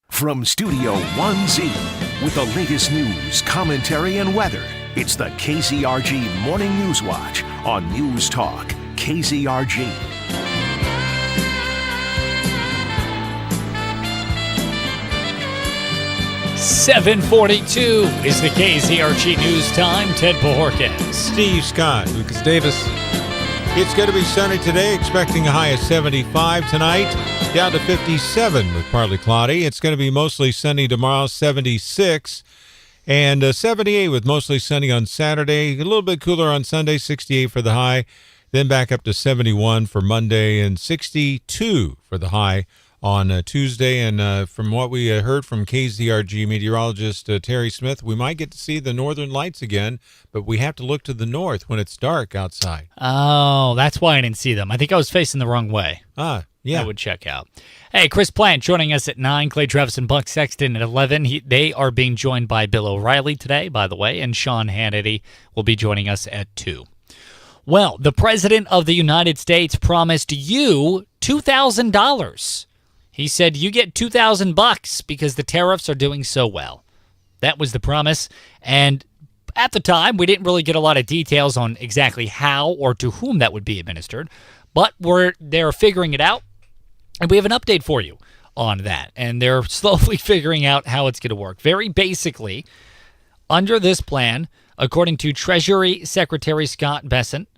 Speaker 4: From Studio 1Z, with the latest news, commentary, and weather, it's the KZRG Morning News Watch on News Talk KZRG.
Speaker 5: 7:42 is the KZRG News Time. Ted Bojorquez.
Speaker 3: Steve Scott.
Speaker 7: Lucas Davis.
Speaker 3: It's going to be sunny today, expecting a high of 75 tonight, down to 57 with partly cloudy. It's going to be mostly sunny tomorrow, 76, and 78 with mostly sunny on Saturday. A little bit cooler on Sunday, 68 for the high, then back up to 71 for Monday and 62 for the high on Tuesday. And from what we heard from KZRG meteorologist Terry Smith, we might get to see the northern lights again, but we have to look to the north when it's dark outside.
Speaker 5: Oh, that's why I didn't see them. I think I was facing the wrong way.
Speaker 3: Yeah.
Speaker 5: I would check out. Hey, Chris Plant joining us at 9, Clay Travis and Buck Sexton at 11. They are being joined by Bill O'Reilly today, by the way, and Sean Hannity will be joining us at 2. Well, the President of the United States promised you $2,000. He said you get $2,000 because the tariffs are doing so well. That was the promise. And at the time, we didn't really get a lot of details on exactly how or to whom that would be administered. But they're figuring it out. And we have an update for you on that. And they're slowly figuring out how it's going to work. Very basically, under this plan, according to Treasury Secretary Scott Bessent,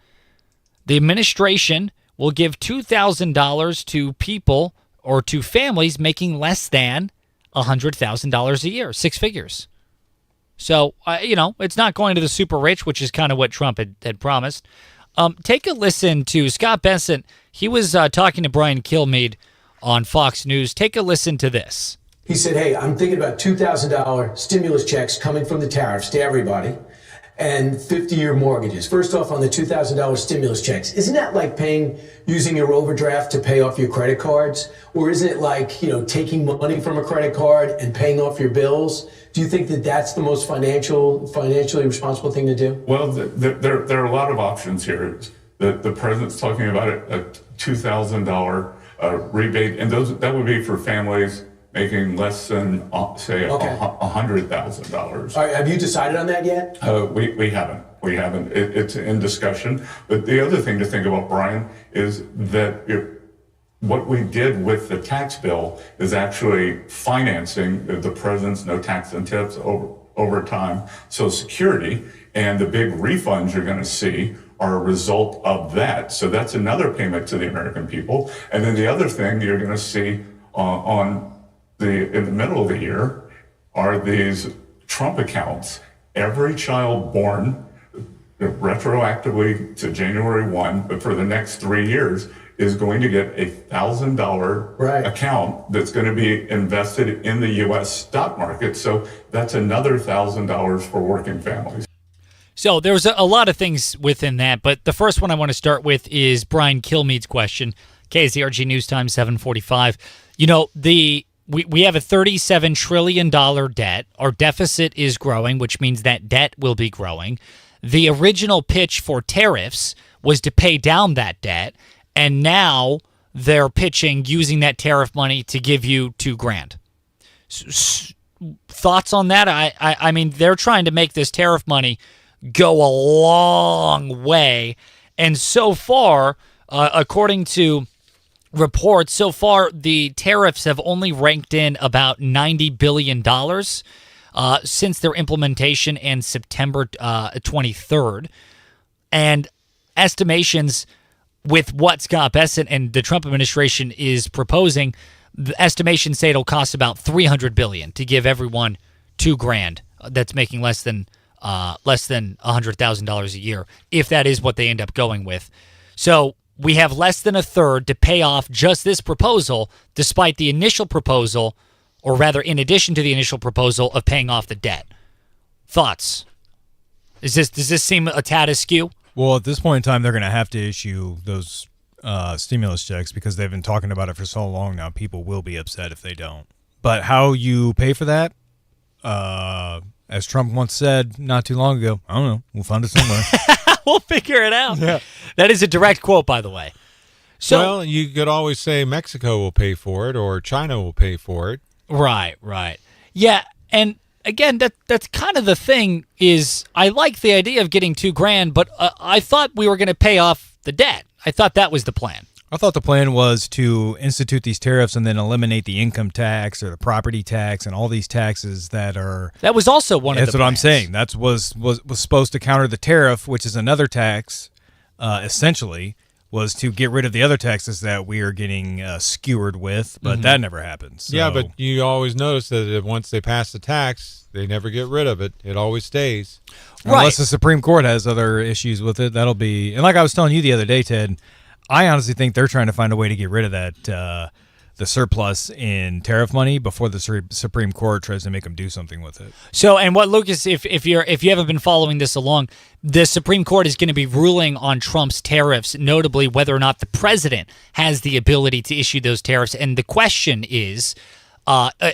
Speaker 5: the administration will give $2,000 to people or to families making less than $100,000 a year, 6 figures. So, it's not going to the super rich, which is kind of what Trump had promised. Take a listen to Scott Bessent. He was talking to Brian Kilmeade on Fox News. Take a listen to this.
Speaker 28: He said, hey, I'm thinking about $2,000 stimulus checks coming from the tariffs to everybody and 50-year mortgages. First off, on the $2,000 stimulus checks, isn't that like using your overdraft to pay off your credit cards? Or isn't it like, taking money from a credit card and paying off your bills? Do you think that that's the most financially responsible thing to do?
Speaker 29: Well, there are a lot of options here. The president's talking about a $2,000 rebate, and that would be for families making less than, say, $100,000.
Speaker 28: Have you decided on that yet?
Speaker 29: We haven't. It's in discussion. But the other thing to think about, Brian, is that what we did with the tax bill is actually financing the president's no tax and tips over time. Social Security and the big refunds you're going to see are a result of that. So that's another payment to the American people. And then the other thing you're going to see in the middle of the year are these Trump accounts. Every child born retroactively to January 1, but for the next 3 years, is going to get $1,000 account that's going to be invested in the U.S. stock market. So that's another $1,000 for working families.
Speaker 5: So there's a lot of things within that, but the first one I want to start with is Brian Kilmeade's question. KZRG News Time 745. You know, we have a $37 trillion debt. Our deficit is growing, which means that debt will be growing. The original pitch for tariffs was to pay down that debt, and now they're pitching using that tariff money to give you $2,000. Thoughts on that? I mean, they're trying to make this tariff money go a long way, and so far, according to reports, so far the tariffs have only ranked in about $90 billion since their implementation in September 23rd. And estimations with what Scott Bessent and the Trump administration is proposing, the estimations say it'll cost about $300 billion to give everyone $2,000 that's making less than $100,000 a year, if that is what they end up going with. So we have less than a third to pay off just this proposal, despite the initial proposal, or rather in addition to the initial proposal of paying off the debt. Thoughts? Does this seem a tad askew?
Speaker 7: Well, at this point in time, they're going to have to issue those stimulus checks because they've been talking about it for so long now. People will be upset if they don't. But how you pay for that, as Trump once said not too long ago, I don't know. We'll find it somewhere.
Speaker 5: We'll figure it out.
Speaker 7: Yeah.
Speaker 5: That is a direct quote, by the way. So,
Speaker 3: well, you could always say Mexico will pay for it or China will pay for it.
Speaker 5: Right. Yeah, and again, that's kind of the thing is I like the idea of getting $2,000, but I thought we were going to pay off the debt. I thought that was the plan.
Speaker 7: I thought the plan was to institute these tariffs and then eliminate the income tax or the property tax and all these taxes that are.
Speaker 5: That was also one of the
Speaker 7: That's what I'm saying. That was supposed to counter the tariff, which is another tax, essentially, was to get rid of the other taxes that we are getting skewered with, but that never happens. So.
Speaker 3: Yeah, but you always notice that once they pass the tax, they never get rid of it. It always stays.
Speaker 5: Right.
Speaker 7: Unless the Supreme Court has other issues with it, that'll be. And like I was telling you the other day, Ted, I honestly think they're trying to find a way to get rid of that the surplus in tariff money before the Supreme Court tries to make them do something with it.
Speaker 5: So, and what Lucas, if you haven't been following this along, the Supreme Court is going to be ruling on Trump's tariffs, notably whether or not the president has the ability to issue those tariffs. And the question is,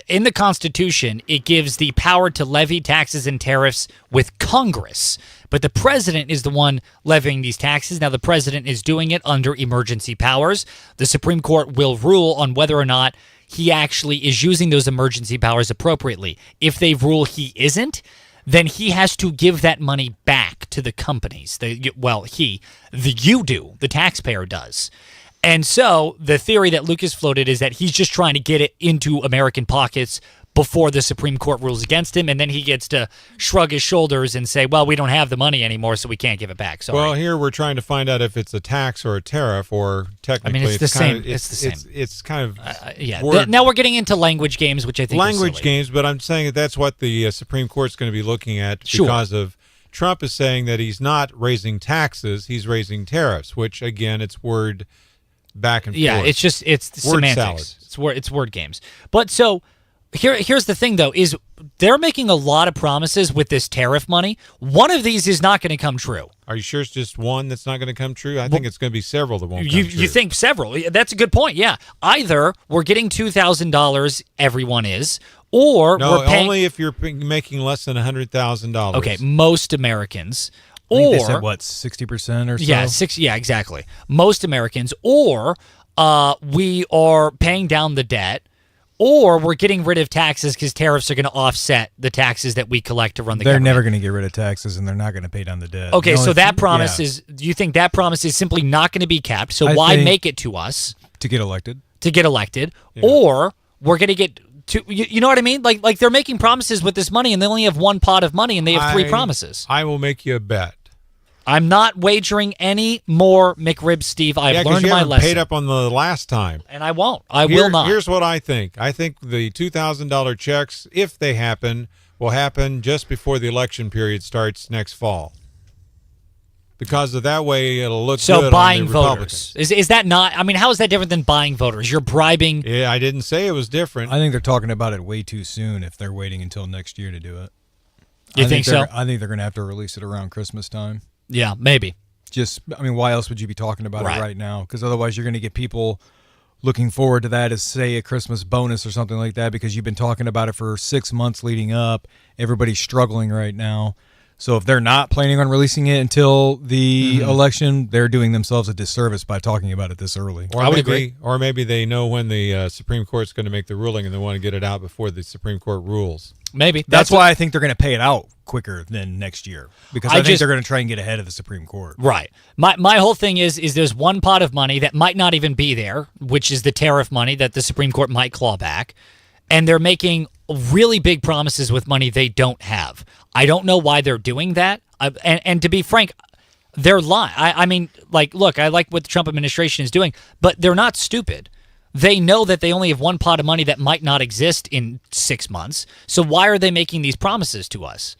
Speaker 5: in the Constitution, it gives the power to levy taxes and tariffs with Congress. But the president is the one levying these taxes. Now, the president is doing it under emergency powers. The Supreme Court will rule on whether or not he actually is using those emergency powers appropriately. If they rule he isn't, then he has to give that money back to the companies. The taxpayer does. And so the theory that Lucas floated is that he's just trying to get it into American pockets before the Supreme Court rules against him, and then he gets to shrug his shoulders and say, well, we don't have the money anymore, so we can't give it back. Sorry.
Speaker 3: Well, here we're trying to find out if it's a tax or a tariff, or technically
Speaker 5: it's the same. It's the same.
Speaker 3: It's kind of
Speaker 5: now we're getting into language games, which I think
Speaker 3: language
Speaker 5: is silly.
Speaker 3: games, but I'm saying that's what the Supreme Court's going to be looking at because of Trump is saying that he's not raising taxes, he's raising tariffs, which, again, it's word back and forth.
Speaker 5: Yeah, it's
Speaker 3: word
Speaker 5: semantics.
Speaker 3: Salad.
Speaker 5: It's word games. But so here's the thing, though, is they're making a lot of promises with this tariff money. One of these is not going to come true.
Speaker 3: Are you sure it's just one that's not going to come true? I think it's going to be several that won't come true.
Speaker 5: You think several. That's a good point, yeah. Either we're getting $2,000, everyone is, or we're paying...
Speaker 3: only if you're making less than $100,000.
Speaker 5: Okay, most Americans...
Speaker 7: I think they said, 60% or so?
Speaker 5: Yeah, exactly. Most Americans, or we are paying down the debt, or we're getting rid of taxes because tariffs are going to offset the taxes that we collect to run the government.
Speaker 7: They're never going to get rid of taxes, and they're not going to pay down the debt.
Speaker 5: Okay, so that promise is, do you think that promise is simply not going to be kept? So why make it to us?
Speaker 7: To get elected.
Speaker 5: Yeah. Or we're going to get... You know what I mean? Like they're making promises with this money, and they only have one pot of money, and they have three promises.
Speaker 3: I will make you a bet
Speaker 5: I'm not wagering any more McRibs, Steve. I've learned my lesson.
Speaker 3: Paid up on the last time.
Speaker 5: And I won't. I will not.
Speaker 3: Here's what I think. I think the $2,000 checks, if they happen, will happen just before the election period starts next fall. Because of that way, it'll look good
Speaker 5: buying
Speaker 3: on the
Speaker 5: voters. Is that not? I mean, how is that different than buying voters? You're bribing.
Speaker 3: Yeah, I didn't say it was different.
Speaker 7: I think they're talking about it way too soon if they're waiting until next year to do it.
Speaker 5: You think so?
Speaker 7: I think they're going to have to release it around Christmas time.
Speaker 5: Yeah, maybe.
Speaker 7: Why else would you be talking about it right now? Because otherwise you're going to get people looking forward to that as, say, a Christmas bonus or something like that because you've been talking about it for 6 months leading up. Everybody's struggling right now. So if they're not planning on releasing it until the election, they're doing themselves a disservice by talking about it this early.
Speaker 3: I would agree. Or maybe they know when the Supreme Court's going to make the ruling and they want to get it out before the Supreme Court rules.
Speaker 5: Maybe.
Speaker 7: That's why I think they're going to pay it out quicker than next year because I think they're going to try and get ahead of the Supreme Court.
Speaker 5: Right. My whole thing is there's one pot of money that might not even be there, which is the tariff money that the Supreme Court might claw back, and they're making really big promises with money they don't have. I don't know why they're doing that. And to be frank, they're lying. I mean, look, I like what the Trump administration is doing, but they're not stupid. They know that they only have one pot of money that might not exist in 6 months. So why are they making these promises to us?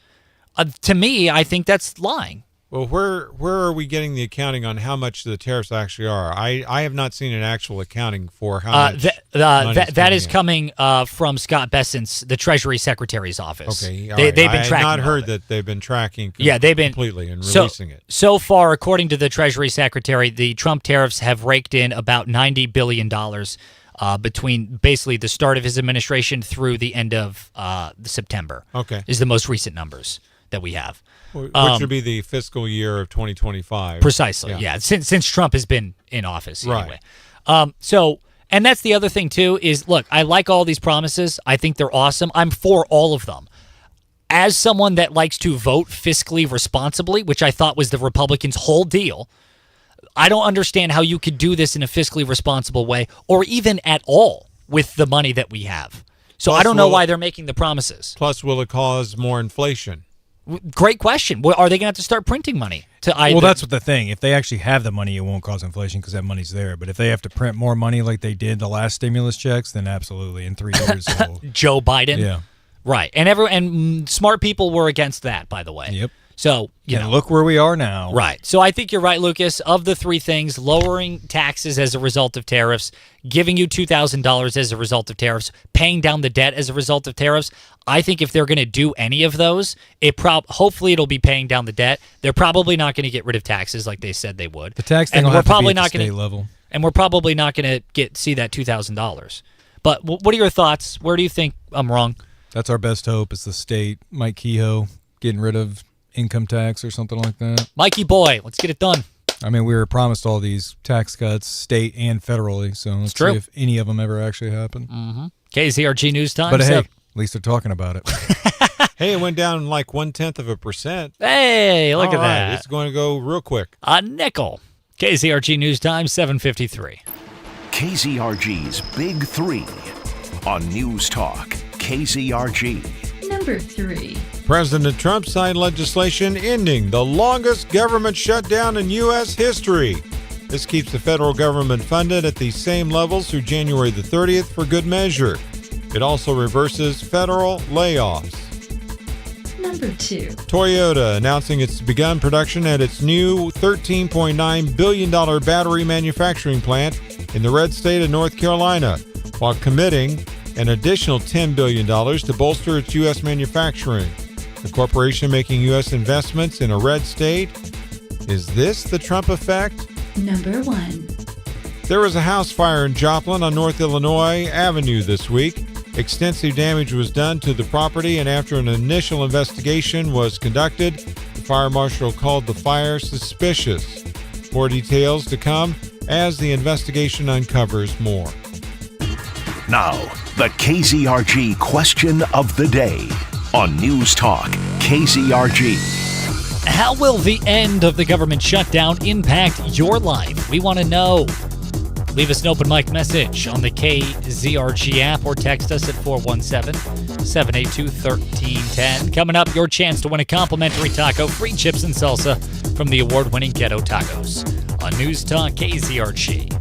Speaker 5: To me, I think that's lying.
Speaker 3: Well, where are we getting the accounting on how much the tariffs actually are? I have not seen an actual accounting for how much
Speaker 5: that is coming from Scott Bessent's, the Treasury Secretary's office.
Speaker 3: Okay,
Speaker 5: they've been tracking.
Speaker 3: I have not heard that they've been tracking.
Speaker 5: They've been
Speaker 3: completely and releasing it.
Speaker 5: So far, according to the Treasury Secretary, the Trump tariffs have raked in about $90 billion between basically the start of his administration through the end of September.
Speaker 3: Okay,
Speaker 5: is the most recent numbers that we have.
Speaker 3: Which would be the fiscal year of 2025.
Speaker 5: Precisely, yeah. Since Trump has been in office,
Speaker 3: right.
Speaker 5: Anyway. And that's the other thing, too, is, look, I like all these promises. I think they're awesome. I'm for all of them. As someone that likes to vote fiscally responsibly, which I thought was the Republicans' whole deal, I don't understand how you could do this in a fiscally responsible way or even at all with the money that we have. So I don't know why they're making the promises.
Speaker 3: Plus, will it cause more inflation?
Speaker 5: Great question. Are they going to have to start printing money?
Speaker 7: Well, that's what the thing. If they actually have the money, it won't cause inflation because that money's there. But if they have to print more money like they did the last stimulus checks, then absolutely in 3 years.
Speaker 5: Joe Biden?
Speaker 7: Yeah.
Speaker 5: Right. And smart people were against that, by the way.
Speaker 7: Yep.
Speaker 5: So,
Speaker 7: look where we are now.
Speaker 5: Right. So I think you're right, Lucas. Of the three things, lowering taxes as a result of tariffs, giving you $2,000 as a result of tariffs, paying down the debt as a result of tariffs, I think if they're going to do any of those, hopefully it'll be paying down the debt. They're probably not going to get rid of taxes like they said they would.
Speaker 7: The tax thing will have to be at the state level.
Speaker 5: And we're probably not going to see that $2,000. But what are your thoughts? Where do you think I'm wrong?
Speaker 7: That's our best hope is the state. Mike Kehoe getting rid of income tax or something like that.
Speaker 5: Mikey boy, let's get it done.
Speaker 7: I mean, we were promised all these tax cuts, state and federally, so let's see if any of them ever actually happen.
Speaker 5: Mm-hmm. KZRG News Time.
Speaker 7: But hey, at least they're talking about it.
Speaker 3: Hey, it went down like 0.1%.
Speaker 5: Hey, look at that.
Speaker 3: It's going to go real quick.
Speaker 5: A nickel. KZRG News Time, 7:53.
Speaker 4: KZRG's Big Three on News Talk KZRG.
Speaker 6: Number 3.
Speaker 3: President Trump signed legislation ending the longest government shutdown in U.S. history. This keeps the federal government funded at the same levels through January the 30th for good measure. It also reverses federal layoffs.
Speaker 6: Number 2.
Speaker 3: Toyota announcing it's begun production at its new $13.9 billion battery manufacturing plant in the red state of North Carolina, while committing an additional $10 billion to bolster its U.S. manufacturing. The corporation making U.S. investments in a red state. Is this the Trump effect?
Speaker 6: Number 1.
Speaker 3: There was a house fire in Joplin on North Illinois Avenue this week. Extensive damage was done to the property, and after an initial investigation was conducted, the fire marshal called the fire suspicious. More details to come as the investigation uncovers more.
Speaker 4: Now, the KZRG question of the day on News Talk KZRG.
Speaker 5: How will the end of the government shutdown impact your life? We want to know. Leave us an open mic message on the KZRG app or text us at 417-782-1310. Coming up, your chance to win a complimentary taco, free chips and salsa from the award-winning Ghetto Tacos on News Talk KZRG.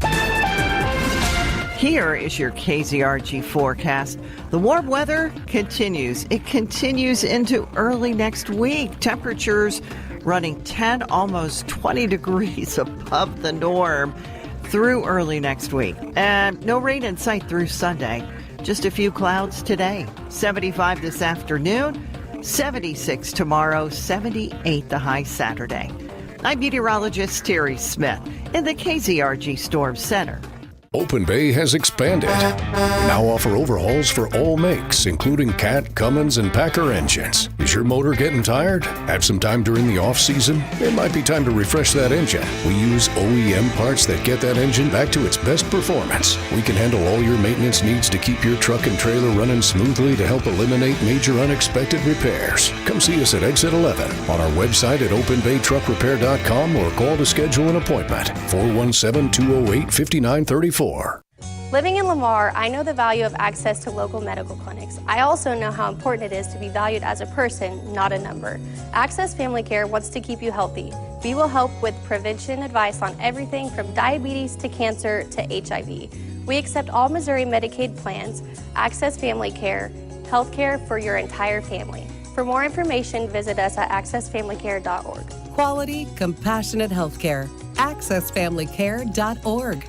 Speaker 11: Here is your KZRG forecast. The warm weather continues. It continues into early next week. Temperatures running 10, almost 20 degrees above the norm through early next week. And no rain in sight through Sunday. Just a few clouds today. 75 this afternoon, 76 tomorrow, 78 the high Saturday. I'm meteorologist Terry Smith in the KZRG Storm Center.
Speaker 1: Open Bay has expanded. Now offer overhauls for all makes, including Cat, Cummins, and Packer engines. Is your motor getting tired? Have some time during the off-season? It might be time to refresh that engine. We use OEM parts that get that engine back to its best performance. We can handle all your maintenance needs to keep your truck and trailer running smoothly to help eliminate major unexpected repairs. Come see us at Exit 11 on our website at openbaytruckrepair.com or call to schedule an appointment. 417-208-5934.
Speaker 12: Living in Lamar, I know the value of access to local medical clinics. I also know how important it is to be valued as a person, not a number. Access Family Care wants to keep you healthy. We will help with prevention advice on everything from diabetes to cancer to HIV. We accept all Missouri Medicaid plans, Access Family Care, health care for your entire family. For more information, visit us at accessfamilycare.org.
Speaker 15: Quality, compassionate health care. accessfamilycare.org.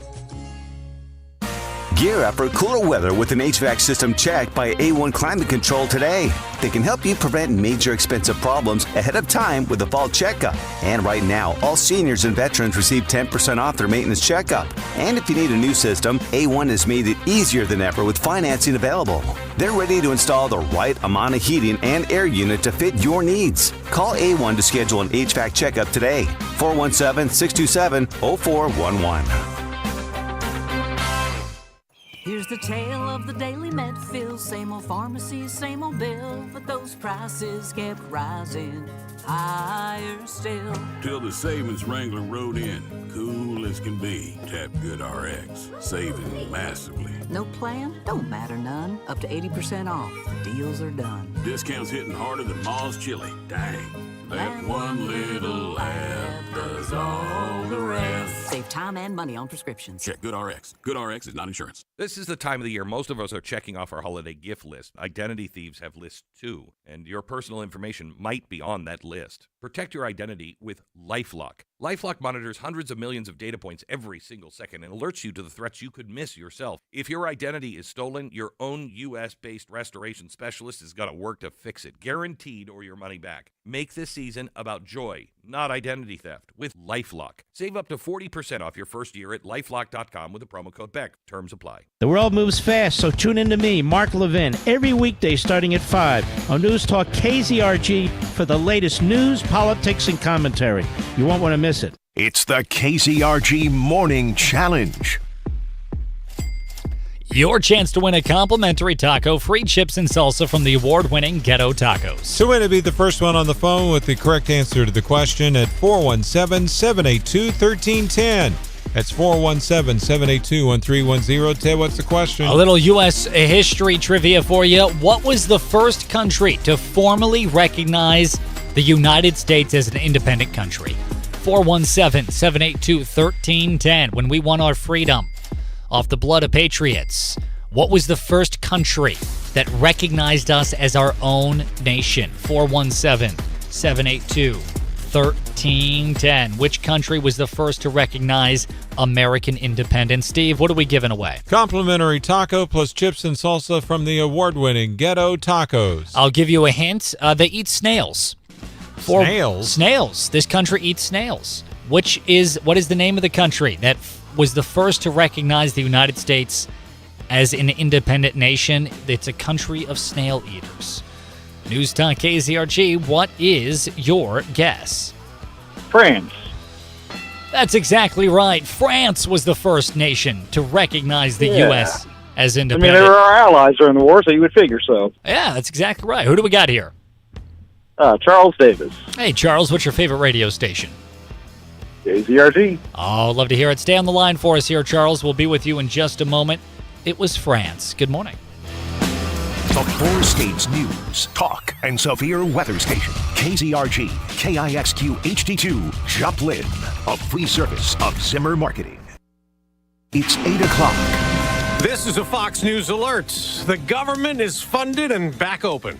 Speaker 16: Gear up for cooler weather with an HVAC system check by A1 Climate Control today. They can help you prevent major expensive problems ahead of time with a fall checkup. And right now, all seniors and veterans receive 10% off their maintenance checkup. And if you need a new system, A1 has made it easier than ever with financing available. They're ready to install the right amount of heating and air unit to fit your needs. Call A1 to schedule an HVAC checkup today. 417-627-0411.
Speaker 17: Here's the tale of the daily Medfield. Same old pharmacy, same old bill, but those prices kept rising higher still.
Speaker 18: Till the savings wrangler rode in, cool as can be. Tap Good RX, saving massively.
Speaker 17: No plan? Don't matter none. Up to 80% off. The deals are done.
Speaker 18: Discounts hitting harder than Ma's chili. Dang. That one little app does all the rest.
Speaker 17: Save time and money on prescriptions.
Speaker 18: Check Good RX. Good RX is not insurance.
Speaker 19: This is the time of the year most of us are checking off our holiday gift list. Identity thieves have lists too, and your personal information might be on that list. Protect your identity with LifeLock. LifeLock monitors hundreds of millions of data points every single second and alerts you to the threats you could miss yourself. If your identity is stolen, your own U.S.-based restoration specialist is going to work to fix it, guaranteed, or your money back. Make this season about joy, not identity theft, with LifeLock. Save up to 40% off your first year at LifeLock.com with the promo code BECK. Terms apply.
Speaker 20: The world moves fast, so tune in to me, Mark Levin, every weekday starting at 5 on News Talk KZRG for the latest news, politics, and commentary. You won't want to miss it.
Speaker 4: It's the KZRG Morning Challenge.
Speaker 5: Your chance to win a complimentary taco, free chips and salsa from the award-winning Ghetto Tacos.
Speaker 3: To win it, be the first one on the phone with the correct answer to the question at 417-782-1310. That's 417-782-1310. Ted, what's the question?
Speaker 5: A little U.S. history trivia for you. What was the first country to formally recognize the United States as an independent country? 417-782-1310. When we won our freedom off the blood of patriots, what was the first country that recognized us as our own nation? 417-782-1310. Which country was the first to recognize American independence? Steve, what are we giving away?
Speaker 3: Complimentary taco plus chips and salsa from the award-winning Ghetto Tacos.
Speaker 5: I'll give you a hint. They eat snails.
Speaker 3: Snails?
Speaker 5: Snails. This country eats snails. What is the name of the country that was the first to recognize the United States as an independent nation? It's a country of snail eaters. News Talk KZRG, what is your guess?
Speaker 21: France.
Speaker 5: That's exactly right. France was the first nation to recognize the U.S. as independent.
Speaker 21: I mean, they were our allies during the war, so you would figure so.
Speaker 5: Yeah, that's exactly right. Who do we got here?
Speaker 21: Charles Davis.
Speaker 5: Hey, Charles, what's your favorite radio station?
Speaker 21: KZRG.
Speaker 5: Oh, love to hear it. Stay on the line for us here, Charles. We'll be with you in just a moment. It was France. Good morning.
Speaker 4: The four states news, talk, and severe weather station. KZRG, KIXQ HD2, Joplin. A free service of Zimmer Marketing. It's 8 o'clock.
Speaker 2: This is a Fox News alert. The government is funded and back open.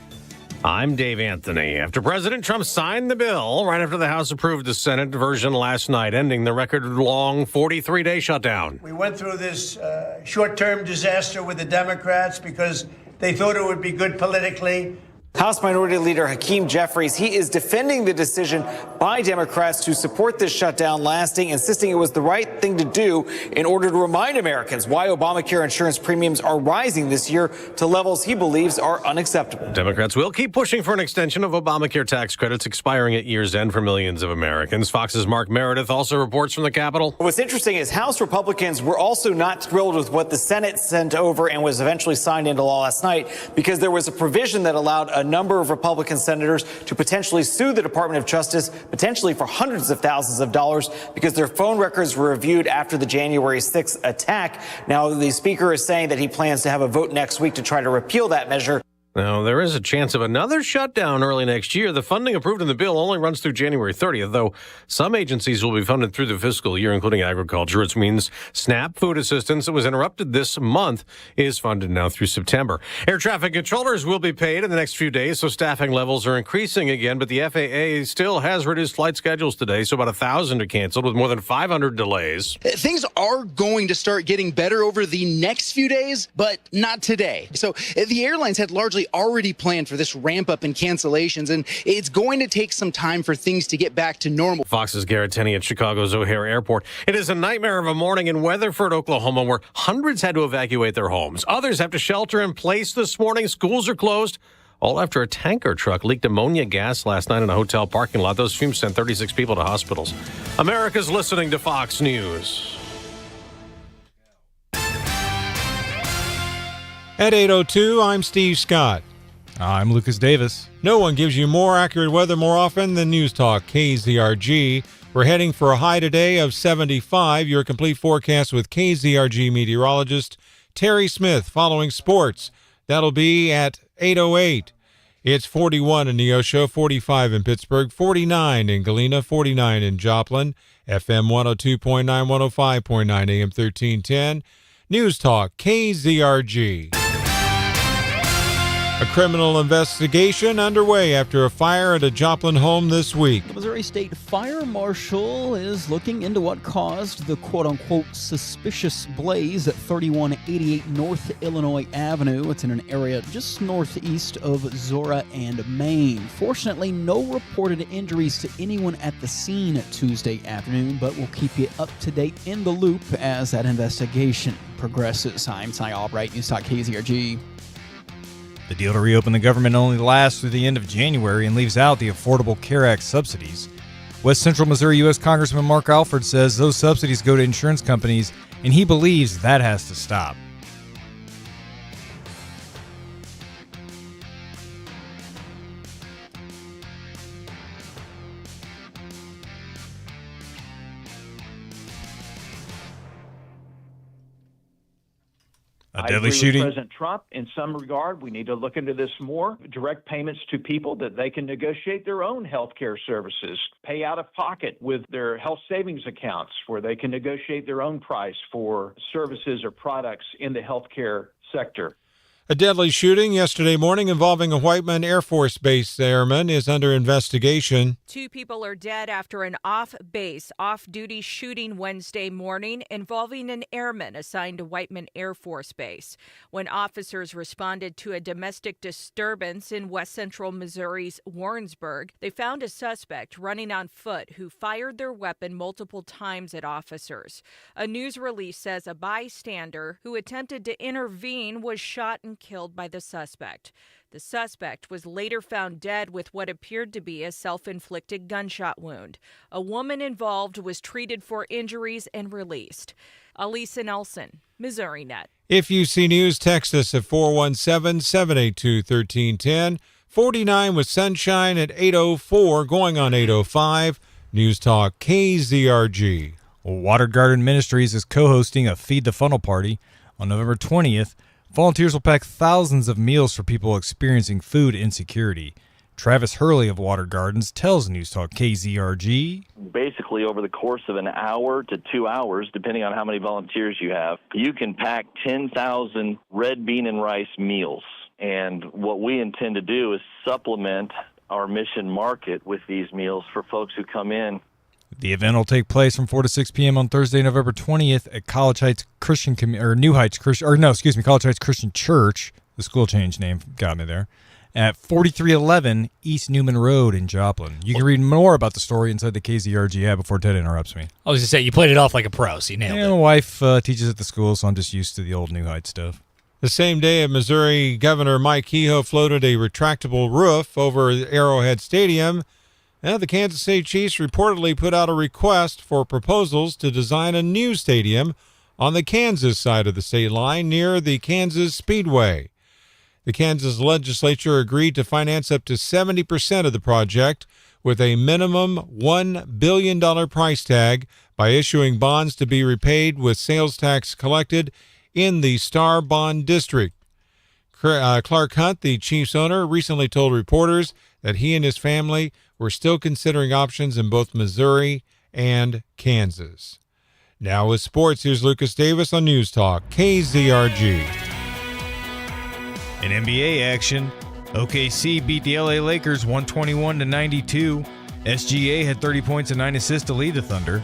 Speaker 2: I'm Dave Anthony. After President Trump signed the bill, right after the House approved the Senate version last night, ending the record-long 43-day shutdown.
Speaker 8: We went through this short-term disaster with the Democrats because they thought it would be good politically.
Speaker 9: House Minority Leader Hakeem Jeffries, he is defending the decision by Democrats to support this shutdown lasting, insisting it was the right thing to do in order to remind Americans why Obamacare insurance premiums are rising this year to levels he believes are unacceptable.
Speaker 2: Democrats will keep pushing for an extension of Obamacare tax credits expiring at year's end for millions of Americans. Fox's Mark Meredith also reports from the Capitol.
Speaker 9: What's interesting is House Republicans were also not thrilled with what the Senate sent over and was eventually signed into law last night, because there was a provision that allowed a number of Republican senators to potentially sue the Department of Justice, potentially for hundreds of thousands of dollars, because their phone records were reviewed after the January 6th attack. Now, the Speaker is saying that he plans to have a vote next week to try to repeal that measure.
Speaker 2: Now, there is a chance of another shutdown early next year. The funding approved in the bill only runs through January 30th, though some agencies will be funded through the fiscal year, including agriculture. Which means SNAP food assistance that was interrupted this month is funded now through September. Air traffic controllers will be paid in the next few days, so staffing levels are increasing again, but the FAA still has reduced flight schedules today, so about 1,000 are canceled with more than 500 delays.
Speaker 10: Things are going to start getting better over the next few days, but not today. So the airlines had largely already planned for this ramp up in cancellations, and it's going to take some time for things to get back to normal.
Speaker 2: Fox's Garrett Tenney at Chicago's O'Hare Airport. It is a nightmare of a morning in Weatherford, Oklahoma, where hundreds had to evacuate their homes. Others have to shelter in place this morning. Schools are closed, all after a tanker truck leaked ammonia gas last night in a hotel parking lot. Those fumes sent 36 people to hospitals. America's listening to Fox News.
Speaker 3: At 8:02, I'm Steve Scott.
Speaker 7: I'm Lucas Davis.
Speaker 3: No one gives you more accurate weather more often than News Talk KZRG. We're heading for a high today of 75. Your complete forecast with KZRG meteorologist Terry Smith following sports. That'll be at 8:08. It's 41 in Neosho, 45 in Pittsburgh, 49 in Galena, 49 in Joplin, FM 102.9, 105.9, AM 1310. News Talk KZRG. A criminal investigation underway after a fire at a Joplin home this week.
Speaker 13: The Missouri State Fire Marshal is looking into what caused the quote-unquote suspicious blaze at 3188 North Illinois Avenue. It's in an area just northeast of Zora and Maine. Fortunately, no reported injuries to anyone at the scene Tuesday afternoon, but we'll keep you up to date in the loop as that investigation progresses. I'm Ty Albright, News Talk KZRG.
Speaker 7: The deal to reopen the government only lasts through the end of January and leaves out the Affordable Care Act subsidies. West Central Missouri U.S. Congressman Mark Alford says those subsidies go to insurance companies, and he believes that has to stop. A deadly shooting.
Speaker 14: With President Trump, in some regard, we need to look into this more. Direct payments to people that they can negotiate their own health care services, pay out of pocket with their health savings accounts where they can negotiate their own price for services or products in the health care sector.
Speaker 3: A deadly shooting yesterday morning involving a Whiteman Air Force Base airman is under investigation.
Speaker 22: 2 people are dead after an off-base, off-duty shooting Wednesday morning involving an airman assigned to Whiteman Air Force Base. When officers responded to a domestic disturbance in west central Missouri's Warrensburg, they found a suspect running on foot who fired their weapon multiple times at officers. A news release says a bystander who attempted to intervene was shot and killed by the suspect. The suspect was later found dead with what appeared to be a self-inflicted gunshot wound. A woman involved was treated for injuries and released. Alisa Nelson, Missouri Net.
Speaker 3: If you see news, text us at 417-782-1310. 49 with sunshine at 8:04, going on 8:05. News Talk KZRG.
Speaker 7: Water Garden Ministries is co-hosting a Feed the Funnel party on November 20th. Volunteers will pack thousands of meals for people experiencing food insecurity. Travis Hurley of Water Gardens tells News Talk KZRG.
Speaker 6: Basically, over the course of an hour to 2 hours, depending on how many volunteers you have, you can pack 10,000 red bean and rice meals. And what we intend to do is supplement our mission market with these meals for folks who come in.
Speaker 7: The event will take place from 4 to 6 p.m. on Thursday, November 20th at College Heights Christian College Heights Christian Church. The school change name got me there. At 4311 East Newman Road in Joplin. You can read more about the story inside the KZRG app before Ted interrupts me.
Speaker 5: I was going to say, you played it off like a pro, so you nailed it.
Speaker 7: My wife teaches at the school, so I'm just used to the old New Heights stuff.
Speaker 3: The same day, Missouri Governor Mike Kehoe floated a retractable roof over Arrowhead Stadium. Now, the Kansas City Chiefs reportedly put out a request for proposals to design a new stadium on the Kansas side of the state line near the Kansas Speedway. The Kansas legislature agreed to finance up to 70% of the project with a minimum $1 billion price tag by issuing bonds to be repaid with sales tax collected in the Star Bond District. Clark Hunt, the Chiefs owner, recently told reporters that he and his family were still considering options in both Missouri and Kansas. Now with sports, here's Lucas Davis on News Talk, KZRG.
Speaker 7: In NBA action, OKC beat the LA Lakers 121-92. SGA had 30 points and 9 assists to lead the Thunder.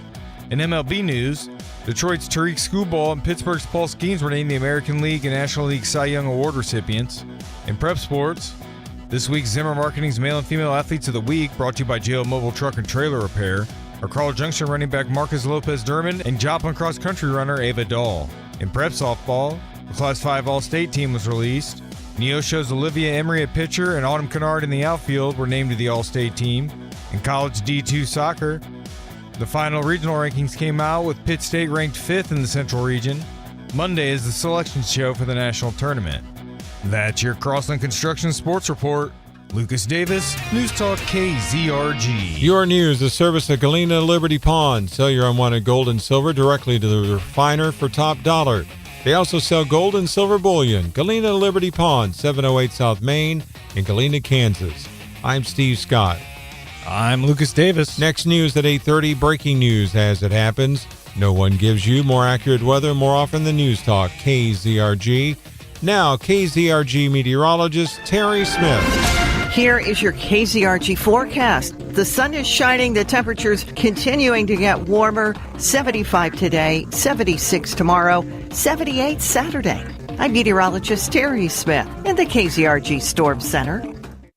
Speaker 7: In MLB news, Detroit's Tariq Skubal and Pittsburgh's Paul Skeens were named the American League and National League Cy Young Award recipients. In prep sports, this week's Zimmer Marketing's Male and Female Athletes of the Week, brought to you by JL Mobile Truck and Trailer Repair, are Carl Junction running back Marcus Lopez-Dermond and Joplin cross-country runner Ava Dahl. In prep softball, the Class 5 All-State team was released. Neosho's Olivia Emery at pitcher and Autumn Kennard in the outfield were named to the All-State team. In college D2 soccer, the final regional rankings came out with Pitt State ranked 5th in the Central Region. Monday is the selection show for the national tournament. That's your Crossland Construction Sports Report. Lucas Davis, News Talk KZRG.
Speaker 3: Your news, the service of Galena Liberty Pawn. Sell your unwanted gold and silver directly to the refiner for top dollar. They also sell gold and silver bullion. Galena Liberty Pawn, 708 South Main in Galena, Kansas. I'm Steve Scott.
Speaker 7: I'm Lucas Davis.
Speaker 3: Next news at 8:30, breaking news as it happens. No one gives you more accurate weather more often than News Talk KZRG. Now, KZRG meteorologist Terry Smith.
Speaker 11: Here is your KZRG forecast. The sun is shining, the temperatures continuing to get warmer. 75 today, 76 tomorrow, 78 Saturday. I'm meteorologist Terry Smith in the KZRG Storm Center.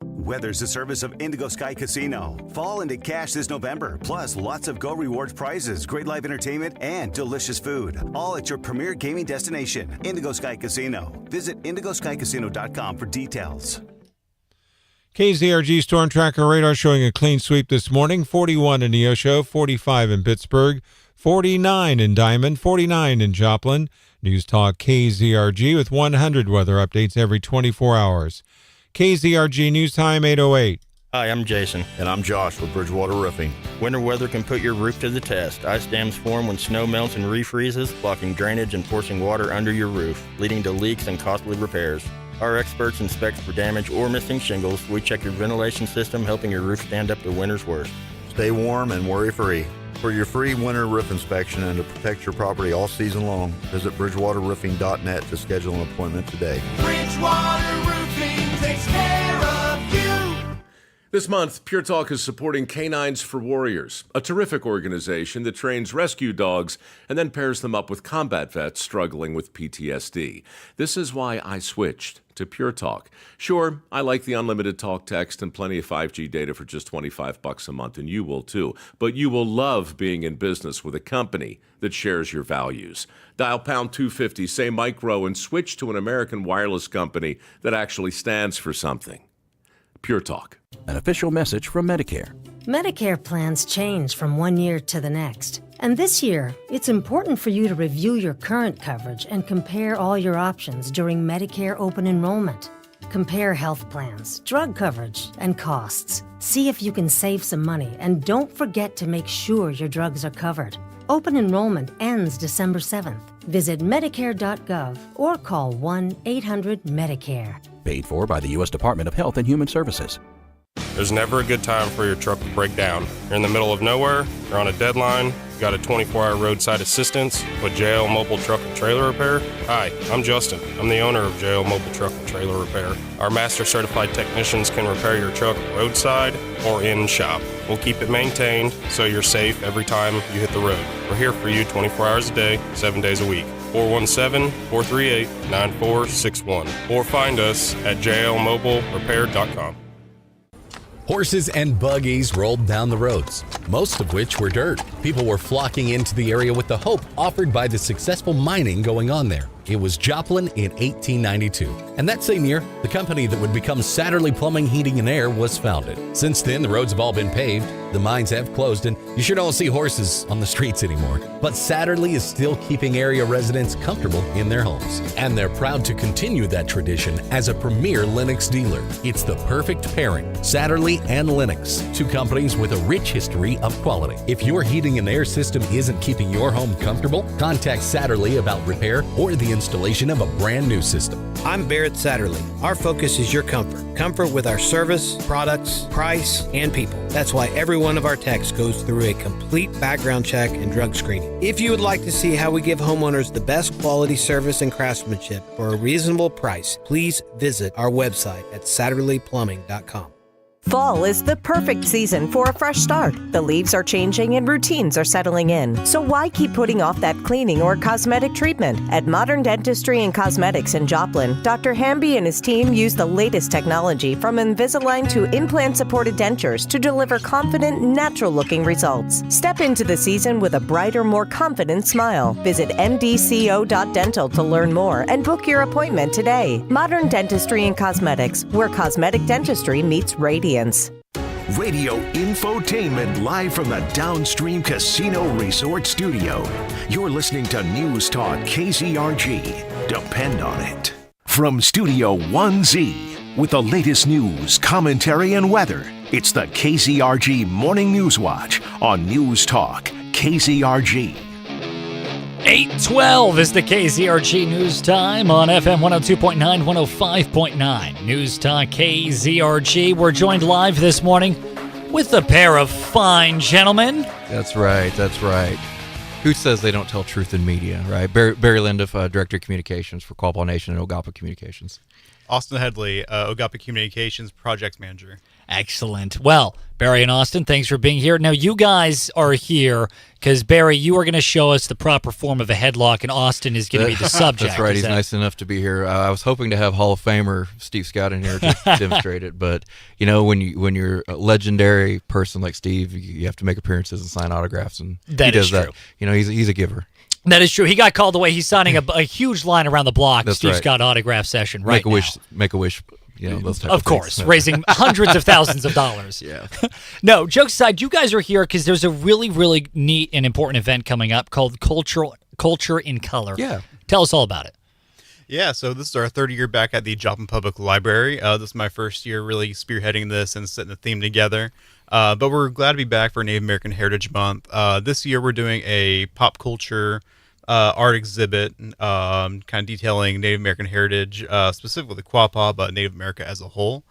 Speaker 16: Weather's a service of Indigo Sky Casino. Fall into cash this November, plus lots of Go Rewards prizes, great live entertainment, and delicious food. All at your premier gaming destination, Indigo Sky Casino. Visit IndigoSkyCasino.com for details.
Speaker 3: KZRG Storm Tracker radar showing a clean sweep this morning. 41 in Neosho, 45 in Pittsburgh, 49 in Diamond, 49 in Joplin. News Talk KZRG with 100 weather updates every 24 hours. KZRG News Time 8:08.
Speaker 23: Hi, I'm Jason. And I'm Josh with Bridgewater Roofing. Winter weather can put your roof to the test. Ice dams form when snow melts and refreezes, blocking drainage and forcing water under your roof, leading to leaks and costly repairs. Our experts inspect for damage or missing shingles. We check your ventilation system, helping your roof stand up to winter's worst.
Speaker 24: Stay warm and worry-free. For your free winter roof inspection and to protect your property all season long, visit BridgewaterRoofing.net to schedule an appointment today.
Speaker 25: Bridgewater Roofing takes care of you.
Speaker 26: This month, Pure Talk is supporting Canines for Warriors, a terrific organization that trains rescue dogs and then pairs them up with combat vets struggling with PTSD. This is why I switched to Pure Talk. Sure, I like the unlimited talk, text, and plenty of 5G data for just $25 a month, and you will too. But you will love being in business with a company that shares your values. Dial pound 250, say micro, and switch to an American wireless company that actually stands for something. Pure Talk.
Speaker 27: An official message from Medicare.
Speaker 28: Medicare plans change from one year to the next. And this year, it's important for you to review your current coverage and compare all your options during Medicare open enrollment. Compare health plans, drug coverage, and costs. See if you can save some money, and don't forget to make sure your drugs are covered. Open enrollment ends December 7th. Visit Medicare.gov or call 1-800-MEDICARE.
Speaker 27: Paid for by the U.S. Department of Health and Human Services.
Speaker 1: There's never a good time for your truck to break down. You're in the middle of nowhere, you're on a deadline, you got a 24-hour roadside assistance with JL Mobile Truck and Trailer Repair. Hi, I'm Justin. I'm the owner of JL Mobile Truck and Trailer Repair. Our master certified technicians can repair your truck roadside or in shop. We'll keep it maintained so you're safe every time you hit the road. We're here for you 24 hours a day, 7 days a week. 417-438-9461 or find us at jlmobilerepair.com.
Speaker 12: Horses and buggies rolled down the roads, most of which were dirt. People were flocking into the area with the hope offered by the successful mining going on there. It was Joplin in 1892. And that same year, the company that would become Satterley Plumbing, Heating, and Air was founded. Since then, the roads have all been paved, the mines have closed, and you sure don't see horses on the streets anymore. But Satterley is still keeping area residents comfortable in their homes. And they're proud to continue that tradition as a premier Lennox dealer. It's the perfect pairing, Satterley and Lennox, two companies with a rich history of quality. If your heating and air system isn't keeping your home comfortable, contact Satterley about repair or the installation of a brand new system.
Speaker 15: I'm Barrett Satterley. Our focus is your comfort. Comfort with our service, products, price, and people. That's why every one of our techs goes through a complete background check and drug screening. If you would like to see how we give homeowners the best quality service and craftsmanship for a reasonable price, please visit our website at SatterleyPlumbing.com.
Speaker 17: Fall is the perfect season for a fresh start. The leaves are changing and routines are settling in. So why keep putting off that cleaning or cosmetic treatment? At Modern Dentistry and Cosmetics in Joplin, Dr. Hamby and his team use the latest technology from Invisalign to implant-supported dentures to deliver confident, natural-looking results. Step into the season with a brighter, more confident smile. Visit mdco.dental to learn more and book your appointment today. Modern Dentistry and Cosmetics, where cosmetic dentistry meets radiance.
Speaker 4: Radio infotainment live from the Downstream Casino Resort Studio. You're listening to News Talk KZRG. Depend on it. From Studio 1Z, with the latest news, commentary, and weather, it's the KZRG Morning News Watch on News Talk KZRG.
Speaker 5: 8:12 is the KZRG News Time on FM 102.9, 105.9. News Talk KZRG. We're joined live this morning with a pair of fine gentlemen.
Speaker 18: That's right. That's right. Who says they don't tell truth in media, right? Barry Lindiff, Director of Communications for Quapaw Nation and Ogapa Communications.
Speaker 19: Austin Headley, Ogapa Communications Project Manager.
Speaker 5: Excellent. Well, Barry and Austin, thanks for being here. Now, you guys are here because, Barry, you are going to show us the proper form of a headlock, and Austin is going to be the subject.
Speaker 18: That's right. He's nice enough to be here. I was hoping to have Hall of Famer Steve Scott in here to demonstrate it, but, you know, when you're a legendary person like Steve, you have to make appearances and sign autographs, and he does that. You know, he's a giver.
Speaker 5: That is true. He got called away. He's signing a huge line around the block.
Speaker 18: That's
Speaker 5: Steve
Speaker 18: right.
Speaker 5: Scott autograph session right now.
Speaker 18: Make a wish. You know, those type
Speaker 5: of course,
Speaker 18: things.
Speaker 5: raising hundreds of thousands of dollars.
Speaker 18: Yeah.
Speaker 5: No, jokes aside, you guys are here because there's a really, really neat and important event coming up called Culture in Color.
Speaker 18: Yeah.
Speaker 5: Tell us all about it.
Speaker 19: Yeah, so this is our third year back at the Joplin Public Library. This is my first year really spearheading this and setting the theme together. But we're glad to be back for Native American Heritage Month. This year we're doing a pop culture art exhibit, kind of detailing Native American heritage, specifically Quapaw, but Native America as a whole.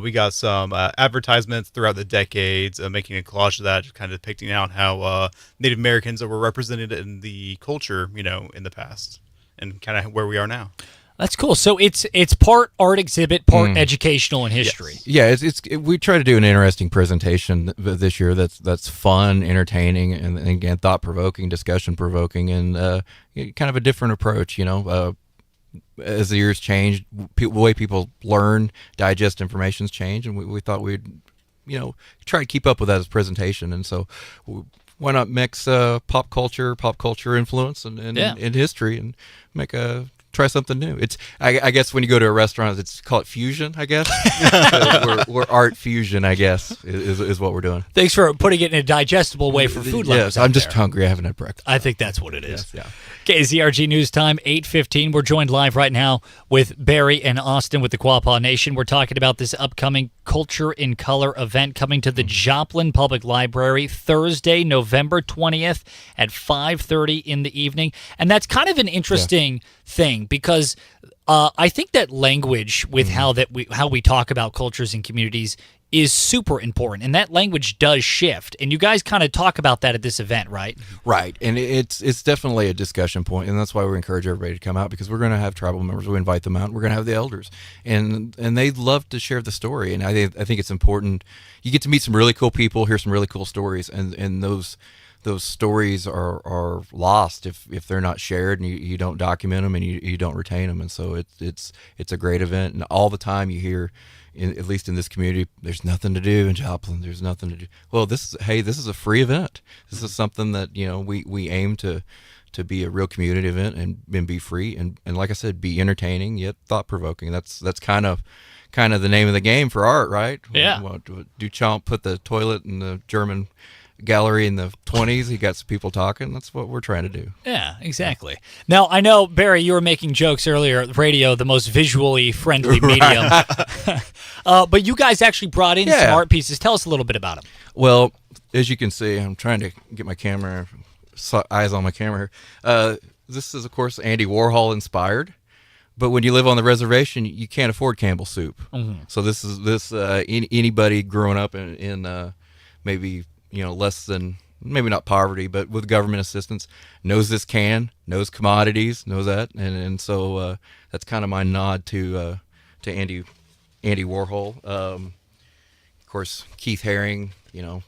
Speaker 19: We got some advertisements throughout the decades, making a collage of that, just kind of depicting out how Native Americans were represented in the culture, you know, in the past, and kind of where we are now.
Speaker 5: That's cool. So it's part art exhibit, part educational and history.
Speaker 18: Yes. Yeah, we try to do an interesting presentation this year that's fun, entertaining, and again thought-provoking, discussion-provoking, and kind of a different approach. You know, as the years change, the way people learn, digest information's changed, and we thought we'd, you know, try to keep up with that as a presentation, and so. Why not mix pop culture influence and history and make a try something new. It's I guess when you go to a restaurant, it's call it fusion. I guess we're art fusion. I guess is what we're doing.
Speaker 5: Thanks for putting it in a digestible way for food lovers.
Speaker 18: Yes, I'm just hungry. I haven't had breakfast.
Speaker 5: I think that's what it is.
Speaker 18: Yes,
Speaker 5: KZRG News Time, 8:15. We're joined live right now with Barry and Austin with the Quapaw Nation. We're talking about this upcoming Culture in Color event coming to the Joplin Public Library Thursday, November 20th at 5:30 in the evening. And that's kind of an interesting thing because I think that language with how we talk about cultures and communities is super important, and that language does shift. And you guys kind of talk about that at this event, right?
Speaker 18: Right, and it's definitely a discussion point, and that's why we encourage everybody to come out, because we're going to have tribal members. We invite them out, and we're going to have the elders, and they love to share the story. And I think it's important. You get to meet some really cool people, hear some really cool stories, and those stories are lost if they're not shared and you don't document them and you don't retain them. And so it's a great event, and all the time you hear, at least in this community, there's nothing to do in Joplin. There's nothing to do. Well, this is a free event. This is something that we aim to be a real community event and be free and like I said, be entertaining yet thought provoking. That's kind of the name of the game for art, right?
Speaker 5: Yeah.
Speaker 18: Duchamp put the toilet in the German gallery in the 20s. He got some people talking. That's what we're trying to do.
Speaker 5: Yeah, exactly. Now, I know, Barry, you were making jokes earlier. Radio, the most visually friendly medium. But you guys actually brought in some art pieces. Tell us a little bit about them.
Speaker 18: Well, as you can see, I'm trying to get my camera, eyes on my camera here. This is, of course, Andy Warhol inspired. But when you live on the reservation, you can't afford Campbell's soup. Mm-hmm. So anybody growing up in maybe less than, maybe not poverty, but with government assistance, knows this knows commodities, knows that, and so that's kind of my nod to Andy Warhol. Of course, Keith Haring,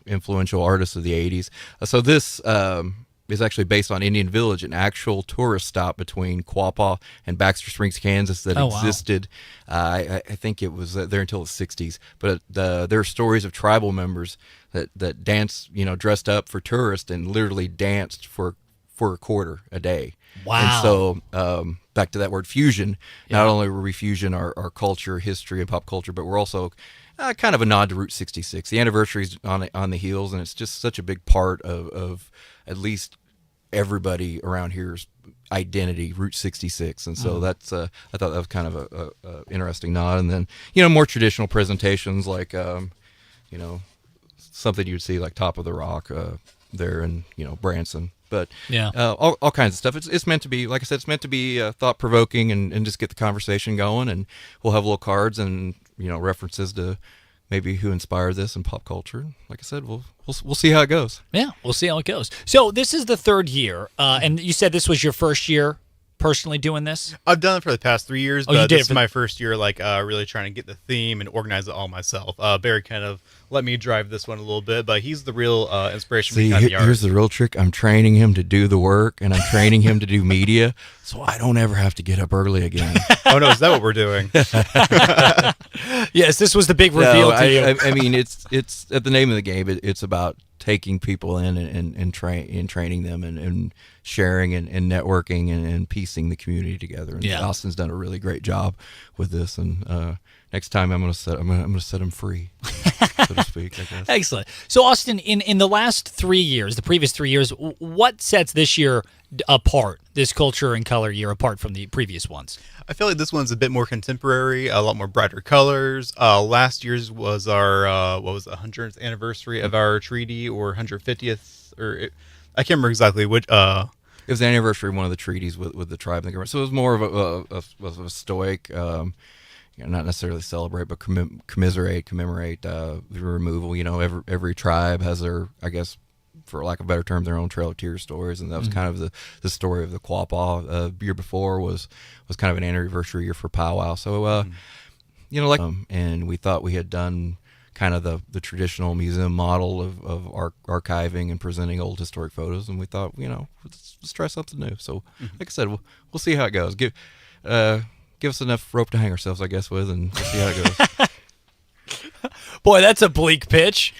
Speaker 18: influential artist of the '80s. So this is actually based on Indian Village, an actual tourist stop between Quapaw and Baxter Springs, Kansas, that existed. I think it was there until the '60s. But there are stories of tribal members that danced, dressed up for tourists and literally danced for a quarter a day.
Speaker 5: Wow.
Speaker 18: And so back to that word fusion, not only were we fusion our culture, history, and pop culture, but we're also kind of a nod to Route 66. The anniversary's on the heels, and it's just such a big part of at least everybody around here's identity, Route 66. And so that's I thought that was kind of a interesting nod. And then more traditional presentations like something you'd see like Top of the Rock there in Branson. But all kinds of stuff. It's meant to be, like I said, it's meant to be thought provoking and just get the conversation going. And we'll have little cards and references to maybe who inspired this in pop culture. Like I said, we'll see how it goes.
Speaker 5: Yeah, we'll see how it goes. So this is the third year, and you said this was your first year personally doing this?
Speaker 19: I've done it for the past 3 years,
Speaker 5: Oh,
Speaker 19: but
Speaker 5: you did
Speaker 19: this is my first year, really trying to get the theme and organize it all myself. Barry kind of let me drive this one a little bit, but he's the real inspiration behind the art.
Speaker 18: Here's the real trick. I'm training him to do the work, and I'm training him to do media, so I don't ever have to get up early again.
Speaker 19: Oh, no, is that what we're doing?
Speaker 5: Yes, this was the big reveal to you.
Speaker 18: I mean, it's at the name of the game. It's about taking people in and training them and sharing and networking and piecing the community together. And Austin's done a really great job with this. And next time I'm going to set them free, so to speak, I guess.
Speaker 5: Excellent. So Austin, in the last 3 years, the previous 3 years, what sets this year apart, this Culture and Color year apart from the previous ones?
Speaker 19: I feel like this one's a bit more contemporary, a lot more brighter colors. Last year's was our, 100th anniversary of our treaty, or 150th, I can't remember exactly which. It
Speaker 18: was the anniversary of one of the treaties with the tribe and the government. So it was more of a stoic, not necessarily celebrate, but commemorate the removal. Every tribe has their, I guess, for lack of a better term, their own Trail of Tears stories, and that was kind of the story of the Quapaw. Year before was kind of an anniversary year for powwow. So and we thought we had done kind of the traditional museum model of archiving and presenting old historic photos, and we thought let's try something new. So like I said, we'll see how it goes. Give us enough rope to hang ourselves, I guess, with, and we'll see how it goes.
Speaker 5: Boy, that's a bleak pitch.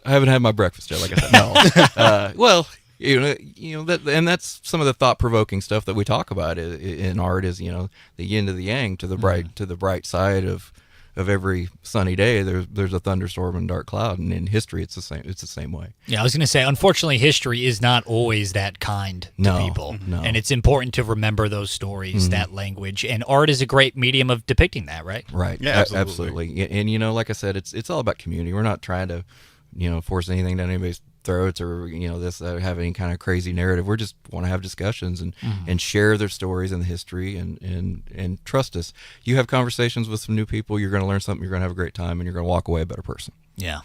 Speaker 18: I haven't had my breakfast yet, like I said. No. Well, And that's some of the thought-provoking stuff that we talk about in art is, the yin to the yang, to the bright side of every sunny day. There's a thunderstorm and dark cloud, and in history it's the same way.
Speaker 5: Yeah, I was going to say, unfortunately, history is not always that kind to people.
Speaker 18: No.
Speaker 5: And it's important to remember those stories, that language, and art is a great medium of depicting that, right?
Speaker 18: Right.
Speaker 19: Yeah,
Speaker 18: absolutely. And like I said, it's all about community. We're not trying to force anything down anybody's throats or have any kind of crazy narrative. We just want to have discussions and share their stories and the history and trust us. You have conversations with some new people, you're going to learn something, you're going to have a great time, and you're going to walk away a better person.
Speaker 5: Yeah.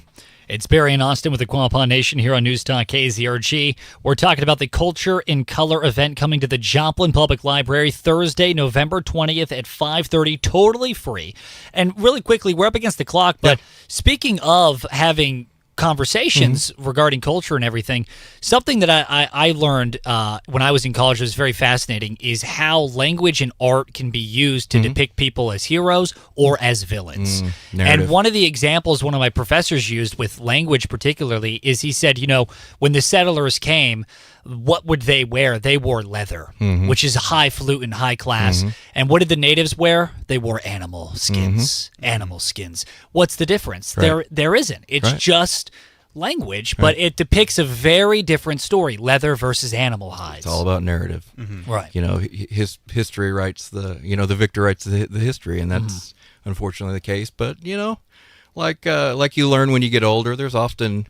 Speaker 5: It's Barry and Austin with the Quapaw Nation here on News Talk KZRG. We're talking about the Culture in Color event coming to the Joplin Public Library Thursday, November 20th at 5:30, totally free. And really quickly, we're up against the clock, but speaking of having conversations regarding culture and everything, something that I learned when I was in college was very fascinating is how language and art can be used to depict people as heroes or as villains. And one of the examples one of my professors used with language particularly is he said, when the settlers came, what would they wear? They wore leather, which is highfalutin, high class. And what did the natives wear? They wore animal skins. Animal skins. What's the difference?
Speaker 18: Right.
Speaker 5: There isn't. It's just language, but it depicts a very different story: leather versus animal hides.
Speaker 18: It's all about narrative,
Speaker 5: right?
Speaker 18: History writes the victor writes the history, and that's unfortunately the case. But like you learn when you get older, there's often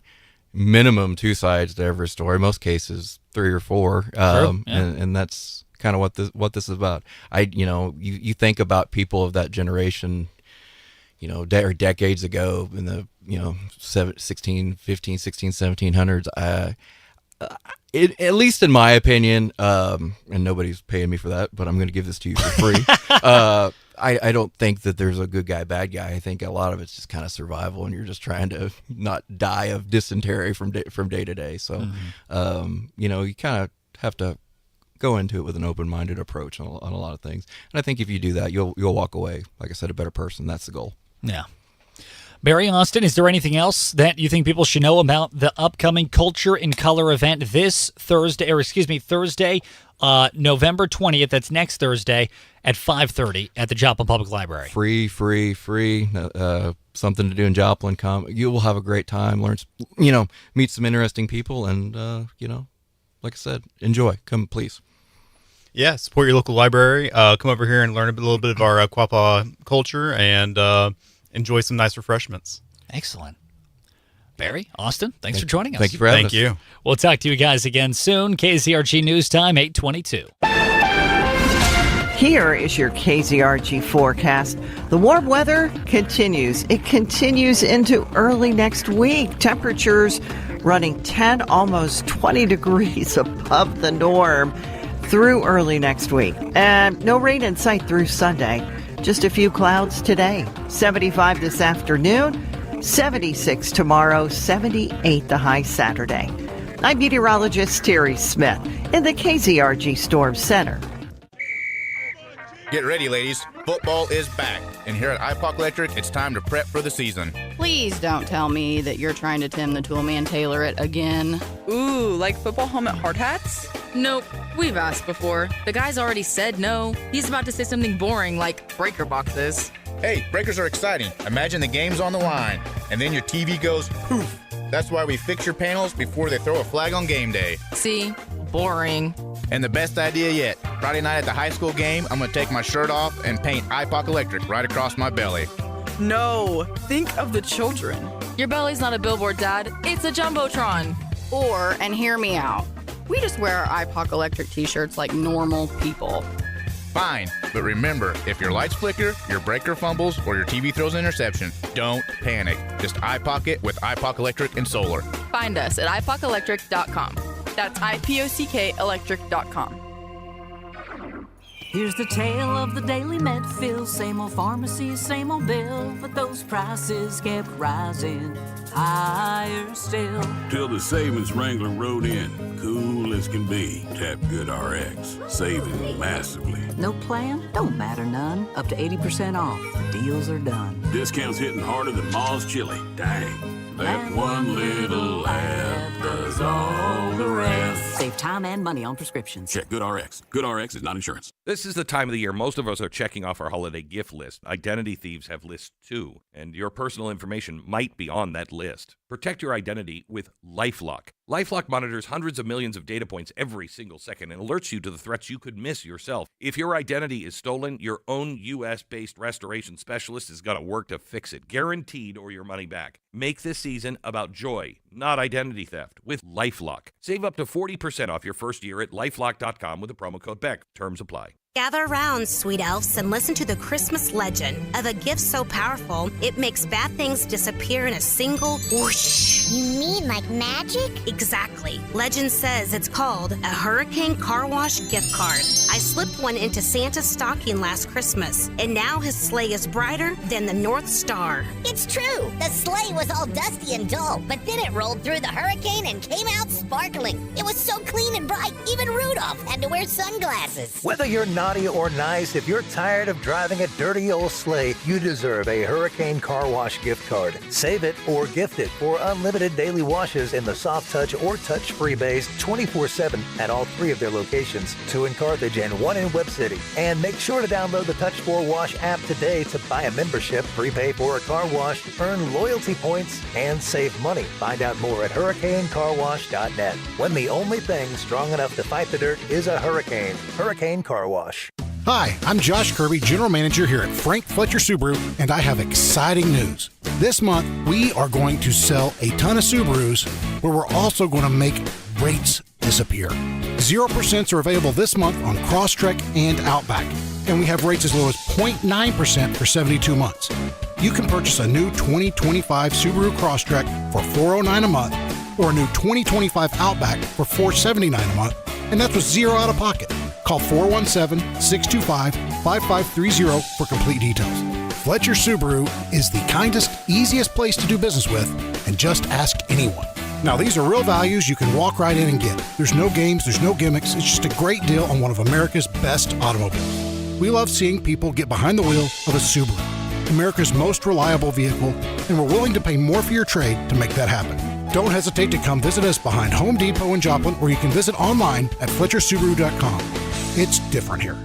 Speaker 18: minimum 2 sides to every story. Most cases 3 or 4, and that's kind of what this is about. You think about people of that generation, or decades ago in the 1700s. At least in my opinion, and nobody's paying me for that, but I'm going to give this to you for free. I don't think that there's a good guy, bad guy. I think a lot of it's just kind of survival, and you're just trying to not die of dysentery from day to day. So, you kind of have to go into it with an open-minded approach on a lot of things. And I think if you do that, you'll walk away, like I said, a better person. That's the goal.
Speaker 5: Yeah. Barry, Austin, is there anything else that you think people should know about the upcoming Culture in Color event this Thursday, November 20th? That's next Thursday at 5:30 at the Joplin Public Library.
Speaker 18: Free. Something to do in Joplin. Come, you will have a great time. Learn, meet some interesting people, and like I said, enjoy. Come, please.
Speaker 19: Yeah, support your local library. Come over here and learn a little bit of our Quapaw culture and enjoy some nice refreshments.
Speaker 5: Excellent. Barry, Austin, thanks for joining us.
Speaker 18: Thank you for having us.
Speaker 19: Thank you.
Speaker 5: We'll talk to you guys again soon. KZRG News Time, 8:22.
Speaker 11: Here is your KZRG forecast. The warm weather continues. It continues into early next week. Temperatures running 10, almost 20 degrees above the norm through early next week. And no rain in sight through Sunday. Just a few clouds today. 75 this afternoon, 76 tomorrow, 78 the high Saturday. I'm meteorologist Terry Smith in the KZRG Storm Center.
Speaker 2: Get ready, ladies. Football is back. And here at iPoc Electric, it's time to prep for the season.
Speaker 8: Please don't tell me that you're trying to Tim the Toolman tailor it again.
Speaker 9: Ooh, like football helmet hard hats?
Speaker 10: Nope. We've asked before. The guy's already said no. He's about to say something boring like breaker boxes.
Speaker 2: Hey, breakers are exciting. Imagine the game's on the line, and then your TV goes poof. That's why we fix your panels before they throw a flag on game day.
Speaker 10: See? Boring.
Speaker 2: And the best idea yet, Friday night at the high school game, I'm going to take my shirt off and paint iPoc Electric right across my belly.
Speaker 9: No, think of the children.
Speaker 10: Your belly's not a billboard, Dad. It's a Jumbotron.
Speaker 8: And hear me out, we just wear our iPoc Electric t-shirts like normal people.
Speaker 2: Fine, but remember, if your lights flicker, your breaker fumbles, or your TV throws an interception, don't panic. Just iPoc it with iPoc Electric and Solar.
Speaker 10: Find us at iPocElectric.com. That's IPOCK Electric.com.
Speaker 13: Here's the tale of the daily Medfill. Same old pharmacy, same old bill, but those prices kept rising higher still.
Speaker 14: Till the savings wrangler rode in, cool as can be. Tap Good RX, saving massively.
Speaker 13: No plan? Don't matter none. Up to 80% off. The deals are done.
Speaker 14: Discounts hitting harder than Ma's chili. Dang. That one little app does all the rest.
Speaker 13: Save time and money on prescriptions.
Speaker 14: Check GoodRx. GoodRx is not insurance.
Speaker 3: This is the time of the year most of us are checking off our holiday gift list. Identity thieves have lists too, and your personal information might be on that list. Protect your identity with LifeLock. LifeLock monitors hundreds of millions of data points every single second and alerts you to the threats you could miss yourself. If your identity is stolen, your own U.S.-based restoration specialist is going to work to fix it, guaranteed, or your money back. Make this season about joy, not identity theft, with LifeLock. Save up to 40% off your first year at LifeLock.com with the promo code BECK. Terms apply.
Speaker 6: Gather around, sweet elves, and listen to the Christmas legend of a gift so powerful it makes bad things disappear in a single whoosh.
Speaker 7: You mean like magic?
Speaker 6: Exactly. Legend says it's called a Hurricane Car Wash gift card. I slipped one into Santa's stocking last Christmas, and now his sleigh is brighter than the North Star.
Speaker 7: It's true. The sleigh was all dusty and dull, but then it rolled through the hurricane and came out sparkling. It was so clean and bright, even Rudolph had to wear sunglasses.
Speaker 16: Whether you're naughty or nice, if you're tired of driving a dirty old sleigh, you deserve a Hurricane Car Wash gift card. Save it or gift it for unlimited daily washes in the soft touch or touch-free bays 24/7 at all 3 of their locations, 2 in Carthage and 1 in Webb City. And make sure to download the Touch 4 Wash app today to buy a membership, prepay for a car wash, earn loyalty points, and save money. Find out more at hurricanecarwash.net. When the only thing strong enough to fight the dirt is a hurricane. Hurricane Car Wash.
Speaker 20: Hi, I'm Josh Kirby, General Manager here at Frank Fletcher Subaru, and I have exciting news. This month, we are going to sell a ton of Subarus, but we're also going to make rates disappear. 0% are available this month on Crosstrek and Outback, and we have rates as low as 0.9% for 72 months. You can purchase a new 2025 Subaru Crosstrek for $409 a month, or a new 2025 Outback for $479 a month, and that's with zero out of pocket. Call 417-625-5530 for complete details. Fletcher Subaru is the kindest, easiest place to do business with, and just ask anyone. Now, these are real values you can walk right in and get. There's no games, there's no gimmicks. It's just a great deal on one of America's best automobiles. We love seeing people get behind the wheel of a Subaru, America's most reliable vehicle, and we're willing to pay more for your trade to make that happen. Don't hesitate to come visit us behind Home Depot in Joplin, or you can visit online at FletcherSubaru.com. It's different here.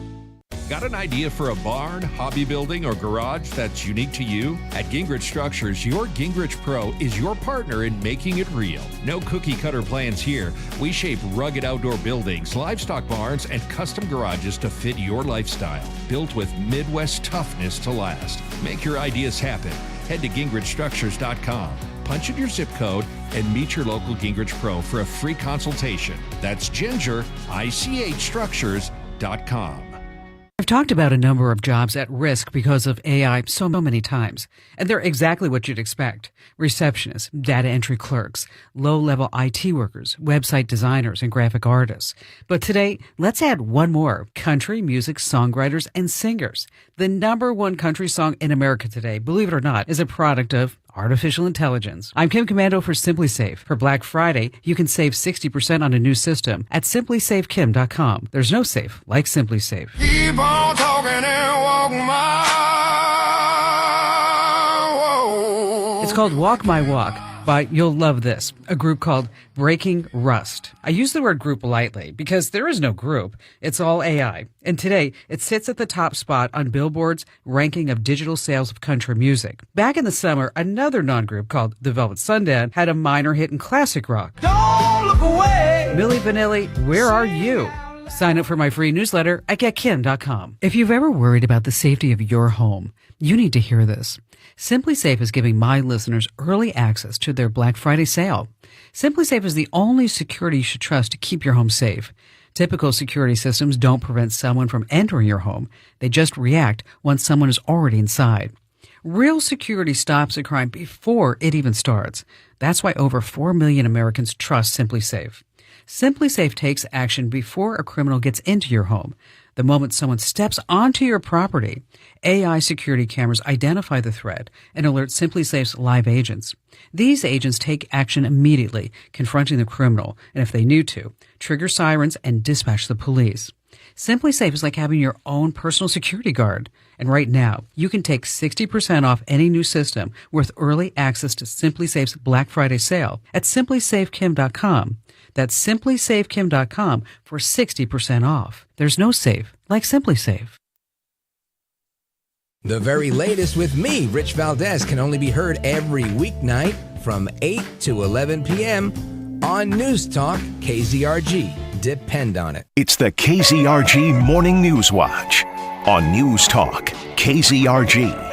Speaker 21: Got an idea for a barn, hobby building, or garage that's unique to you? At Gingrich Structures, your Gingrich Pro is your partner in making it real. No cookie-cutter plans here. We shape rugged outdoor buildings, livestock barns, and custom garages to fit your lifestyle. Built with Midwest toughness to last. Make your ideas happen. Head to GingrichStructures.com. Punch in your zip code and meet your local Gingrich Pro for a free consultation. That's GingrichStructures.com.
Speaker 22: I've talked about a number of jobs at risk because of AI so many times, and they're exactly what you'd expect. Receptionists, data entry clerks, low-level IT workers, website designers, and graphic artists. But today, let's add one more: country music songwriters and singers. The number one country song in America today, believe it or not, is a product of artificial intelligence. I'm Kim Commando for Simply Safe. For Black Friday, you can save 60% on a new system at simplysafekim.com. There's no safe like Simply Safe.
Speaker 25: Keep on talking and walk my walk.
Speaker 22: It's called Walk My Walk by, you'll love this, a group called Breaking Rust. I use the word group lightly because there is no group. It's all AI. And today, it sits at the top spot on Billboard's ranking of digital sales of country music. Back in the summer, another non-group called The Velvet Sundan had a minor hit in classic rock.
Speaker 25: Don't look away.
Speaker 22: Milli Vanilli, where are you? Sign up for my free newsletter at getkin.com. If you've ever worried about the safety of your home, you need to hear this. Simply Safe is giving my listeners early access to their Black Friday sale. Simply Safe is the only security you should trust to keep your home safe. Typical security systems don't prevent someone from entering your home. They just react once someone is already inside. Real security stops a crime before it even starts. That's why over 4 million Americans trust Simply Safe. Simply Safe takes action before a criminal gets into your home. The moment someone steps onto your property, AI security cameras identify the threat and alert Simply Safe's live agents. These agents take action immediately, confronting the criminal, and if they need to, trigger sirens and dispatch the police. Simply Safe is like having your own personal security guard. And right now, you can take 60% off any new system with early access to Simply Safe's Black Friday sale at simplysafekim.com. That's simplysafekim.com for 60% off. There's no safe like Simply Safe.
Speaker 1: The very latest with me, Rich Valdez, can only be heard every weeknight from 8 to 11 p.m. on News Talk KZRG. Depend on it.
Speaker 4: It's the KZRG Morning News Watch on News Talk KZRG.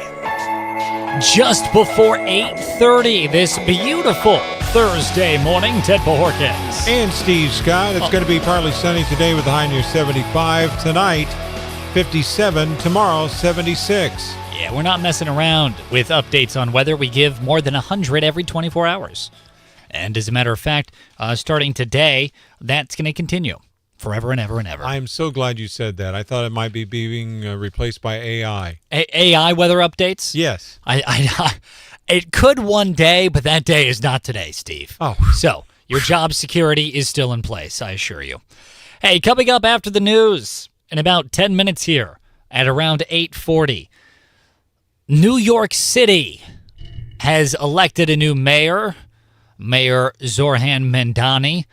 Speaker 5: Just before 8:30 this beautiful Thursday morning, Ted Bojorquez.
Speaker 12: And Steve Scott. It's going to be partly sunny today with a high near 75. Tonight, 57. Tomorrow, 76.
Speaker 5: Yeah, we're not messing around with updates on weather. We give more than 100 every 24 hours. And as a matter of fact, starting today, that's going to continue forever and ever and ever.
Speaker 12: I'm so glad you said that. I thought it might be being replaced by AI.
Speaker 5: AI weather updates?
Speaker 12: Yes.
Speaker 5: It could one day, but that day is not today, Steve.
Speaker 12: Oh.
Speaker 5: So your job security is still in place, I assure you. Hey, coming up after the news in about 10 minutes here at around 8:40, New York City has elected a new mayor, Mayor Zoran Mandani,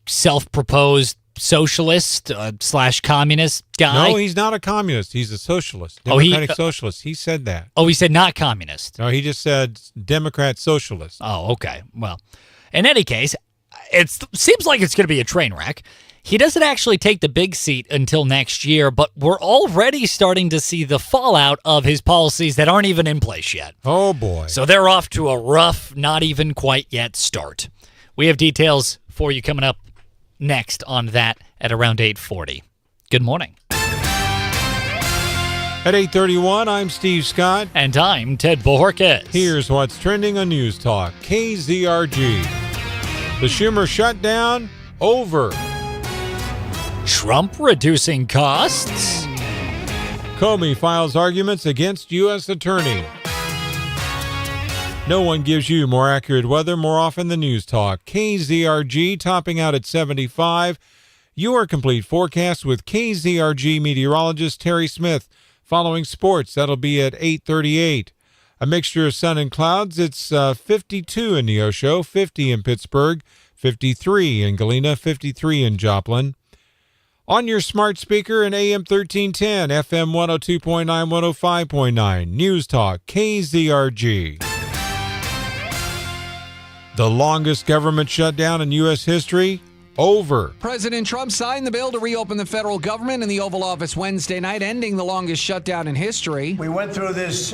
Speaker 5: self-proposed socialist / communist guy.
Speaker 12: No, he's not a communist. He's a socialist. Democratic socialist. He said that.
Speaker 5: Oh, he said not communist.
Speaker 12: No, he just said Democrat socialist.
Speaker 5: Oh, okay. Well, in any case, it seems like it's going to be a train wreck. He doesn't actually take the big seat until next year, but we're already starting to see the fallout of his policies that aren't even in place yet.
Speaker 12: Oh, boy.
Speaker 5: So they're off to a rough, not even quite yet start. We have details for you coming up next on that at around 8:40. Good morning.
Speaker 12: At 8:31, I'm Steve Scott.
Speaker 5: And I'm Ted Bojorquez.
Speaker 12: Here's what's trending on News Talk KZRG. The Schumer shutdown over.
Speaker 5: Trump reducing costs.
Speaker 12: Comey files arguments against U.S. attorney. No one gives you more accurate weather more often than News Talk. KZRG topping out at 75. Your complete forecast with KZRG meteorologist Terry Smith. Following sports, that'll be at 8:38. A mixture of sun and clouds. It's 52 in Neosho, 50 in Pittsburgh, 53 in Galena, 53 in Joplin. On your smart speaker in AM 1310, FM 102.9, 105.9. News Talk, KZRG. The longest government shutdown in U.S. history, over.
Speaker 15: President Trump signed the bill to reopen the federal government in the Oval Office Wednesday night, ending the longest shutdown in history.
Speaker 23: We went through this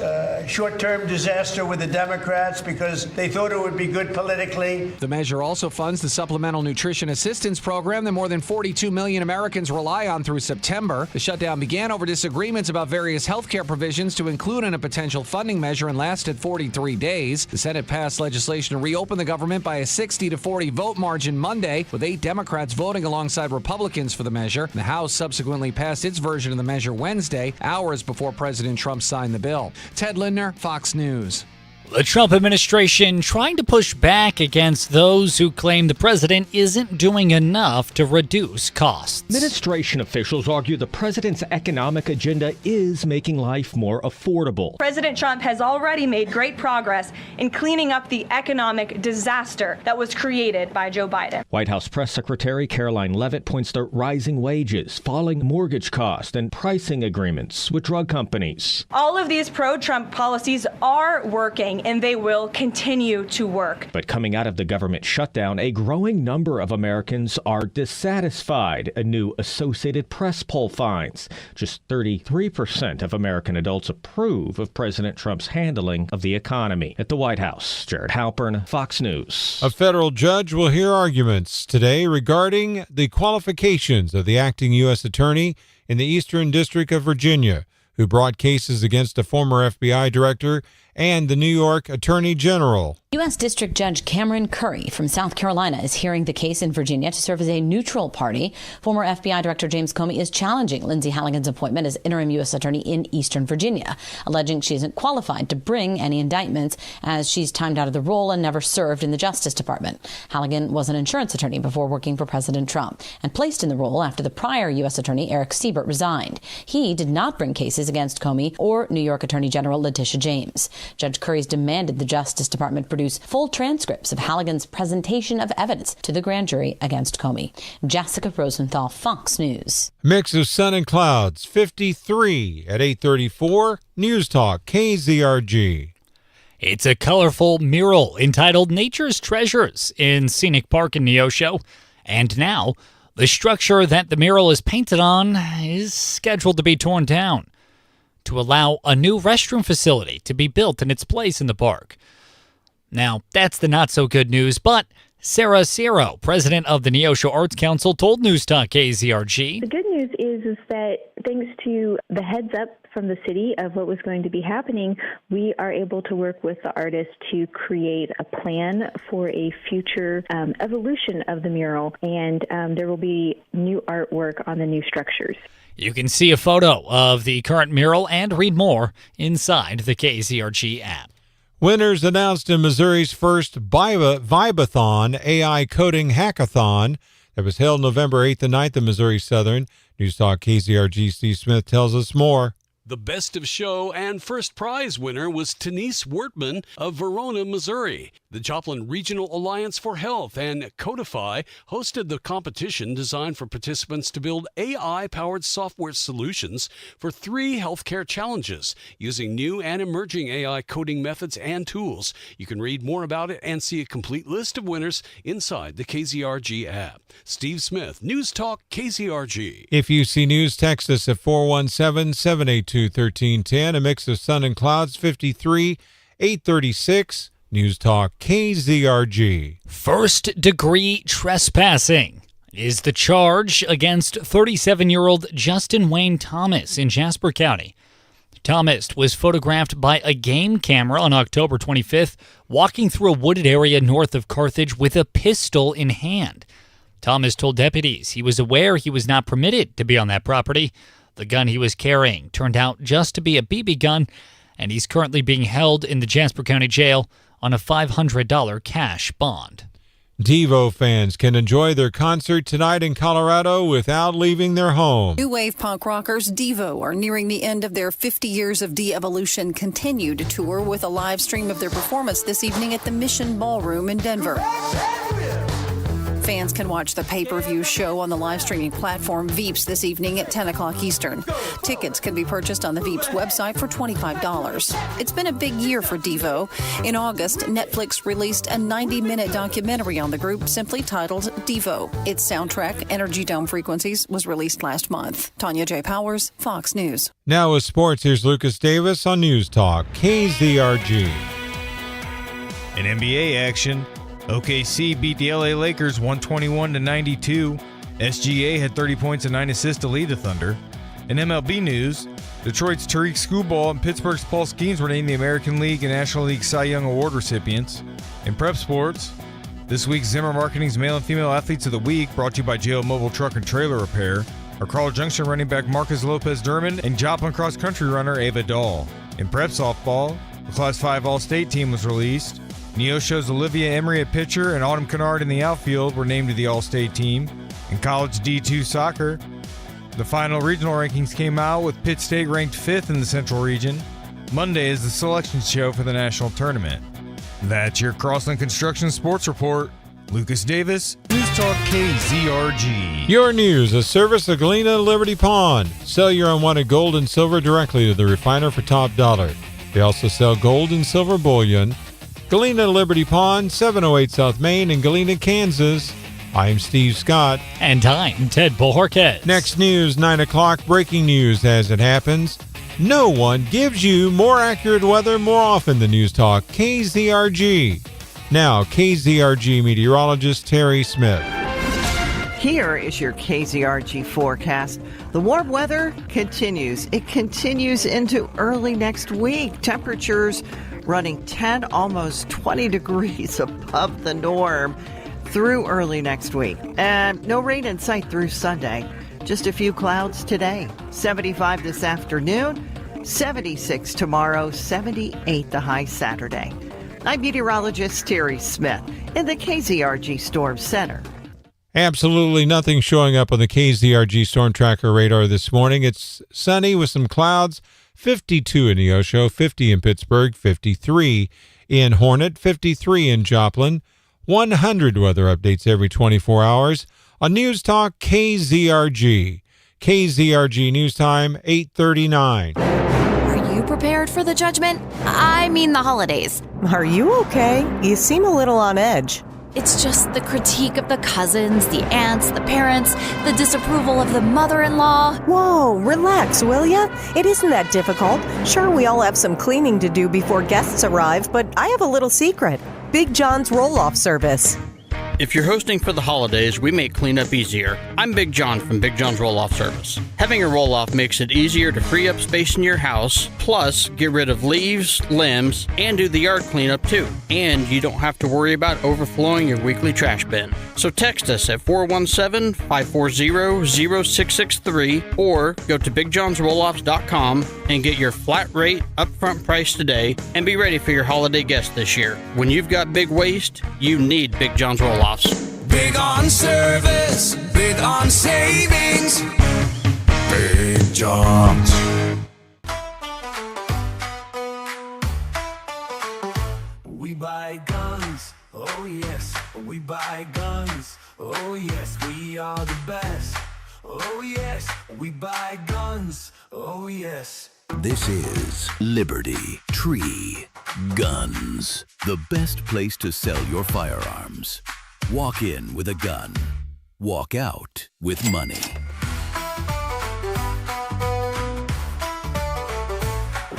Speaker 23: short-term disaster with the Democrats because they thought it would be good politically.
Speaker 15: The measure also funds the Supplemental Nutrition Assistance Program that more than 42 million Americans rely on through September. The shutdown began over disagreements about various health care provisions to include in a potential funding measure and lasted 43 days. The Senate passed legislation to reopen the government by a 60-40 vote margin Monday, with 8 Democrats voting alongside Republicans for the measure. The House subsequently passed its version of the measure Wednesday, hours before President Trump signed the bill. Ted Lindner, Fox News.
Speaker 5: The Trump administration trying to push back against those who claim the president isn't doing enough to reduce costs.
Speaker 24: Administration officials argue the president's economic agenda is making life more affordable.
Speaker 26: President Trump has already made great progress in cleaning up the economic disaster that was created by Joe Biden.
Speaker 24: White House Press Secretary Caroline Leavitt points to rising wages, falling mortgage costs, and pricing agreements with drug companies.
Speaker 26: All of these pro-Trump policies are working, and they will continue to work.
Speaker 24: But coming out of the government shutdown, a growing number of Americans are dissatisfied, a new Associated Press poll finds. Just 33% of American adults approve of President Trump's handling of the economy. At the White House, Jared Halpern, Fox News.
Speaker 12: A federal judge will hear arguments today regarding the qualifications of the acting U.S. attorney in the Eastern District of Virginia, who brought cases against a former FBI director and the New York Attorney General.
Speaker 8: U.S. District Judge Cameron Curry from South Carolina is hearing the case in Virginia to serve as a neutral party. Former FBI Director James Comey is challenging Lindsay Halligan's appointment as interim U.S. Attorney in Eastern Virginia, alleging she isn't qualified to bring any indictments as she's timed out of the role and never served in the Justice Department. Halligan was an insurance attorney before working for President Trump and placed in the role after the prior U.S. Attorney Eric Siebert resigned. He did not bring cases against Comey or New York Attorney General Letitia James. Judge Curry's demanded the Justice Department produce full transcripts of Halligan's presentation of evidence to the grand jury against Comey. Jessica Rosenthal, Fox News.
Speaker 12: Mix of sun and clouds, 53 at 8:34. News Talk, KZRG.
Speaker 5: It's a colorful mural entitled Nature's Treasures in Scenic Park in Neosho. And now, the structure that the mural is painted on is scheduled to be torn down to allow a new restroom facility to be built in its place in the park. Now, that's the not-so-good news, but Sarah Ciro, president of the Neosho Arts Council, told News Talk KZRG.
Speaker 9: The good news is that thanks to the heads up from the city of what was going to be happening, we are able to work with the artists to create a plan for a future evolution of the mural, and there will be new artwork on the new structures.
Speaker 5: You can see a photo of the current mural and read more inside the KZRG app.
Speaker 12: Winners announced in Missouri's first Vibathon AI coding hackathon that was held November 8th and 9th in Missouri Southern. News Talk KZRG Steve Smith tells us more.
Speaker 11: The Best of Show and first prize winner was Denise Wertman of Verona, Missouri. The Joplin Regional Alliance for Health and Codify hosted the competition designed for participants to build AI-powered software solutions for 3 healthcare challenges using new and emerging AI coding methods and tools. You can read more about it and see a complete list of winners inside the KZRG app. Steve Smith, News Talk KZRG.
Speaker 12: If you see news, text us at 417-782-1310. A mix of sun and clouds, 53, 836. News Talk KZRG.
Speaker 5: First-degree trespassing is the charge against 37-year-old Justin Wayne Thomas in Jasper County. Thomas was photographed by a game camera on October 25th, walking through a wooded area north of Carthage with a pistol in hand. Thomas told deputies he was aware he was not permitted to be on that property. The gun he was carrying turned out just to be a BB gun, and he's currently being held in the Jasper County Jail on a $500 cash bond.
Speaker 12: Devo fans can enjoy their concert tonight in Colorado without leaving their home.
Speaker 17: New wave punk rockers Devo are nearing the end of their 50 Years of De-Evolution continued tour with a live stream of their performance this evening at the Mission Ballroom in Denver. Fans can watch the pay-per-view show on the live streaming platform Veeps this evening at 10 o'clock Eastern. Tickets can be purchased on the Veeps website for $25. It's been a big year for Devo. In August, Netflix released a 90-minute documentary on the group simply titled Devo. Its soundtrack, Energy Dome Frequencies, was released last month. Tanya J. Powers, Fox News.
Speaker 12: Now with sports, here's Lucas Davis on News Talk KZRG.
Speaker 18: In NBA action, OKC beat the LA Lakers 121-92. SGA had 30 points and 9 assists to lead the Thunder. In MLB news, Detroit's Tariq Skubal and Pittsburgh's Paul Skeens were named the American League and National League Cy Young Award recipients. In prep sports, this week's Zimmer Marketing's Male and Female Athletes of the Week, brought to you by JO Mobile Truck and Trailer Repair, are Carl Junction running back Marcus Lopez-Dermond and Joplin cross-country runner Ava Dahl. In prep softball, the Class 5 All-State team was released. Neosho's Olivia Emery at pitcher and Autumn Kennard in the outfield were named to the All-State team. In college D2 soccer, the final regional rankings came out with Pitt State ranked 5th in the Central Region. Monday is the selection show for the national tournament. That's your Crossland Construction Sports Report. Lucas Davis, News Talk KZRG.
Speaker 12: Your news, a service of Galena Liberty Pawn. Sell your unwanted gold and silver directly to the refiner for top dollar. They also sell gold and silver bullion. Galena Liberty Pawn, 708 South Main in Galena, Kansas. I'm Steve Scott.
Speaker 5: And I'm Ted Bojorquez.
Speaker 12: Next news, 9 o'clock, breaking news as it happens. No one gives you more accurate weather more often than News Talk KZRG. Now, KZRG meteorologist Terry Smith.
Speaker 19: Here is your KZRG forecast. The warm weather continues. It continues into early next week. Temperatures running 10, almost 20 degrees above the norm through early next week. And no rain in sight through Sunday. Just a few clouds today. 75 this afternoon, 76 tomorrow, 78 the high Saturday. I'm meteorologist Terry Smith in the KZRG Storm Center.
Speaker 12: Absolutely nothing showing up on the KZRG Storm Tracker radar this morning. It's sunny with some clouds, 52 in Neosho, 50 in Pittsburgh, 53 in Hornet, 53 in Joplin, 100 weather updates every 24 hours on News Talk KZRG. KZRG News Time, 8:39.
Speaker 2: Are you prepared for the judgment? I mean the holidays.
Speaker 3: Are you okay? You seem a little on edge.
Speaker 2: It's just the critique of the cousins, the aunts, the parents, the disapproval of the mother-in-law.
Speaker 3: Whoa, relax, will ya? It isn't that difficult. Sure, we all have some cleaning to do before guests arrive, but I have a little secret. Big John's roll-off service.
Speaker 6: If you're hosting for the holidays, we make cleanup easier. I'm Big John from Big John's Roll-Off Service. Having a roll-off makes it easier to free up space in your house, plus get rid of leaves, limbs, and do the yard cleanup too. And you don't have to worry about overflowing your weekly trash bin. So text us at 417-540-0663 or go to BigJohnsRolloffs.com and get your flat rate upfront price today and be ready for your holiday guests this year. When you've got big waste, you need Big John's Roll-Offs.
Speaker 25: Big on service, big on savings. Big John's. We buy guns, oh yes. We buy guns, oh yes. We are the best, oh yes. We buy guns, oh yes.
Speaker 10: This is Liberty Tree Guns, the best place to sell your firearms. Walk in with a gun. Walk out with money.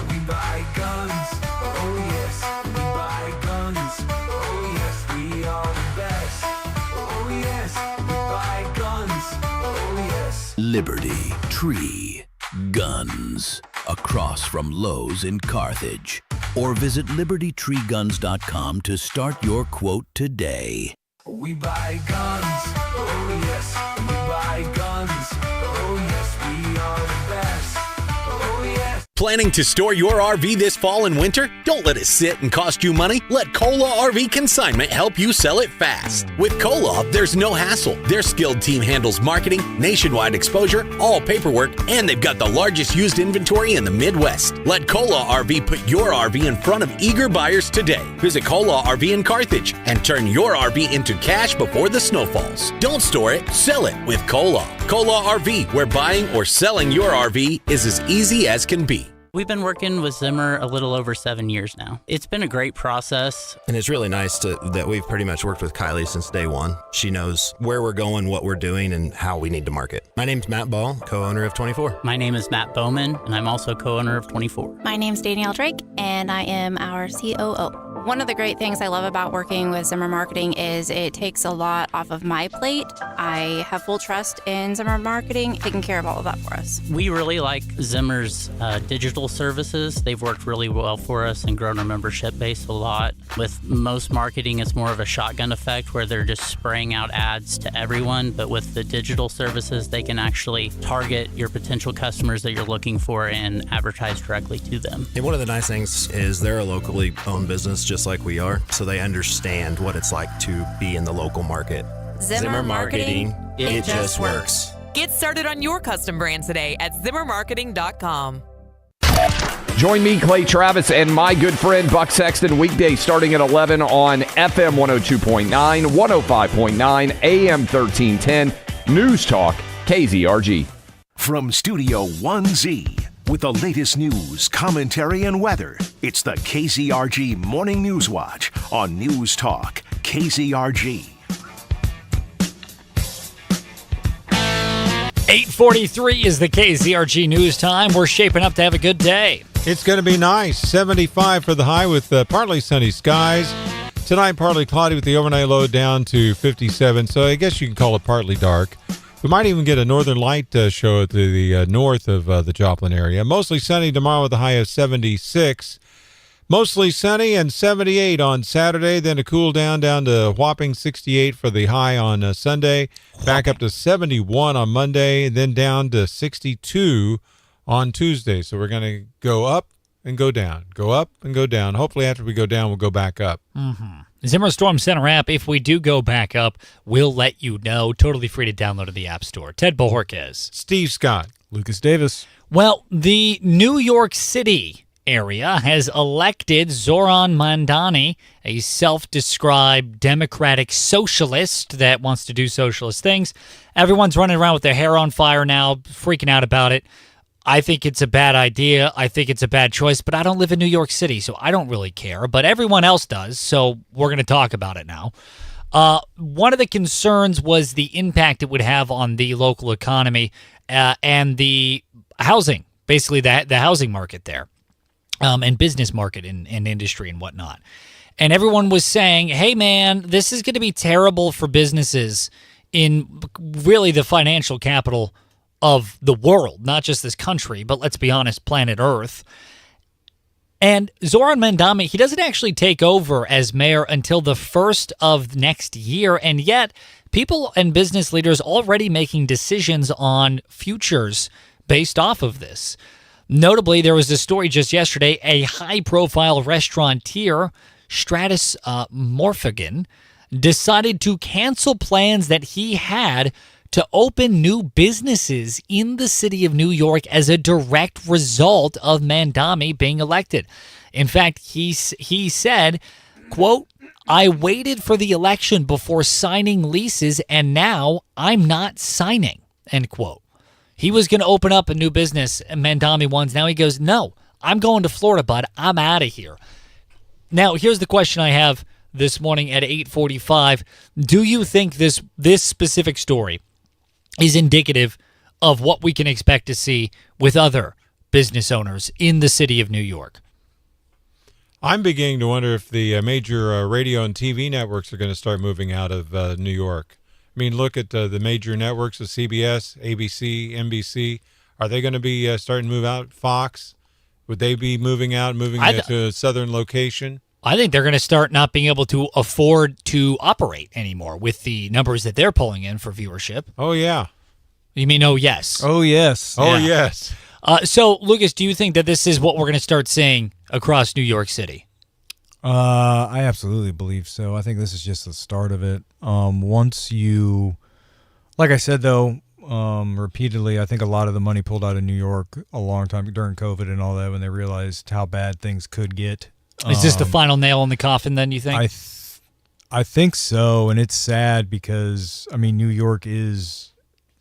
Speaker 25: We buy guns, oh yes. We buy guns, oh yes. We are the best, oh yes. We buy guns, oh yes.
Speaker 10: Liberty Tree Guns. Across from Lowe's in Carthage. Or visit libertytreeguns.com to start your quote today.
Speaker 25: We buy guns, oh yes. We buy guns, oh yes. We are the best, oh yes.
Speaker 13: Planning to store your RV this fall and winter? Don't let it sit and cost you money. Let Cola RV Consignment help you sell it fast. With Cola, there's no hassle. Their skilled team handles marketing, nationwide exposure, all paperwork, and they've got the largest used inventory in the Midwest. Let Cola RV put your RV in front of eager buyers today. Visit Cola RV in Carthage and turn your RV into cash before the snow falls. Don't store it, sell it with Cola. Cola RV, where buying or selling your RV is as easy as can be.
Speaker 14: We've been working with Zimmer a little over 7 years now. It's been a great process.
Speaker 27: And it's really nice that we've pretty much worked with Kylie since day one. She knows where we're going, what we're doing, and how we need to market. My name's Matt Ball, co-owner of 24.
Speaker 14: My name is Matt Bowman, and I'm also co-owner of 24.
Speaker 28: My name's Danielle Drake, and I am our COO. One of the great things I love about working with Zimmer Marketing is it takes a lot off of my plate. I have full trust in Zimmer Marketing, taking care of all of that for us.
Speaker 14: We really like Zimmer's digital services. They've worked really well for us and grown our membership base a lot. With most marketing, it's more of a shotgun effect where they're just spraying out ads to everyone. But with the digital services, they can actually target your potential customers that you're looking for and advertise directly to them.
Speaker 27: And one of the nice things is they're a locally owned business just like we are, so they understand what it's like to be in the local market.
Speaker 28: Zimmer Marketing, it just works.
Speaker 29: Get started on your custom brand today at ZimmerMarketing.com.
Speaker 30: Join me, Clay Travis, and my good friend Buck Sexton weekdays starting at 11 on FM 102.9, 105.9, AM 1310, News Talk, KZRG.
Speaker 4: From Studio 1Z, with the latest news, commentary, and weather, it's the KZRG Morning News Watch on News Talk, KZRG.
Speaker 5: 8:43 is the KZRG news time. We're shaping up to have a good day.
Speaker 12: It's going to be nice. 75 for the high with partly sunny skies. Tonight, partly cloudy with the overnight low down to 57. So I guess you can call it partly dark. We might even get a northern light show to the north of the Joplin area. Mostly sunny tomorrow with a high of 76. Mostly sunny and 78 on Saturday, then a cool down to a whopping 68 for the high on Sunday, back up to 71 on Monday, then down to 62 on Tuesday. So we're going to go up and go down, go up and go down. Hopefully after we go down, we'll go back up.
Speaker 5: Mm-hmm. Zimmer Storm Center app, if we do go back up, we'll let you know. Totally free to download in the App Store. Ted Bohorquez.
Speaker 12: Steve Scott.
Speaker 18: Lucas Davis.
Speaker 5: Well, the New York City area has elected Zoran Mandani, a self-described democratic socialist that wants to do socialist things. Everyone's running around with their hair on fire now, freaking out about it. I think it's a bad idea. I think it's a bad choice, but I don't live in New York City, so I don't really care. But everyone else does, so we're going to talk about it now. One of the concerns was the impact it would have on the local economy and the housing, basically the housing market there, and business market and industry and whatnot. And everyone was saying, hey, man, this is going to be terrible for businesses in really the financial capital of the world, not just this country, but let's be honest, planet Earth. And Zoran Mandani, he doesn't actually take over as mayor until the 1st of next year, and yet people and business leaders already making decisions on futures based off of this. Notably, there was a story just yesterday, a high-profile restaurateur, Stratus Morphagen, decided to cancel plans that he had to open new businesses in the city of New York as a direct result of Mandani being elected. In fact, he said, quote, I waited for the election before signing leases, and now I'm not signing, end quote. He was going to open up a new business, Mandani ones. Now he goes, no, I'm going to Florida, bud. I'm out of here. Now, here's the question I have this morning at 8:45. Do you think this specific story is indicative of what we can expect to see with other business owners in the city of New York?
Speaker 12: I'm beginning to wonder if the major radio and TV networks are going to start moving out of New York. I mean, look at the major networks of CBS, ABC, NBC. Are they going to be starting to move out? Fox? Would they be moving out, to a southern location?
Speaker 5: I think they're going to start not being able to afford to operate anymore with the numbers that they're pulling in for viewership.
Speaker 12: Oh, yeah.
Speaker 5: You mean, oh, yes.
Speaker 18: Oh, yes.
Speaker 12: Oh, yes.
Speaker 5: So, Lucas, do you think that this is what we're going to start seeing across New York City?
Speaker 18: I absolutely believe so. I think this is just the start of it. Once you, like I said, though, repeatedly, I think a lot of the money pulled out of New York a long time during COVID and all that when they realized how bad things could get.
Speaker 5: Is this the final nail in the coffin then, you think?
Speaker 18: I think so, and it's sad because, I mean, New York is,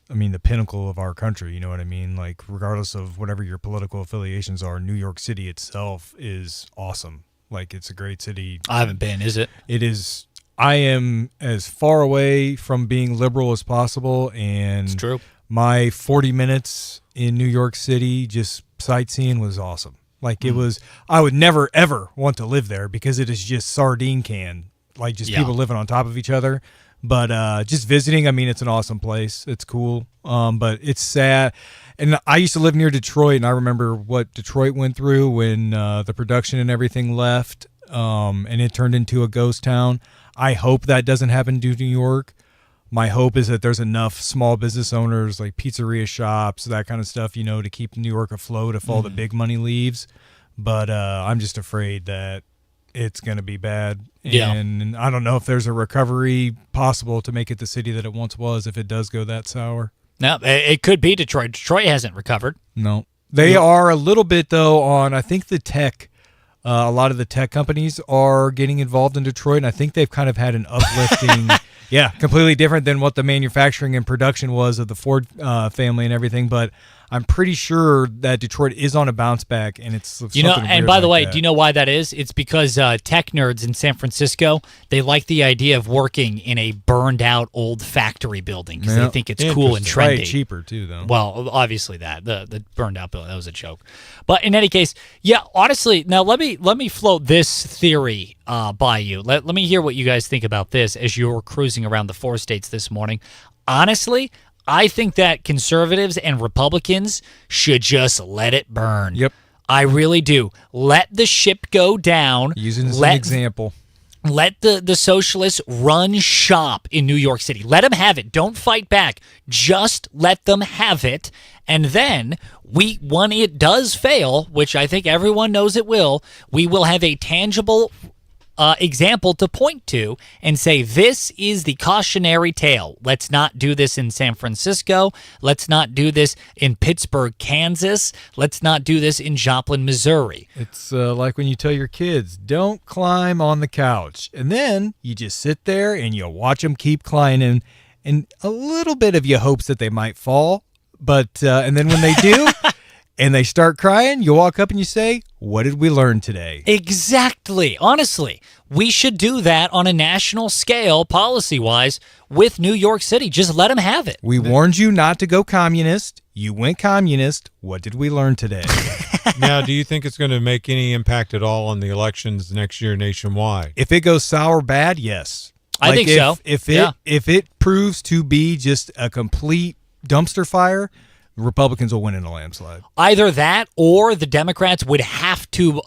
Speaker 18: the pinnacle of our country, you know what I mean? Like, regardless of whatever your political affiliations are, New York City itself is awesome. Like, it's a great city.
Speaker 5: I haven't been, is it?
Speaker 18: It is. I am as far away from being liberal as possible, and
Speaker 5: it's true.
Speaker 18: My 40 minutes in New York City just sightseeing was awesome. Like, it was, I would never, ever want to live there because it is just sardine can, like just people living on top of each other. But just visiting, it's an awesome place. It's cool. But it's sad. And I used to live near Detroit, and I remember what Detroit went through when the production and everything left, and it turned into a ghost town. I hope that doesn't happen to New York. My hope is that there's enough small business owners like pizzeria shops, that kind of stuff, to keep New York afloat if all the big money leaves. But I'm just afraid that it's going to be bad. And I don't know if there's a recovery possible to make it the city that it once was if it does go that sour.
Speaker 5: No, it could be Detroit. Detroit hasn't recovered.
Speaker 18: No. They are a little bit, though, on, I think, the tech. A lot of the tech companies are getting involved in Detroit, and I think they've kind of had an uplifting, completely different than what the manufacturing and production was of the Ford family and everything. But I'm pretty sure that Detroit is on a bounce back, and it's
Speaker 5: and by the way, do you know why that is? It's because tech nerds in San Francisco, they like the idea of working in a burned out old factory building because they think it's cool and trendy.
Speaker 18: Right, cheaper too, though.
Speaker 5: Well, obviously the burned out building, that was a joke. But in any case, honestly, now let me float this theory by you. Let me hear what you guys think about this as you're cruising around the 4 states this morning. Honestly, I think that conservatives and Republicans should just let it burn.
Speaker 18: Yep.
Speaker 5: I really do. Let the ship go down.
Speaker 18: Using as an example.
Speaker 5: Let the socialists run shop in New York City. Let them have it. Don't fight back. Just let them have it. And then when it does fail, which I think everyone knows it will, we will have a tangible example to point to and say, this is the cautionary tale. Let's not do this in San Francisco. Let's not do this in Pittsburgh, Kansas. Let's not do this in Joplin, Missouri.
Speaker 18: It's like when you tell your kids, don't climb on the couch. And then you just sit there and you watch them keep climbing. And a little bit of you hopes that they might fall. But and then when they do and they start crying, you walk up and you say, what did we learn today?
Speaker 5: Exactly. Honestly, we should do that on a national scale, policy-wise, with New York City. Just let them have it.
Speaker 18: We warned you not to go communist. You went communist. What did we learn today?
Speaker 12: Now, do you think it's going to make any impact at all on the elections next year nationwide?
Speaker 18: If it goes sour bad, yes.
Speaker 5: I think so.
Speaker 18: If it proves to be just a complete dumpster fire, Republicans will win in a landslide.
Speaker 5: Either that or the Democrats would have to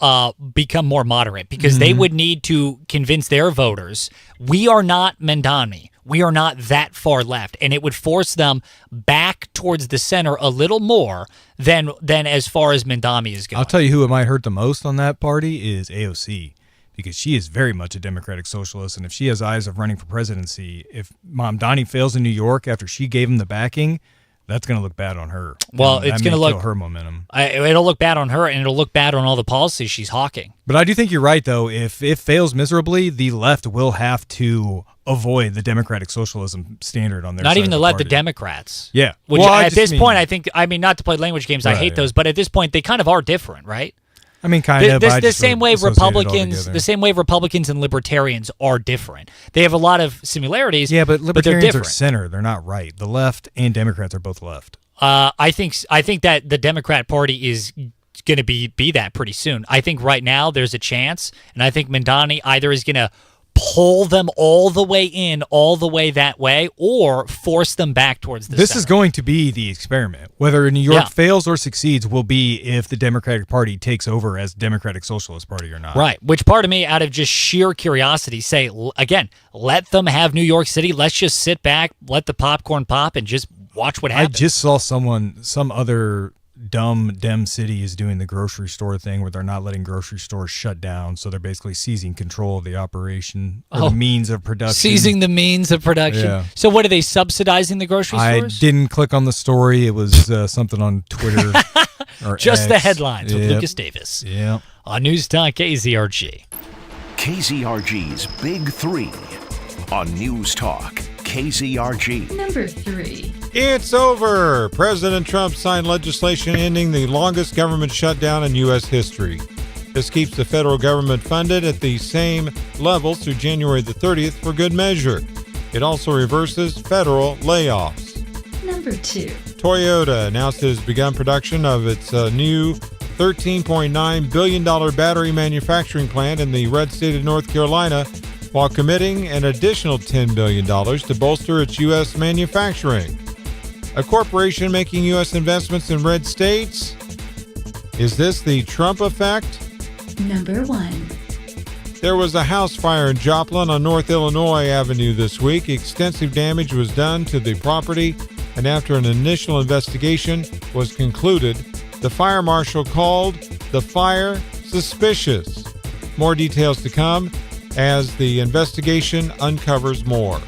Speaker 5: become more moderate because they would need to convince their voters, we are not Mamdani. We are not that far left. And it would force them back towards the center a little more than as far as Mamdani is going.
Speaker 18: I'll tell you who it might hurt the most on that party is AOC, because she is very much a democratic socialist. And if she has eyes of running for presidency, if Mamdani fails in New York after she gave him the backing, that's going to look bad on her.
Speaker 5: Well, it's going to look
Speaker 18: kill her momentum.
Speaker 5: It'll look bad on her, and it'll look bad on all the policies she's hawking.
Speaker 18: But I do think you're right, though. If it fails miserably, the left will have to avoid the democratic socialism standard on their
Speaker 5: Not
Speaker 18: side
Speaker 5: even
Speaker 18: of
Speaker 5: the left,
Speaker 18: party.
Speaker 5: the Democrats.
Speaker 18: Yeah.
Speaker 5: Which
Speaker 18: Well,
Speaker 5: at this point, I mean, not to play language games, I hate those, but at this point, they kind of are different, right?
Speaker 18: I mean, kind of.
Speaker 5: The same way Republicans and libertarians are different. They have a lot of similarities.
Speaker 18: Yeah, but
Speaker 5: they're
Speaker 18: libertarians are
Speaker 5: different.
Speaker 18: center. They're not right. The left and Democrats are both left.
Speaker 5: I think that the Democrat Party is going to be that pretty soon. I think right now there's a chance, and I think Mamdani either is going to pull them all the way in, all the way that way, or force them back towards the
Speaker 18: This
Speaker 5: center.
Speaker 18: is going to be the experiment. Whether New York fails or succeeds will be if the Democratic Party takes over as Democratic Socialist Party or not.
Speaker 5: Right, which part of me, out of just sheer curiosity, say, again, let them have New York City. Let's just sit back, let the popcorn pop, and just watch what happens.
Speaker 18: I just saw some other dumb Dem city is doing the grocery store thing where they're not letting grocery stores shut down, so they're basically seizing control of the operation or the means of production.
Speaker 5: Seizing the means of production.
Speaker 18: Yeah.
Speaker 5: So what, are they subsidizing the grocery stores?
Speaker 18: I didn't click on the story. It was something on Twitter. Or
Speaker 5: Just
Speaker 18: X.
Speaker 5: the headlines with
Speaker 18: Yep.
Speaker 5: Lucas Davis.
Speaker 18: Yeah.
Speaker 5: On News Talk KZRG.
Speaker 4: KZRG's Big Three on News Talk KZRG.
Speaker 1: Number 3.
Speaker 12: It's over. President Trump signed legislation ending the longest government shutdown in U.S. history. This keeps the federal government funded at the same level through January the 30th for good measure. It also reverses federal layoffs.
Speaker 1: Number 2.
Speaker 12: Toyota announced it has begun production of its new $13.9 billion battery manufacturing plant in the red state of North Carolina, while committing an additional $10 billion to bolster its U.S. manufacturing. A corporation making U.S. investments in red states? Is this the Trump effect?
Speaker 1: Number 1.
Speaker 12: There was a house fire in Joplin on North Illinois Avenue this week. Extensive damage was done to the property, and after an initial investigation was concluded, the fire marshal called the fire suspicious. More details to come as the investigation uncovers more.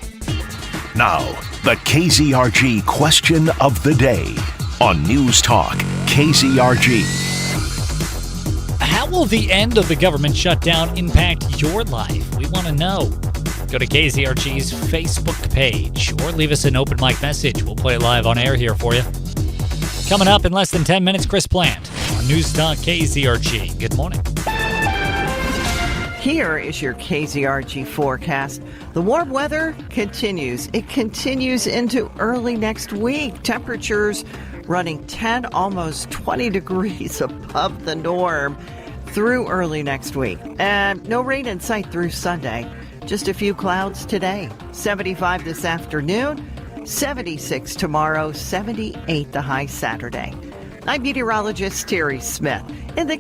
Speaker 4: Now, the KZRG question of the day on News Talk KZRG.
Speaker 5: How will the end of the government shutdown impact your life? We want to know. Go to KZRG's Facebook page or leave us an open mic message. We'll play it live on air here for you. Coming up in less than 10 minutes, Chris Plant on News Talk KZRG. Good morning.
Speaker 19: Here is your KZRG forecast. The warm weather continues. It continues into early next week. Temperatures running 10, almost 20 degrees above the norm through early next week. And no rain in sight through Sunday. Just a few clouds today. 75 this afternoon, 76 tomorrow, 78 the high Saturday. I'm meteorologist Terry Smith. In the